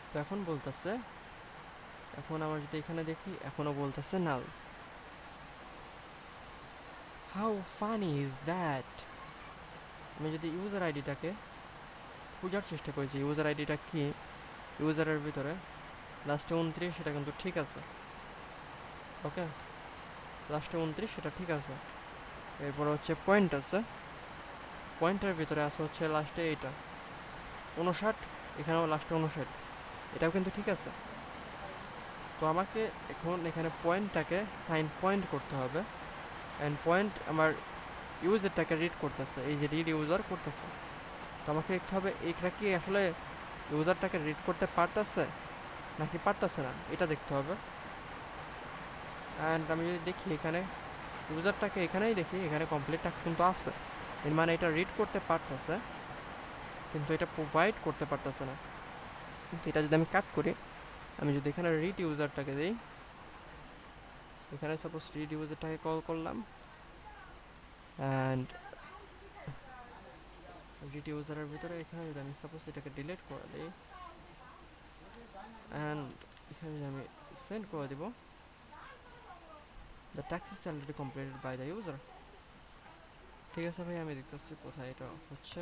তো এখন বলতেছে, এখন আমার যদি এখানে দেখি এখনও বলতেছে null. How funny is that. আমি যদি ইউজার আইডিটাকে খোঁজার চেষ্টা করি যে ইউজার আইডিটা কি। ইউজারের ভিতরে লাস্টে 29 সেটা কিন্তু ঠিক আছে। ওকে, লাস্টে 29 সেটা ঠিক আছে। এরপর হচ্ছে পয়েন্ট আছে, পয়েন্টের ভিতরে আছে হচ্ছে লাস্টে এইটা 59, এখানেও লাস্টে 59, এটাও কিন্তু ঠিক আছে। তো আমাকে এখন এখানে পয়েন্টটাকে ফাইন্ড পয়েন্ট করতে হবে। অ্যান্ড পয়েন্ট আমার ইউজারটাকে রিড করতেছে, এই যে রিড ইউজার করতেছে। তো আমাকে দেখতে হবে এইটা কি আসলে ইউজারটাকে রিড করতে পারতেছে নাকি পারতেছে না, এটা দেখতে হবে। অ্যান্ড আমি যদি দেখি এখানে ইউজারটাকে, এখানেই দেখি এখানে কমপ্লিট টাস্ক কিন্তু আছে, এর মানে এটা রিড করতে পারতেছে কিন্তু এটা প্রোভাইড করতে পারতেছে না। কিন্তু এটা যদি আমি কাট করি, আমি যদি এখানে রিড ইউজারটাকে দিই, এখানে সাপোজ রিড ইউজারটাকে কল করলাম, অ্যান্ড রিড ইউজারের ভিতরে এখানে যদি আমি সাপোজ এটাকে ডিলিট করে দিই, অ্যান্ড এখানে যদি আমি সেন্ড করে দিব, the task is already completed by the user. ঠিক আছে ভাই, আমি দেখতেছি কোথায় এটা হচ্ছে,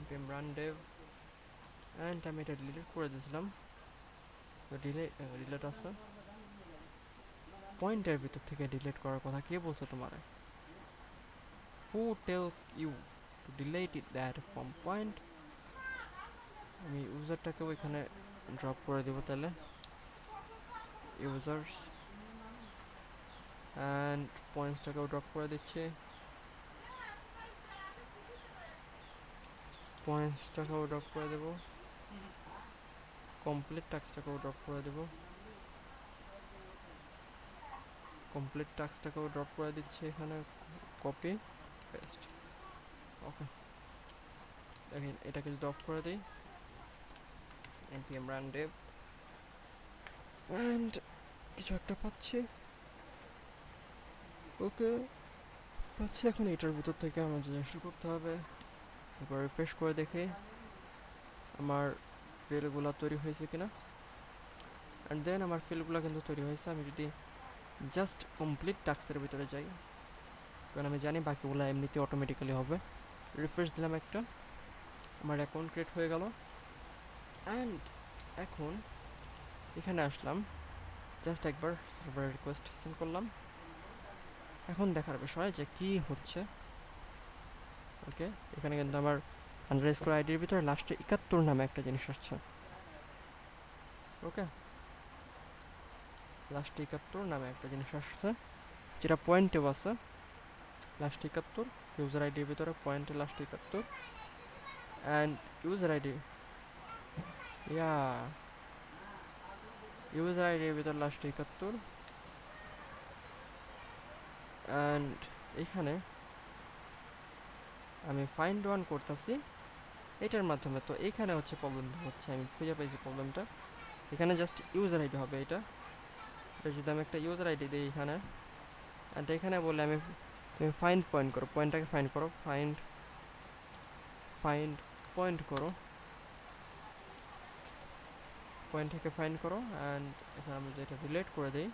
npm run dev, অ্যান্ড আমি এটা ডিলিট করে দিয়েছিলাম। তো ডিলিট আছে, পয়েন্টের ভিতর থেকে ডিলিট করার কথা কে বলছে তোমার? Who tell you to delete it that from point? আমি ইউজারটাকেও এখানে ড্রপ করে দেবো তাহলে, ইউজার্স, অ্যান্ড পয়েন্টসটাকেও ড্রপ করে দিচ্ছি, পয়েন্টসটাকেও ড্রপ করে দেবো, কমপ্লিট টাস্কটাকেও ড্রপ করে দেবো, কমপ্লিট টাস্কটাকেও ড্রপ করে দিচ্ছি এখানে, কপি পেস্ট। ওকে, দেখেন এটাকে যদি অফ করে দিই, npm run dev, অ্যান্ড কিছু একটা পাচ্ছি। ওকে, পাচ্ছি। এখন এটার ভিতর থেকে আমার জিনিসটা করতে হবে, এবার রিফ্রেশ করে দেখি আমার ফিলগুলো তৈরি হয়েছে কিনা। অ্যান্ড দেন আমার ফিলগুলো কিন্তু তৈরি হয়েছে। আমি যদি জাস্ট কমপ্লিট টাস্কের ভিতরে যাই, কারণ আমি জানি বাকিগুলো এমনিতে অটোমেটিক্যালি হবে, রিফ্রেশ দিলাম একটা, আমার অ্যাকাউন্ট ক্রিয়েট হয়ে গেল। অ্যান্ড এখন এখানে আসলাম, জাস্ট একবার সার্ভার রিকোয়েস্ট সেন্ড করলাম। এখন দেখার বিষয় যে কি হচ্ছে। ওকে, এখানে কিন্তু আমার আন্ডারস্কোর আইডির ভিতরে লাস্টে 71 নামে একটা জিনিস আসছে। ওকে, লাস্টে 71 নামে একটা জিনিস আসছে, যেটা পয়েন্টেও আছে লাস্টে 71, ইউজার আইডির ভিতরে পয়েন্টে লাস্টে 71, and user ID, yeah user আইডির ভিতরে লাস্টে 71, অ্যান্ড এখানে আমি ফাইন্ড ওয়ান করতেছি এটার মাধ্যমে। তো এইখানে হচ্ছে প্রবলেমটা হচ্ছে, আমি খুঁজে পাইছি প্রবলেমটা, এখানে জাস্ট ইউজার আইডি হবে এটা। এটা যদি আমি একটা ইউজার আইডি দিই এখানে, অ্যান্ড এখানে বলে আমি তুমি ফাইন্ড পয়েন্ট করো, পয়েন্টটাকে ফাইন্ড করো, ফাইন্ড পয়েন্ট করো, পয়েন্টটাকে ফাইন্ড করো, অ্যান্ড এখানে আমি যদি এটা ডিলিট করে দিই,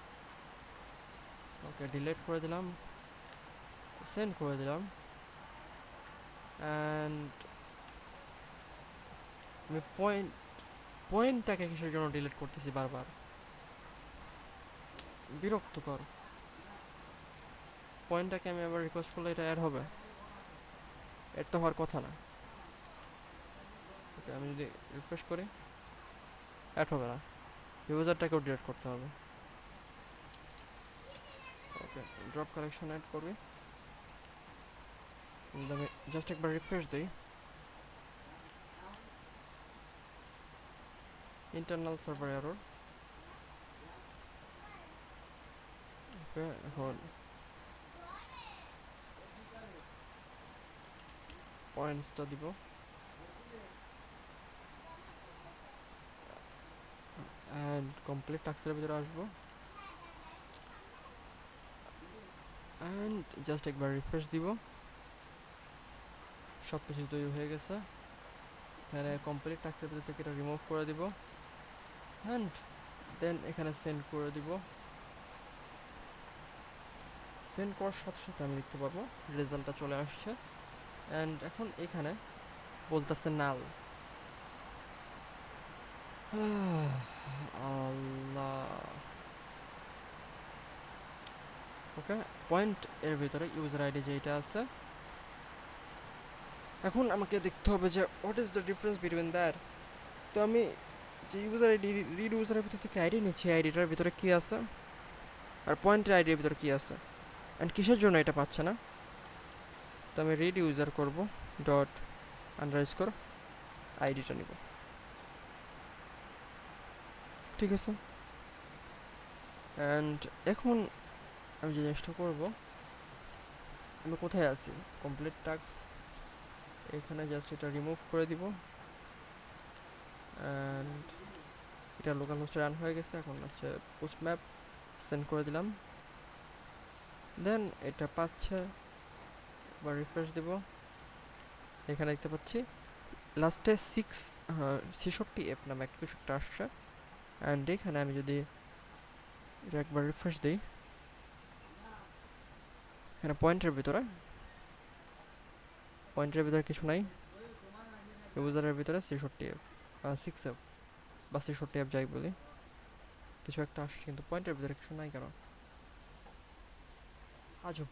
ওকে ডিলিট করে দিলাম, সেন্ড করে দিলাম, অ্যান্ড আমি পয়েন্টটাকে কিসের জন্য ডিলিট করতেছি বারবার, বিরক্তকর। পয়েন্টটাকে আমি আবার রিকোয়েস্ট করলে এটা অ্যাড হবে? এর তো হওয়ার কথা না। ওকে, আমি যদি রিফ্রেশ করি, অ্যাড হবে না, ইউজারটাকেও ডিলিট করতে হবে। ওকে, ড্রপ কালেকশন অ্যাড করবি, আমি জাস্ট একবার রিফ্রেশ দিই, ইন্টারনাল সার্ভার এরর। ওকে, এখন পয়েন্টসটা দিব, অ্যান্ড কমপ্লিট টাস্কের ভিতরে আসবো, অ্যান্ড জাস্ট একবার রিফ্রেশ দিব, সব কিছু তৈরি হয়ে গেছে। এখানে কমপ্লিট টাস্কের ভিতর থেকে এটা রিমুভ করে দিব, অ্যান্ড দেন এখানে সেন্ড করে দিব। সেন্ড করার সাথে সাথে আমি দেখতে পাবো রেজাল্টটা চলে আসছে। অ্যান্ড এখন এখানে বলতেছে নাল, আল্লাহ। ওকে, পয়েন্ট এর ভিতরে ইউজার আইডি যেটা আছে, এখন আমাকে দেখতে হবে যে what is the difference between that. তো আমি যে ইউজার আইডি রিড ইউজারের ভিতর থেকে আইডি নিচ্ছি, আইডিটার ভিতরে কী আছে আর পয়েন্টের আইডির ভিতরে কী আছে অ্যান্ড কিসের জন্য এটা পাচ্ছে না। তো আমি রিড ইউজার করব ডট আন্ডারস্কোর আইডিটা নিব, ঠিক আছে। অ্যান্ড এখন আমি যে জিনিসটা করব, আমি কোথায় আছি, কমপ্লিট টাস্ক, এখানে জাস্ট এটা রিমুভ করে দিব অ্যান্ড এটা লোকাল হোস্টে রান হয়ে গেছে। এখন হচ্ছে পোস্ট ম্যাপ সেন্ড করে দিলাম, দেন এটা পাচ্ছে, বা রিফ্রেশ দেব, এখানে দেখতে পাচ্ছি লাস্টে 66F নামে একটা কিছু একটা আসছে। অ্যান্ড এখানে আমি যদি এটা একবার রিফ্রেশ দিই, এখানে পয়েন্টের ভিতরে কিছু নাই, ইউজারের ভিতরে 66F 6F বা 66F যাই বলি, কিছু একটা আসছে কিন্তু পয়েন্টের ভিতরে কিছু নাই কেন, আজব,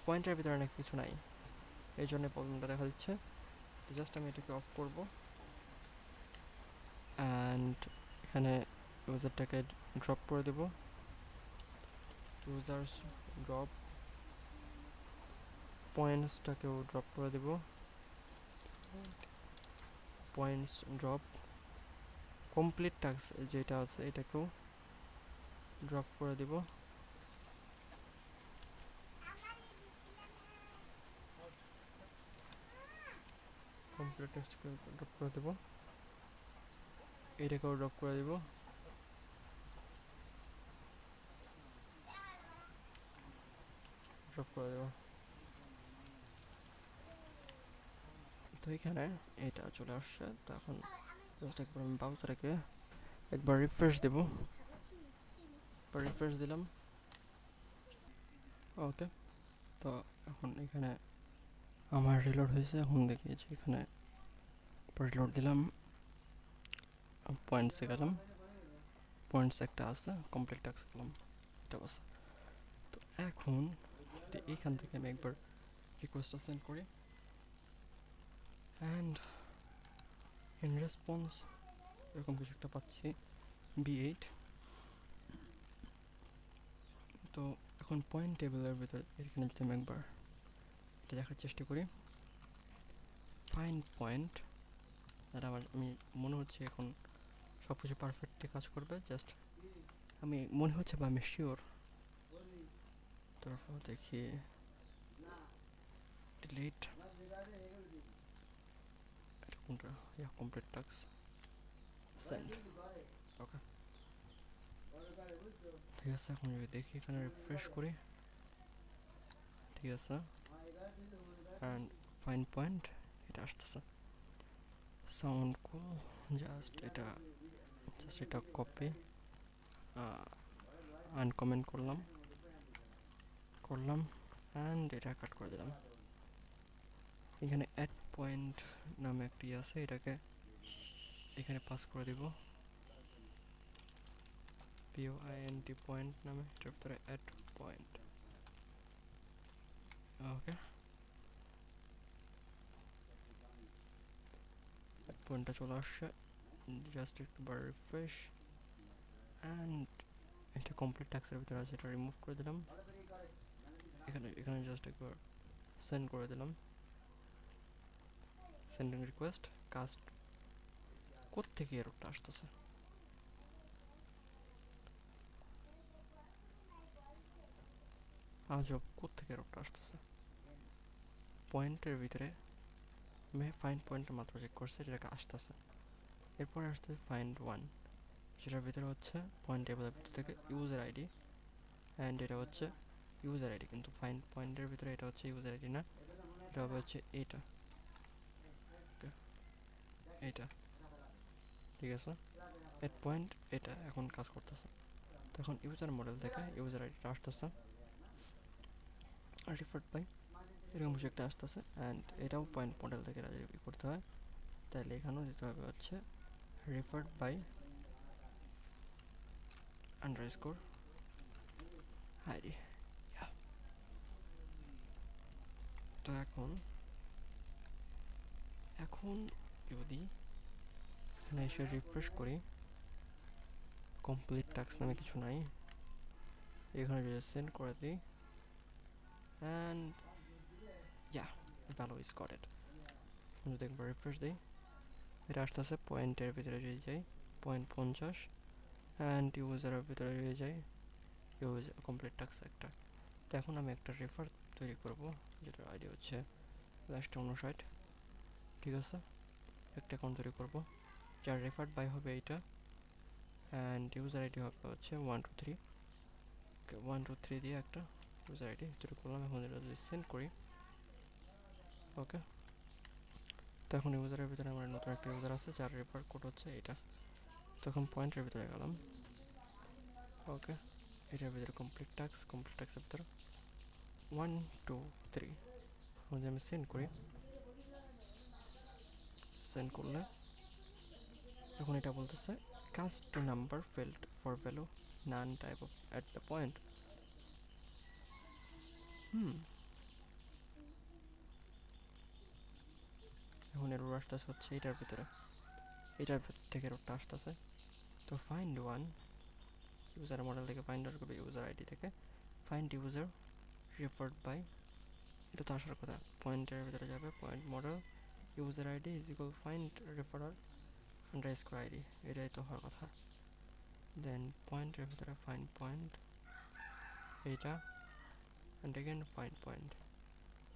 পয়েন্টের ভিতরে নাকি কিছু নাই, এই জন্য প্রবলেমটা দেখা দিচ্ছে। জাস্ট আমি এটাকে অফ করব অ্যান্ড এখানে ইউজারটাকে ড্রপ করে দেব, ইউজার্স ড্রপ, পয়েন্টসটাকেও ড্রপ করে দেব, পয়েন্টস ড্রপ, কমপ্লিট টাস্ক যেটা আছে এটাকেও ড্রপ করে দেব, কমপ্লিট টাস্ককে ড্রপ করে দেব, এটাকেও ড্রপ করে দেব, ড্রপ করে দেব। তো এখানে এটা চলে আসছে। তো এখন জাস্ট একবার আমি ব্রাউজারকে একবার রিফ্রেশ দেব, রিফ্রেশ দিলাম, ওকে। তো এখন এখানে আমার রিলোড হয়েছে, এখন দেখি যে এখানে রিলোড দিলাম, পয়েন্টসে গেলাম, পয়েন্টস একটা আছে, কমপ্লিট টাস্ক গেলাম, এটা আছে। তো এখন যদি এইখান থেকে আমি একবার রিকোয়েস্টটা সেন্ড করি অ্যান্ড ইন রেসপন্স এরকম কিছু একটা পাচ্ছি B8। তো এখন পয়েন্ট টেবিলের ভিতরে এখানে যদি আমি একবার এটা দেখার চেষ্টা করি, ফাইন পয়েন্ট, আর আমি মনে হচ্ছে এখন সব কিছু পারফেক্টলি কাজ করবে, জাস্ট আমি মনে হচ্ছে বা আমি শিওর। তারপর দেখি ডিলিট, এটা কোনটা, কমপ্লিট টাস্ক সেন্ড, ওকে ঠিক আছে। এখন যদি দেখি এখানে রিফ্রেশ করি, ঠিক আছে, অ্যান্ড ফাইন পয়েন্ট এটা আসতেছে, সাউন্ড কুল, জাস্ট এটা কপি আনকমেন্ট করলাম অ্যান্ড এটা কাট করে দিলাম। এখানে অ্যাড পয়েন্ট নামে একটি আছে, এটাকে এখানে পাস করে দিব, POINT পয়েন্ট নামে, এটার ভিতরে অ্যাড পয়েন্ট, ওকে। অ্যাড পয়েন্টটা চলে আসছে, জাস্ট একবার রিফ্রেশ অ্যান্ড এটা কমপ্লিট টাস্কের ভিতরে আছে, এটা রিমুভ করে দিলাম, এখানে জাস্ট একবার সেন্ড করে দিলাম, সেন্ডিং রিকোয়েস্ট কাস্ট, কোত্থেকে এররটা আসতেছে, আজব, কোত্থেকে এররটা আসতেছে, পয়েন্টের ভিতরে আমি ফাইন্ড পয়েন্টটা মাত্র চেক করছি, যেটাকে আসতেছে, এরপরে আসতেছে ফাইন্ড ওয়ান, যেটার ভিতরে হচ্ছে পয়েন্ট টেবিলের ভিতর থেকে ইউজার আইডি অ্যান্ড এটা হচ্ছে ইউজার আইডি, কিন্তু ফাইন্ড পয়েন্টের ভিতরে এটা হচ্ছে ইউজার আইডি না, এটা হবে হচ্ছে এইটা, এইটা, ঠিক আছে। এট পয়েন্ট এটা এখন কাজ করতেছে। তো এখন ইউজার মডেল থেকে ইউজার আইডিটা আসতেছে, রিফার্ড বাই এরকম কিছু একটা আসতেছে অ্যান্ড এটাও পয়েন্ট মডেল থেকে করতে হয়, তাহলে এখানেও দিতে হবে হচ্ছে রিফার্ড বাই আন্ডারস্কোর আইডি। তো এখন এখন যদি এখানে এসে রিফ্রেশ করি, কমপ্লিট টাস্ক নামে কিছু নাই, এখানে যদি সেন্ড করে দিই and yeah value is got it. যদি একবার রিফ্রেশ দিই এটা আসতেছে পয়েন্টের ভিতরে যদি যাই 0.50 অ্যান্ড ইউজারের ভিতরে যদি যাই ইউজ কমপ্লিট টাস্ক একটা। তো এখন আমি একটা রেফার তৈরি করব যেটার আইডি হচ্ছে লাস্ট 59। ঠিক আছে, একটা অ্যাকাউন্ট তৈরি করব যার রেফার্ড বাই হবে এইটা অ্যান্ড ইউজার আইডি হবে হচ্ছে 123। ওকে 123 দিয়ে একটা ইউজার আইডি তৈরি করলাম। এখন এটা যদি সেন্ড করি, ওকে তো এখন ইউজারের ভিতরে আমার নতুন একটা ইউজার আছে যার রেফার কোড হচ্ছে এটা। তখন পয়েন্টের ভিতরে গেলাম, ওকে এটার ভিতরে কমপ্লিট টাস্কের ভিতরে 123 যদি আমি সেন্ড করি, সেন্ড করলে এখন এটা বলতেছে cast to number field for value NaN type of at the point. এখন এরর আসতেছে হচ্ছে এটার ভিতরে, এটার থেকে এররটা আসতেছে। তো ফাইন্ড ওয়ান ইউজার মডেল থেকে ফাইন্ড আউট করবে ইউজার আইডি থেকে ফাইন্ড ইউজার রেফার্ড বাই, এটা তো আসার কথা। পয়েন্টের ভিতরে যাবে point model user ID is equal find referrer underscore ID, এটাই তো হওয়ার কথা। দেন পয়েন্টের ভিতরে ফাইন্ড পয়েন্ট এইটা and again find point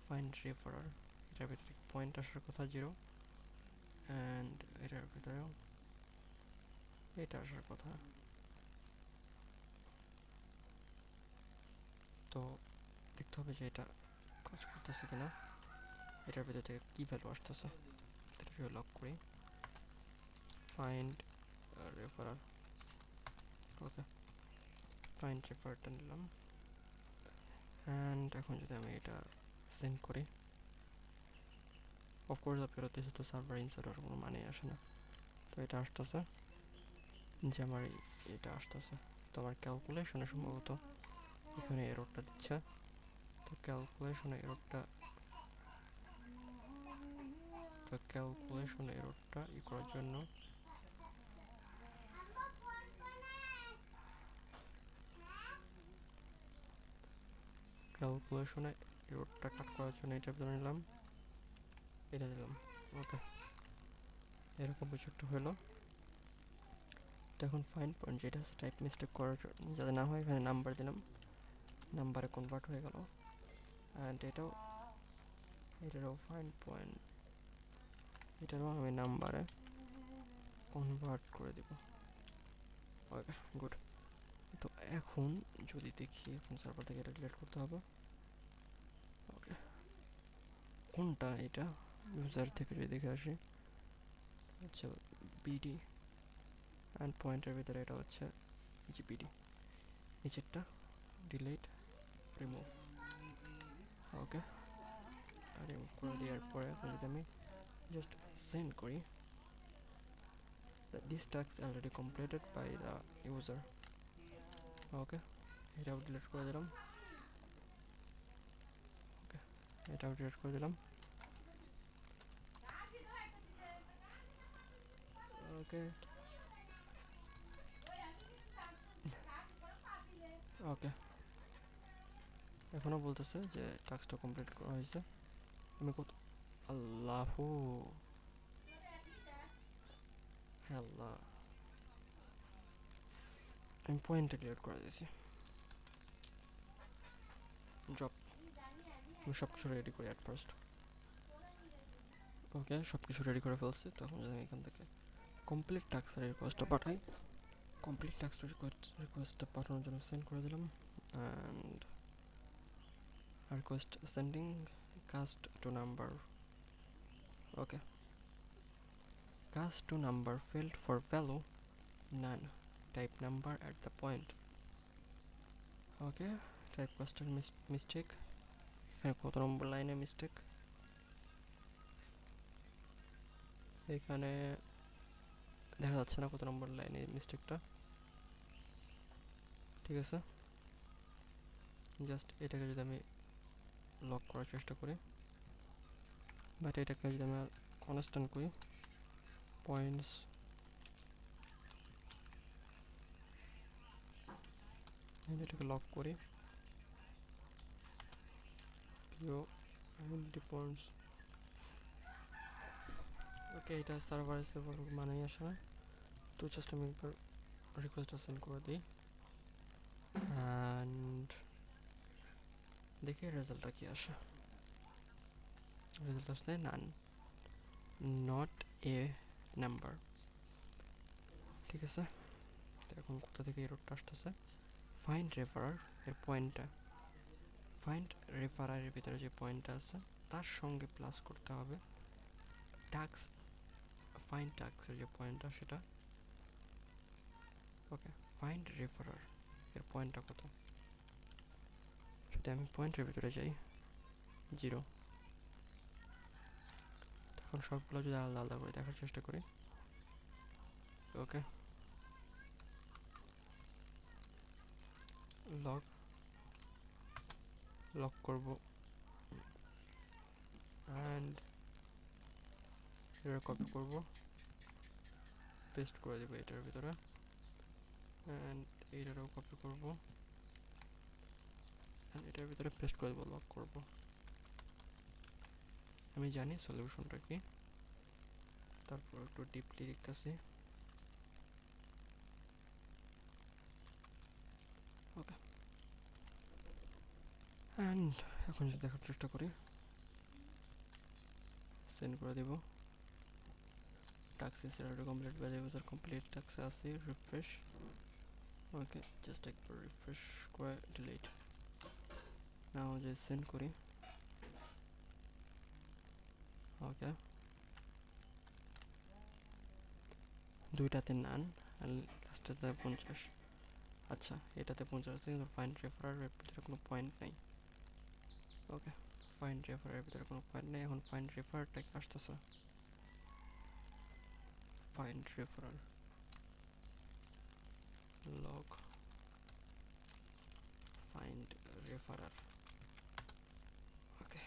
find রেফারার, এটার ভিতরে পয়েন্ট আসার কথা 0 অ্যান্ড এটার ভিতরেও এটা আসার কথা। তো দেখতে হবে যে এটা কাজ করতেছে কিনা, এটার ভিতর থেকে কী ভ্যালু আসতেছে। এটা লক করি ফাইন্ড রেফারার, ওকে ফাইন্ড রেফারটা নিলাম অ্যান্ড এখন যদি আমি এটা সেন্ড করি, অফকোর্স ফেরত দিয়েছে তো সার্ভার ইনসাইড ওর কোনো মানে আসে না। তো এটা আসতেছে যে আমার এটা আসতেছে, তো আমার ক্যালকুলেশনে সম্ভবত এখানে এররটা দিচ্ছে। তো ক্যালকুলেশনে এররটা ই করার জন্য ক্যালকুলেশনে এররটা কাট করার জন্য এটা ধরে নিলাম, এটা দিলাম, ওকে এরকম কিছু একটা হলো। তো এখন ফাইন পয়েন্ট যেটা আছে টাইপ মিস্টেক করার জন্য যাতে না হয় এখানে নাম্বার দিলাম, নাম্বারে কনভার্ট হয়ে গেল অ্যান্ড এটারও ফাইন পয়েন্ট, এটারও আমি নাম্বারে কনভার্ট করে দেব, ওকে গুড। তো এখন যদি দেখি এখন সার্ভার থেকে এটা ডিলিট করতে হবে, ওকে কোনটা এটা ইউজার থেকে যদি দেখে আসি হচ্ছে বিডি অ্যান্ড পয়েন্টের ভিতরে এটা হচ্ছে জিপিডি, নিচেরটা ডিলিট রিমুভ, ওকে রিমুভ করে দেওয়ার পরে এখন যদি আমি জাস্ট সেন্ড করি this task already completed by the user, okay এটাও ডিলিট করে দিলাম, ওকে এটাও ডিলিট করে দিলাম, ওকে ওকে এখনও বলতেছে যে টাস্কটা কমপ্লিট করা হয়েছে। আমি কত আল্লাহ আল্লাহ আমি পয়েন্টটা ডিলিট করে দিয়েছি, ড্রপ আমি সব কিছু রেডি করি অ্যাট ফার্স্ট, ওকে সব কিছু রেডি করে ফেলছি। তখন যদি আমি এখান থেকে কমপ্লিট টাস্কের রিকোয়েস্টটা পাঠাই, কমপ্লিট টাস্ক রিকোয়েস্টটা পাঠানোর জন্য সেন্ড করে দিলাম and request sending cast to number, okay cast to number field for value NaN type number at the point, okay type কাস্টের মিস্টেক, এখানে কত নম্বর লাইনে মিস্টেক, এখানে দেখা যাচ্ছে না কত নম্বর লাইনে মিস্টেকটা, ঠিক আছে, জাস্ট এটাকে যদি আমি লক করার চেষ্টা করি, বাট এটাকে যদি আমি কনস্ট্যান্ট করি, পয়েন্টস এটাকে লক করি, পিও এন্টি পয়েন্টস। ওকে, এটা সার্ভারে মানেই আসে না, তো জাস্ট আমি একবার রিকোয়েস্টটা সেন্ড করে দিই অ্যান্ড দেখি রেজাল্টটা কি আসে। রেজাল্ট আসছে নান, নট এ নাম্বার। ঠিক আছে, তো এখন কোথা থেকে এররটা আসতেছে, ফাইন্ড রেফারার এর পয়েন্টটা, ফাইন্ড রেফারারের ভিতরে যে পয়েন্টটা আছে তার সঙ্গে প্লাস করতে হবে টাক্স, ফাইন্ড টাক্সের যে পয়েন্টটা সেটা। ওকে, ফাইন্ড রেফারার এর পয়েন্টটা কত, যদি আমি পয়েন্টের ভিতরে যাই 0, তখন সবগুলো যদি আলাদা আলাদা করে দেখার চেষ্টা করি। ওকে, লক লক করবো অ্যান্ড এটা কপি করবো, পেস্ট করে দেবো এটার ভিতরে অ্যান্ড এইটারও কপি করবো অ্যান্ড এটার ভিতরে পেস্ট করে দেবো, লক করবো। আমি জানি সলিউশনটা কি, তারপর একটু ডিপলি দেখতেছি। ওকে, অ্যান্ড এখন যদি দেখার চেষ্টা করি, সেন্ড করে দেব, task is already complete by the user, complete task আছে, রিফ্রেশ। ওকে, জাস্ট একবার রিফ্রেশ করে ডিলিট। নাও যে সেন্ড করি, ওকে, দুইটাতে নান লাস্টেতে 50। আচ্ছা, এটাতে 50 আছে কিন্তু ফাইন্ড রেফারের ভিতরে কোনো পয়েন্ট নেই। ওকে, ফাইন্ড রেফারের ভিতরে কোনো পয়েন্ট নেই। এখন ফাইন্ড রেফারটা আসতেছে, find referrer log find referrer. Okay,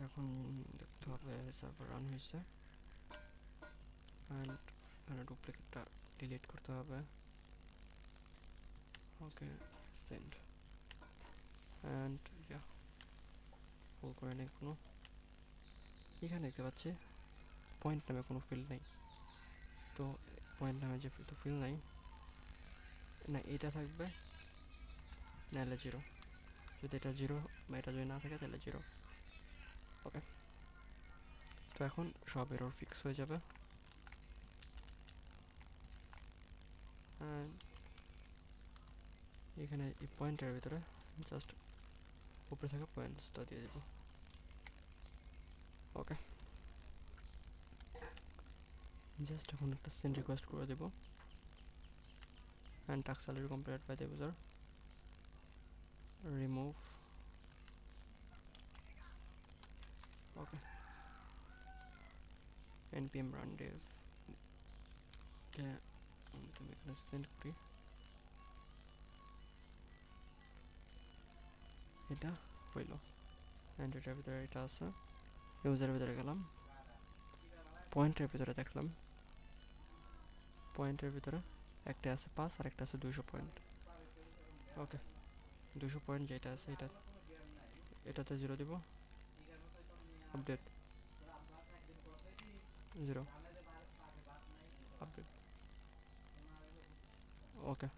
এখন দেখতে হবে সার্ভার রান হয়েছে অ্যান্ড এখানে ডুপ্লিকেটটা ডিলিট করতে হবে। ওকে, সেন্ড অ্যান্ড ইয়া ফুল করে নেই কোনো। এখানে দেখতে পাচ্ছি পয়েন্ট নামে কোনো ফিল্ড নেই, তো পয়েন্ট নামে যে ফিল্ড নাই, না এটা থাকবে নাহলে 0, যদি এটা 0 বা এটা যদি না থাকে তাহলে 0। ওকে, তো এখন সব এরর ফিক্স হয়ে যাবে অ্যান্ড এখানে এই পয়েন্টের ভিতরে জাস্ট উপরে থাকা পয়েন্টসটা দিয়ে দেব। ওকে, জাস্ট এখন একটা সেন্ড রিকোয়েস্ট করে দেব and task already complete by the user, remove. Okay, npm run dev কে তুমি এখানে সেন্ড করি, এটা হইল অ্যান্ড এটার ভিতরে এটা আছে। ইউজারের ভিতরে গেলাম, পয়েন্টের ভিতরে দেখলাম, পয়েন্টের ভিতরে একটা আছে 5 আর একটা আছে 200 পয়েন্ট। ওকে, 200 পয়েন্ট যেটা আছে এটা, এটাতে 0 দিব, আপডেট 0, আপডেট। ওকে,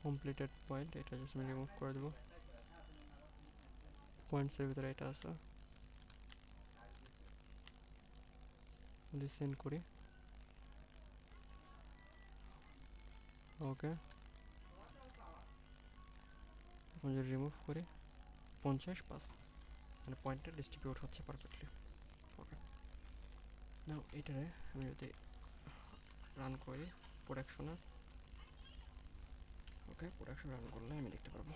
কমপ্লিটেড পয়েন্ট, এটা জাস্ট আমি রিমুভ করে দেবো। পয়েন্টসের ভিতরে এটা আছে, সেন্ড করি। ওকে, এখন যদি রিমুভ করি 50 মানে পয়েন্টটা ডিস্ট্রিবিউট হচ্ছে পারফেক্টলি। ওকে, নাও এটারে আমি যদি রান করি প্রোডাকশনে, ওকে, প্রোডাকশন রান করলে আমি দেখতে পারবো।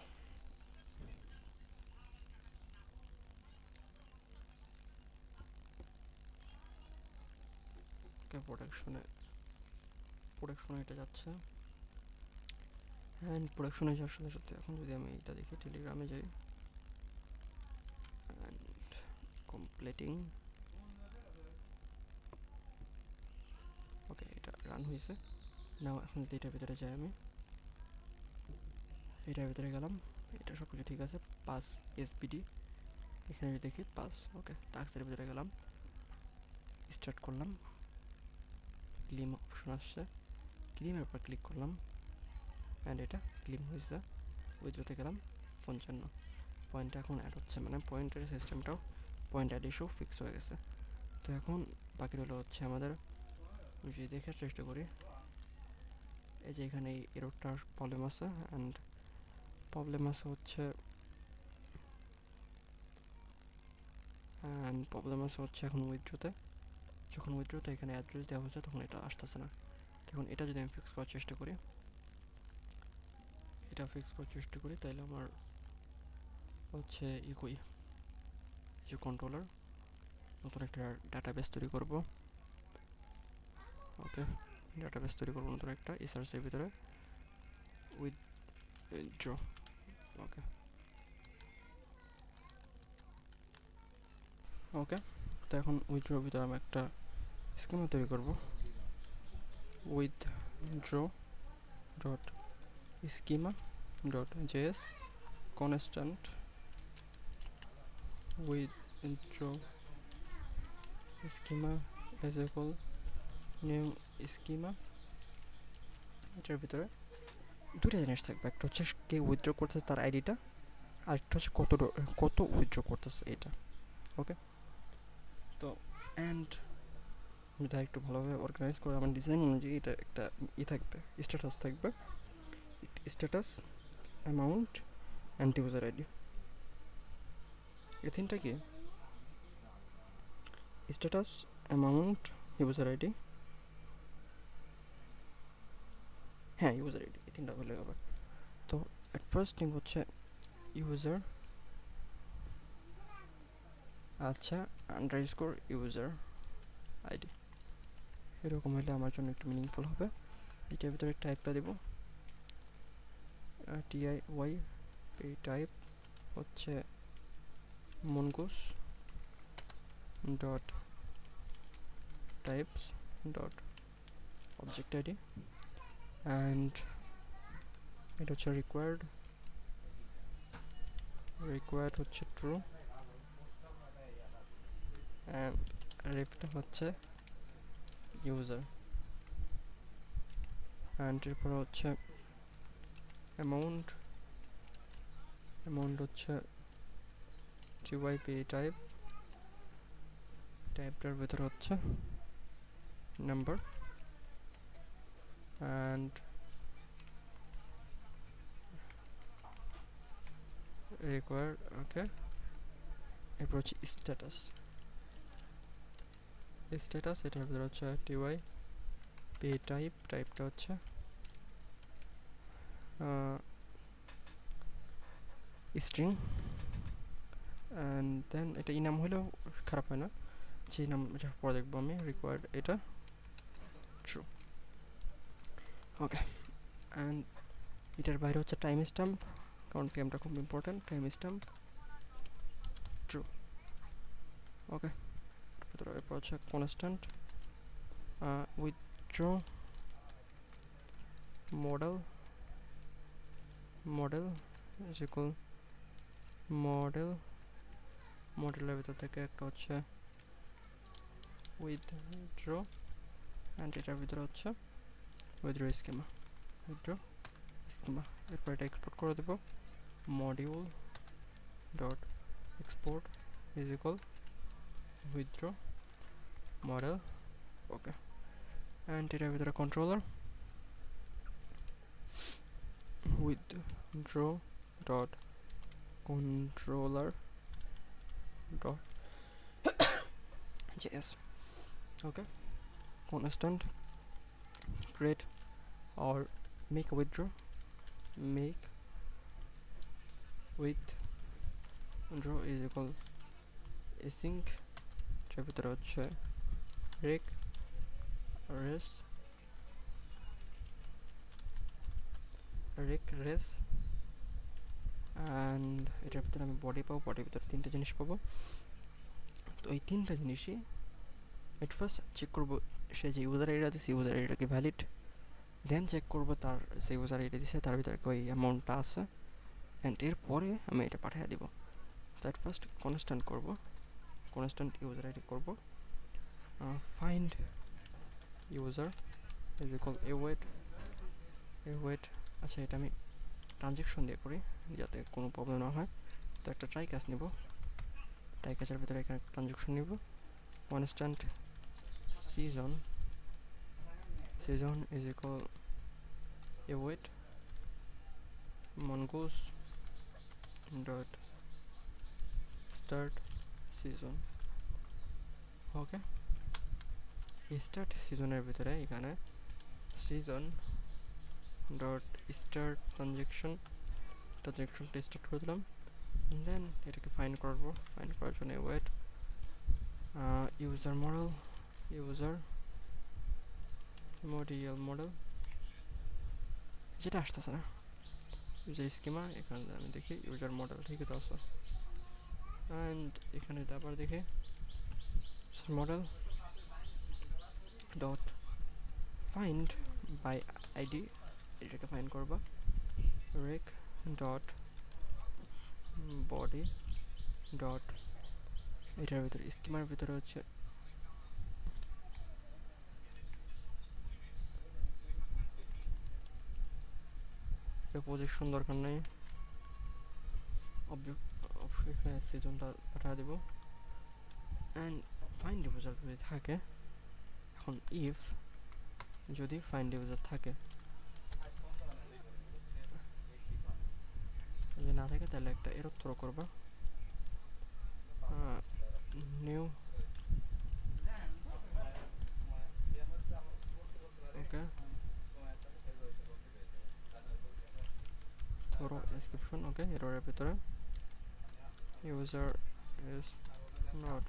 ওকে, ওকে, প্রোডাকশনে এটা যাচ্ছে। অ্যান্ড প্রোডাকশনে যাওয়ার সাথে সাথে এখন যদি আমি এটা দেখি, টেলিগ্রামে যাই, অ্যান্ড কমপ্লিটিং। ওকে, এটা রান হয়েছে। নাও এখন যদি এটার ভিতরে যাই, আমি এটার ভিতরে গেলাম, এটা সব কিছু ঠিক আছে, পাস এসপিডি, এখানে যদি দেখি পাস। ওকে, টাস্কের ভিতরে গেলাম, স্টার্ট করলাম, ক্লিম অপশন আসছে, ক্লিমের উপর ক্লিক করলাম, অ্যান্ড এটা ক্লিম হয়েছে। উইথড্রোতে গেলাম, 55 পয়েন্ট এখন অ্যাড হচ্ছে, মানে পয়েন্টের সিস্টেমটাও পয়েন্ট অ্যাড ইস্যু ফিক্স হয়ে গেছে। তো এখন বাকি রইল হচ্ছে আমাদের, যদি দেখার চেষ্টা করি, এই যে এখানে এই এররটার প্রবলেম আছে, অ্যান্ড প্রবলেম হচ্ছে এখন উইথড্রোতে, যখন উইথড্রোতে এখানে অ্যাড্রেস দেওয়া হচ্ছে তখন এটা আসতেছে না। এখন এটা যদি আমি ফিক্স করার চেষ্টা করি, তাহলে আমার হচ্ছে এই যে কন্ট্রোলার, নতুন একটা ডাটাবেস তৈরি করব। ওকে, ডাটাবেস তৈরি করবো নতুন একটা এসআরসির ভিতরে, উইথড্র। ওকে ওকে তো এখন উইথড্রোর ভিতরে আমি একটা স্কিমা তৈরি করব, withdraw dot schema dot JS constant withdraw schema is equal new schema. এটার ভিতরে দুটো জিনিস থাকবে, একটা হচ্ছে কে উইথড্র করতেছে তার আইডিটা, আর একটা হচ্ছে কত উইথড্র করতেছে এটা। ওকে, তো অ্যান্ড এটা একটু ভালোভাবে অর্গানাইজ করে আমার ডিজাইন অনুযায়ী এটা একটা থাকবে, স্ট্যাটাস থাকবে, status amount and user ID. এই তিনটা কি, স্ট্যাটাস অ্যামাউন্ট ইউজার আইডি, হ্যাঁ ইউজার আইডি, এই তিনটা হলে হবে। তো অ্যাট ফার্স্ট থিং হচ্ছে ইউজার, আচ্ছা, আন্ডারস্কোর ইউজার আইডি, এরকম হলে আমার জন্য একটু মিনিংফুল হবে। এটার ভিতরে টাইপটা দেবো TIY, এই টাইপ হচ্ছে mongoose dot types dot object ID, and এটা হচ্ছে রিকোয়ার্ড হচ্ছে ট্রু, অ্যান্ড রেফটা হচ্ছে ইউজার, অ্যান্ড এরপর হচ্ছে অ্যামাউন্ট হচ্ছে TYP টাইপটার ভিতরে হচ্ছে নাম্বার, অ্যান্ড রিকোয়ার্ড। ওকে, এরপর হচ্ছে স্ট্যাটাস, এটার ভিতরে হচ্ছে TYP টাইপটা হচ্ছে স্ট্রিং, অ্যান্ড দেন এটা ইনাম হলেও খারাপ হয় না, যে নাম এটা পরে দেখবো আমি, রিকোয়ার্ড এটা ট্রু। ওকে, অ্যান্ড এটার বাইরে হচ্ছে টাইম স্ট্যাম্প, কারণ টাইমটা খুব ইম্পর্টেন্ট, টাইম স্ট্যাম্প ট্রু। ওকে, এরপর হচ্ছে constant withdraw model is equal মডেলের ভিতর থেকে একটা হচ্ছে উইথড্র, অ্যান্ড এটার ভিতরে হচ্ছে উইথড্র স্কিমা। এরপর এটা এক্সপোর্ট করে দেবো, module dot export is equal withdraw model. Okay, and এটার ভিতরে controller withdraw dot controller dot js. Okay, constant create or make a withdraw is equal async, এটার ভিতরে হচ্ছে rec race rake race and এটার ভিতরে আমি বডি পাবো, বডির ভিতরে তিনটে জিনিস পাবো। তো এই তিনটা জিনিসই এট ফার্স্ট চেক করবো সে যে ইউজার আইডিটা দিচ্ছে ইউজার আইডিটা কি ভ্যালিড, দেন চেক করবো তার যে ইউজার আইডি দিচ্ছে তার ভিতরে ওই অ্যামাউন্টটা আছে, অ্যান্ড এরপরে আমি এটা পাঠিয়ে দিব। তো এট ফার্স্ট কনস্ট্যান্ট করবো, কনস্ট্যান্ট ইউজার আইডি করবো, find user is equal await. আচ্ছা এটা আমি ট্রানজ্যাকশন দিয়ে করি যাতে কোনো প্রবলেম না হয়। তো একটা ট্রাই ক্যাশ নিব, ট্রাই ক্যাচের ভিতরে এখানে ট্রানজ্যাকশন নিব, constant session is equal await mongoose dot start season। Okay, এই স্টার্ট সিজনের ভিতরে এখানে সিজন ডট স্টার্ট ট্রানজ্যাকশনটা স্টার্ট করে দিলাম, দেন এটাকে ফাইন্ড করবো, ফাইন্ড করার জন্য ওয়েট ইউজার মডেল যেটা আসতেছে না ইউজার স্কিমা, এখানে আমি দেখি ইউজার মডেল ঠিকই তো আছে, অ্যান্ড এখানে আবার দেখি model dot find by ID, এটাকে ফাইন্ড করবা রেক ডট বডি ডট, এটার ভিতরে স্কিমার ভিতরে হচ্ছে পজিশন দরকার নেই, অবশ্যই সিজনটা পাঠিয়ে দেবো, অ্যান্ড ফাইন্ড ইউজার যদি থাকে, এখন ইফ যদি ফাইন্ড ইউজার থাকে, যদি না থাকে তাহলে একটা এরর থ্রো করবা, new okay throw description, okay এররের ভিতরে user is not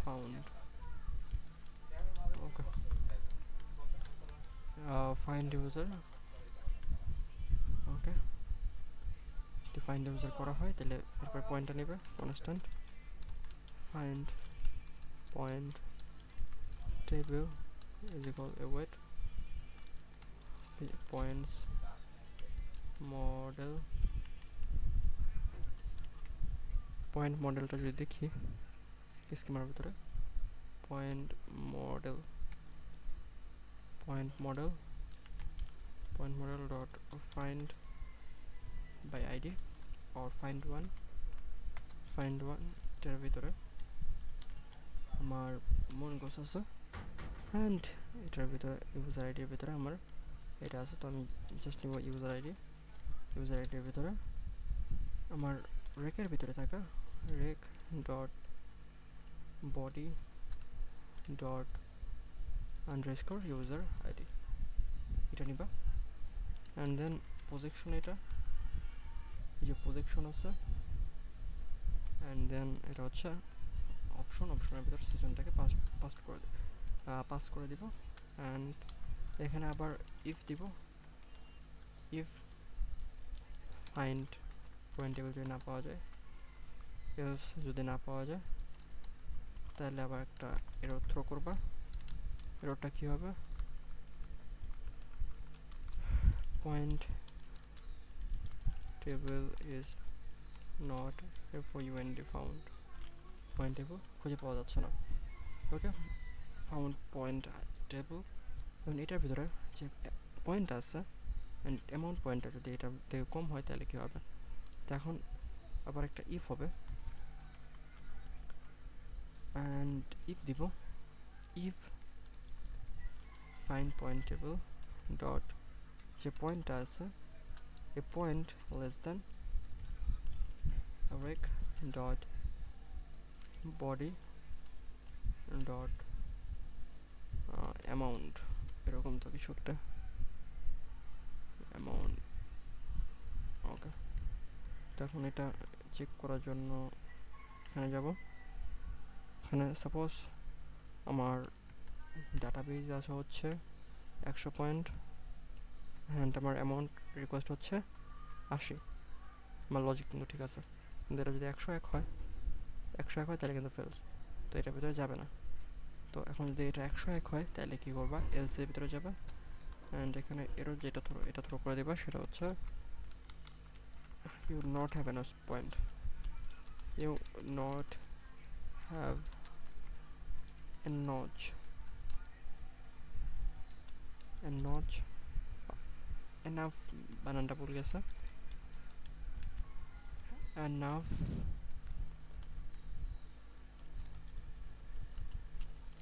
found, okay find user, okay যদি ফাইন্ড ইউজার করা হয় তাহলে এরপর পয়েন্টটা নেবে constant find point table is equal await points model, point মডেলটা যদি দেখি স্কিমার ভিতরে point model dot find by ID or find one এটার ভিতরে আমার মনগোস আছে, অ্যান্ড এটার ভিতরে ইউজার আইডির ভিতরে আমার এটা আছে, তো আমি জাস্ট নিব ইউজার আইডির ভিতরে আমার রেকের ভিতরে থাকা rake dot body dot underscore user ID, এটা নিবা, অ্যান্ড দেন প্রজেকশন, এটা এই যে প্রজেকশন আছে, অ্যান্ড দেন এটা হচ্ছে অপশনের ভিতরে সিজনটাকে পাস করে দিব, অ্যান্ড এখানে আবার ইফ দিব, ইফ ফাইন্ড পয়েন্ট টেবিল যদি না পাওয়া যায়, এলস যদি না পাওয়া যায় তাহলে আবার একটা এরর থ্রো করবা, এররটা কী হবে point table is not FOUND found, point table খুঁজে পাওয়া যাচ্ছে না, ওকে ফাউন্ড পয়েন্ট টেবিল, এবং এটার ভিতরে যে পয়েন্ট আছে অ্যান্ড অ্যামাউন্ট পয়েন্টটা যদি এটার থেকে কম হয় তাহলে কী হবে, তো এখন আবার একটা ইফ হবে, অ্যান্ড ইফ দিব if find point table dot যে পয়েন্টটা আছে এ point less than req dot body dot amount, এরকম তো কিছু একটা অ্যামাউন্ট, ওকে তখন এটা চেক করার জন্য এখানে যাব, এখানে সাপোজ আমার ডাটাবেজ আছে হচ্ছে 100 পয়েন্ট, অ্যান্ড আমার অ্যামাউন্ট রিকোয়েস্ট হচ্ছে 80। আমার লজিক কিন্তু ঠিক আছে, কিন্তু এটা যদি 101 হয়, 101 হয় তাহলে কিন্তু ফেলস, তো এটার ভিতরে যাবে না। তো এখন যদি এটা 101 হয় তাহলে কী করবা, এলস এর ভিতরে যাবে, অ্যান্ড এখানে এরও যেটা থ্রো এটা থ্রো করে দেবা, সেটা হচ্ছে you not have enough point, you not have a notch, a notch, enough বানানটা ভুল গেছে, এনাফ,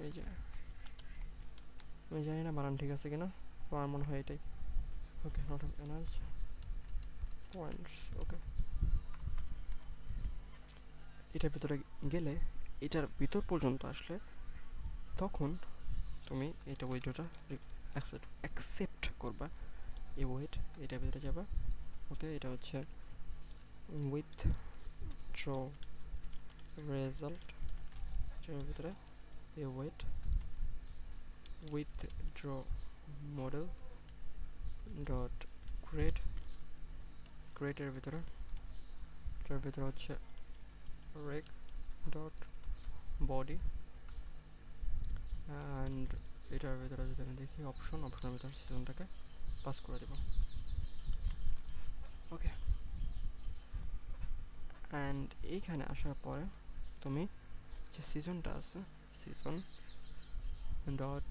এই যে আমি জানি না বানান ঠিক আছে কিনা, তো আমার মনে হয় এটাই। ওকে, নট হ্যাভ এনাফ পয়েন্টস। ওকে, এটার ভিতরে গেলে, এটার ভিতর পর্যন্ত আসলে তখন তুমি এটা উইথড্রটা অ্যাকসেপ্ট করবা। এই ওয়েট এটার ভিতরে যাবা। ওকে, এটা হচ্ছে উইথড্র রেজাল্ট, এটার ভিতরে এই await withdraw model dot grade, গ্রেডের ভিতরে এটার ভিতরে হচ্ছে রেক ডট বডি, অ্যান্ড এটার ভিতরে যদি আমি দেখি অপশনের ভিতরে সিজনটাকে পাস করে দেব। ওকে, অ্যান্ড এইখানে আসার পরে তুমি যে সিজনটা আছে, সিজন ডট,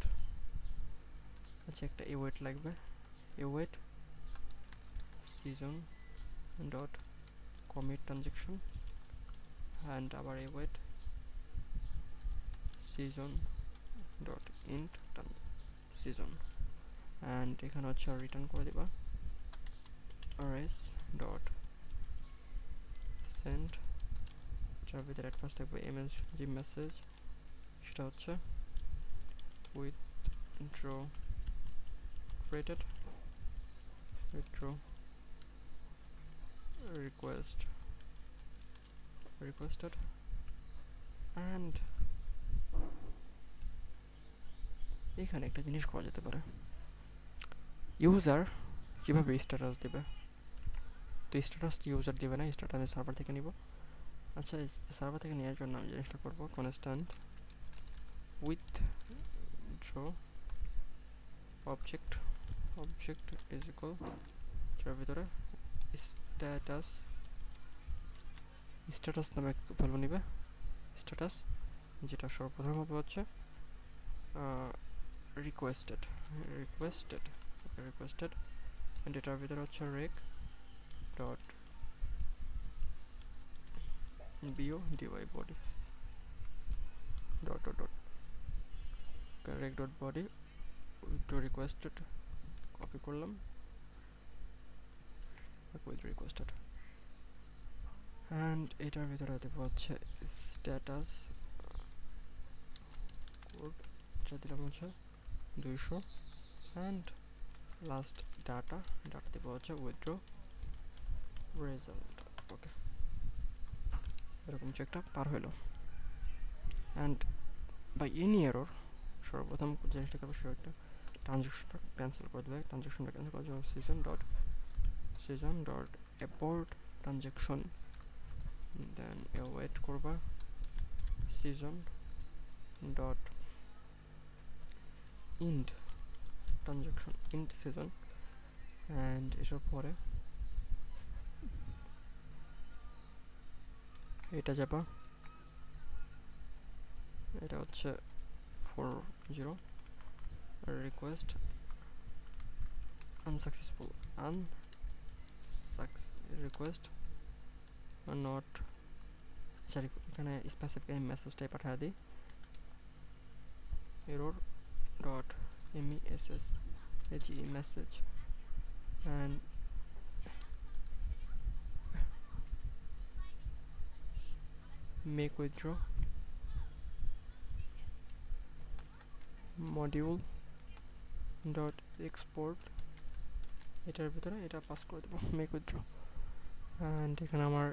আচ্ছা একটা ওয়েট লাগবে, await session dot commit transaction, and আবার await session dot end session, and এখানে হচ্ছে রিটার্ন করে দিবা rs ডট সেন্ড, এটার ভিতরে অ্যাট ফার্স্ট থাকবে যে মেসেজ, সেটা হচ্ছে withdraw created, withdraw requested, and এখানে একটা জিনিস করা যেতে পারে, ইউজার কীভাবে স্ট্যাটাস দেবে। তো স্ট্যাটাস ইউজার দেবে না, স্ট্যাটাস আমি সার্ভার থেকে নিব। আচ্ছা, সার্ভার থেকে নেওয়ার জন্য আমি জিনিসটা করবো constant withdraw object, object is equal, যার ভিতরে স্ট্যাটাস, স্ট্যাটাস নামে ভ্যালু নিবে, স্ট্যাটাস যেটা সর্বপ্রথম হবে হচ্ছে রিকোয়েস্টেড, রিকোয়েস্টেড রিকোয়েস্টেড, অ্যান্ড এটার ভিতরে হচ্ছে req dot B O D Y body dot dot dot req dot body withdraw requested, copy করলাম উইথ রিকোয়েস্টেড, অ্যান্ড এটার ভিতরে দেবো হচ্ছে স্ট্যাটাস কোড, এটা দিলাম হচ্ছে 200, অ্যান্ড লাস্ট ডাটা দেবো হচ্ছে উইথড্র রেজাল্ট। ওকে, এরকম চেকটা পার হলো, অ্যান্ড বাই এনি এরর সর্বপ্রথম জিনিসটা করবো সেটা একটা ট্রানজেকশনটা ক্যান্সেল করে দেবে, ট্রানজেকশনটা ক্যান্সেল করার জন্য সিজন ডট অ্যাবোর্ট ট্রানজেকশন, দেন ওয়েট করবা season dot ইন্ড transaction, ইন্ড season, and এসব পরে এটা যাবা, এটা হচ্ছে 40 request unsuccessful, request not, sorry এখানে স্পেসিফিক আমি মেসেজটাই পাঠিয়ে দিই, error dot message message, and make withdraw module dot export, এটার ভিতরে এটা পাস করে দেবো মেক উইথড্র, অ্যান্ড এখানে আমার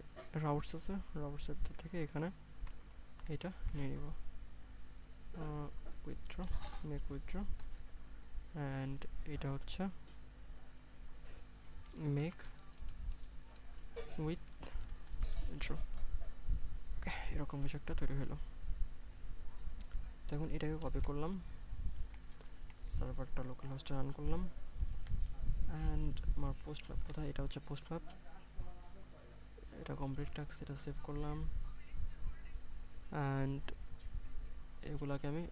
রাউটস আছে, রাউটসের থেকে এখানে এটা নিয়ে নিব উইথড্র, মেক উইথড্র, অ্যান্ড এটা হচ্ছে মেক উইথড্র। ওকে, এরকম কিছু একটা তৈরি হলো। তো এখন এটাকে কপি করলাম, সার্ভারটা লোকাল হোস্টে রান করলাম, অ্যান্ড আমার পোস্ট ম্যাপ কোথায়, এটা হচ্ছে পোস্ট ম্যাপ, এটা কমপ্লিট টাস্ক, এটা সেভ করলাম, অ্যান্ড এগুলাকে আমি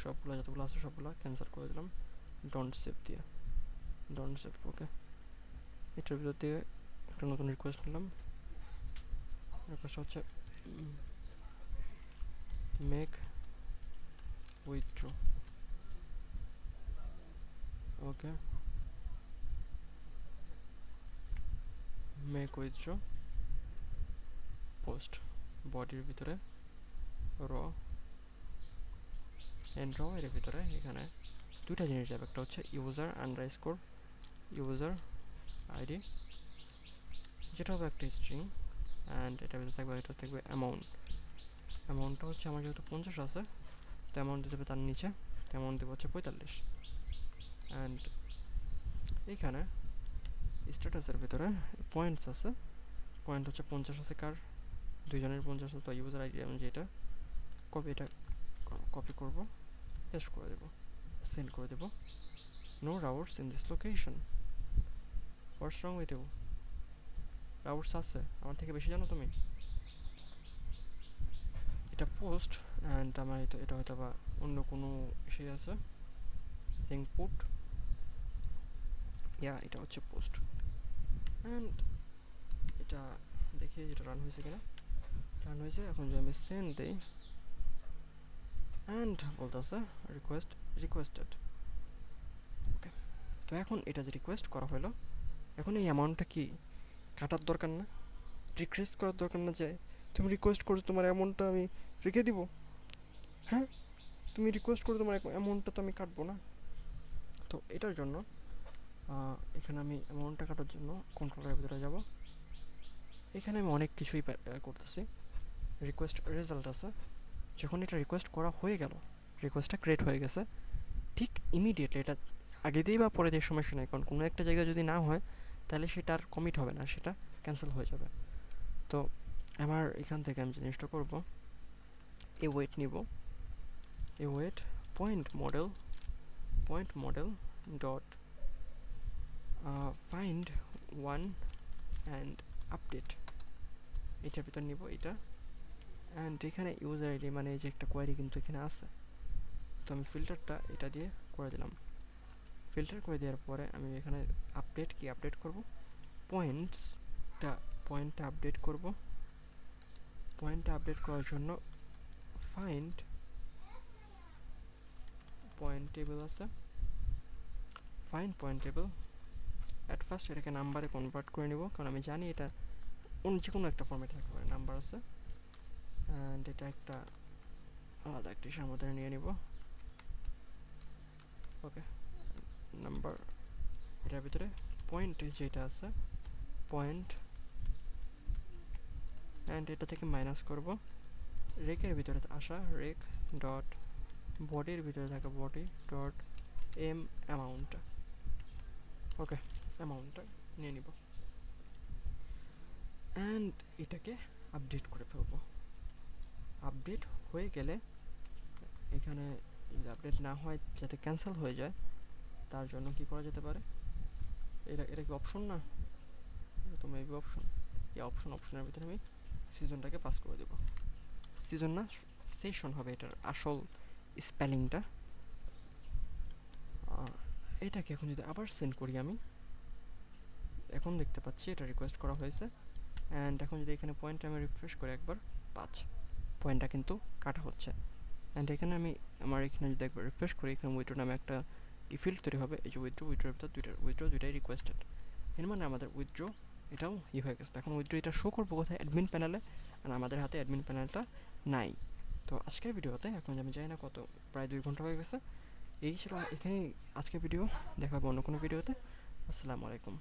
সবগুলো যতগুলো আছে সবগুলো ক্যান্সেল করে দিলাম ডোন্ট সেভ দিয়ে, ডোন্ট সেভ। ওকে, এটার ভিতর দিয়ে একটা নতুন রিকোয়েস্ট নিলাম, রিকোয়েস্ট হচ্ছে মেক উইথড্র। ওকে, মেক উইথড্র পোস্ট, বডির ভিতরে র এন্ড র এর ভিতরে এখানে দুইটা জিনিস যাবে, একটা হচ্ছে ইউজার আন্ডারস্কোর ইউজার আইডি, যেটা হবে একটা স্ট্রিং, অ্যান্ড এটার ভিতরে থাকবে, এটা থাকবে অ্যামাউন্ট। অ্যামাউন্টটা হচ্ছে আমার যেহেতু 50 আছে, তো অ্যামাউন্ট দিতে হবে তার নিচে, তো অ্যামাউন্ট দেবো হচ্ছে 45, অ্যান্ড এইখানে স্ট্যাটাসের ভিতরে পয়েন্টস আছে, পয়েন্ট হচ্ছে 50 আছে, কার দুইজনের 50 আছে, তো ইউজার আইডি আমি যেটা এটা কপি করব, পেস্ট করে দেবো, সেন্ড করে দেবো। No routes in this location, what's wrong with you, routes আছে আমার থেকে বেশি জানো তুমি, এটা পোস্ট, অ্যান্ড আমার এটা হয়তো বা অন্য কোনো ইসে আছে, থিঙ্ক পুট, ইয়া এটা হচ্ছে পোস্ট, অ্যান্ড এটা দেখি এটা রান হয়েছে কিনা, রান হয়েছে। এখন যদি আমি সেন্ড দিই, অ্যান্ড বলতেছে রিকোয়েস্টেড। ওকে, তো এখন এটা যে রিকোয়েস্ট করা হলো, এখন এই অ্যামাউন্টটা কি কাটার দরকার না, রিকোয়েস্ট করার দরকার না, যে তুমি রিকোয়েস্ট করছো তোমার অ্যামাউন্টটা আমি রেখে দিব, হ্যাঁ তুমি রিকোয়েস্ট করে তোমার অ্যামাউন্টটা তো আমি কাটবো না। তো এটার জন্য এখানে আমি অ্যামাউন্টটা কাটার জন্য কন্ট্রোলের ভিতরে যাব, এখানে আমি অনেক কিছুই করতেছি। রিকোয়েস্ট রেজাল্ট আছে, যখন এটা রিকোয়েস্ট করা হয়ে গেল, রিকোয়েস্টটা ক্রিয়েট হয়ে গেছে, ঠিক ইমিডিয়েটলি এটা আগে দিয়েই বা পরে দিয়ে সমস্যা নেই, কারণ কোনো একটা জায়গায় যদি না হয় তাহলে সেটা আর কমিট হবে না, সেটা ক্যান্সেল হয়ে যাবে। তো আমার এখান থেকে আমি জিনিসটা করব, এ ওয়েট নিব, await point model dot find one and update, এটার ভিতর নিব এটা, অ্যান্ড এখানে ইউজার আইডি মানে এই যে একটা কোয়ারি কিন্তু এখানে আছে, তো আমি ফিল্টারটা এটা দিয়ে করে দিলাম। ফিল্টার করে দেওয়ার পরে আমি এখানে আপডেট করব, পয়েন্টটা আপডেট করব। পয়েন্টটা আপডেট করার জন্য ফাইন্ড পয়েন্ট টেবিল আছে, find point table, at first এটাকে নাম্বারে কনভার্ট করে নেব, কারণ আমি জানি এটা যে কোনো একটা ফর্মেটে থাকতে পারে, নাম্বার আছে, অ্যান্ড এটা একটা আলাদা একটা ইসের মধ্যে নিয়ে নিব। ওকে, নাম্বার, এটার ভিতরে পয়েন্ট যেটা আছে পয়েন্ট, অ্যান্ড এটা থেকে মাইনাস করব, রেকের ভিতরে আসা রেক ডট বডির ভিতরে থাকা বডি ডট অ্যামাউন্ট। ওকে, অ্যামাউন্টটা নিয়ে নিব, অ্যান্ড এটাকে আপডেট করে ফেলবো। আপডেট হয়ে গেলে এখানে যদি আপডেট না হয়, যাতে ক্যান্সেল হয়ে যায়, তার জন্য কি করা যেতে পারে, এটা কি অপশন না, এটা তো মেবি অপশন, এই অপশনের ভিতরে আমি সিজনটাকে পাস করে দেবো, সিজন না সেশন হবে এটার আসল স্পেলিংটা। এটাকে এখন যদি আবার সেন্ড করি, আমি এখন দেখতে পাচ্ছি এটা রিকোয়েস্ট করা হয়েছে, অ্যান্ড এখন যদি এখানে পয়েন্টটা আমি রিফ্রেশ করি একবার, 5 পয়েন্টটা কিন্তু কাটা হচ্ছে। অ্যান্ড এখানে আমি আমার এখানে যদি একবার রিফ্রেশ করি, এখানে উইথড্র নামে একটা ফিল্ড তৈরি হবে, এই যে উইথড্রোর ভিতর দুইটাই রিকোয়েস্টেড, এর মানে আমাদের উইথড্র এটাও হয়ে গেছে। এখন উইথড্র এটা শো করবো কোথায়, অ্যাডমিন প্যানেলে, আর আমাদের হাতে অ্যাডমিন প্যানেলটা নাই। তো আজকের ভিডিওতে, এখন আমি জানি না কত, প্রায় 2 ঘন্টা হয়ে গেছে, এই ছিল এখানেই আজকের ভিডিও, দেখা হবে অন্য কোনো ভিডিওতে। আসসালামু আলাইকুম।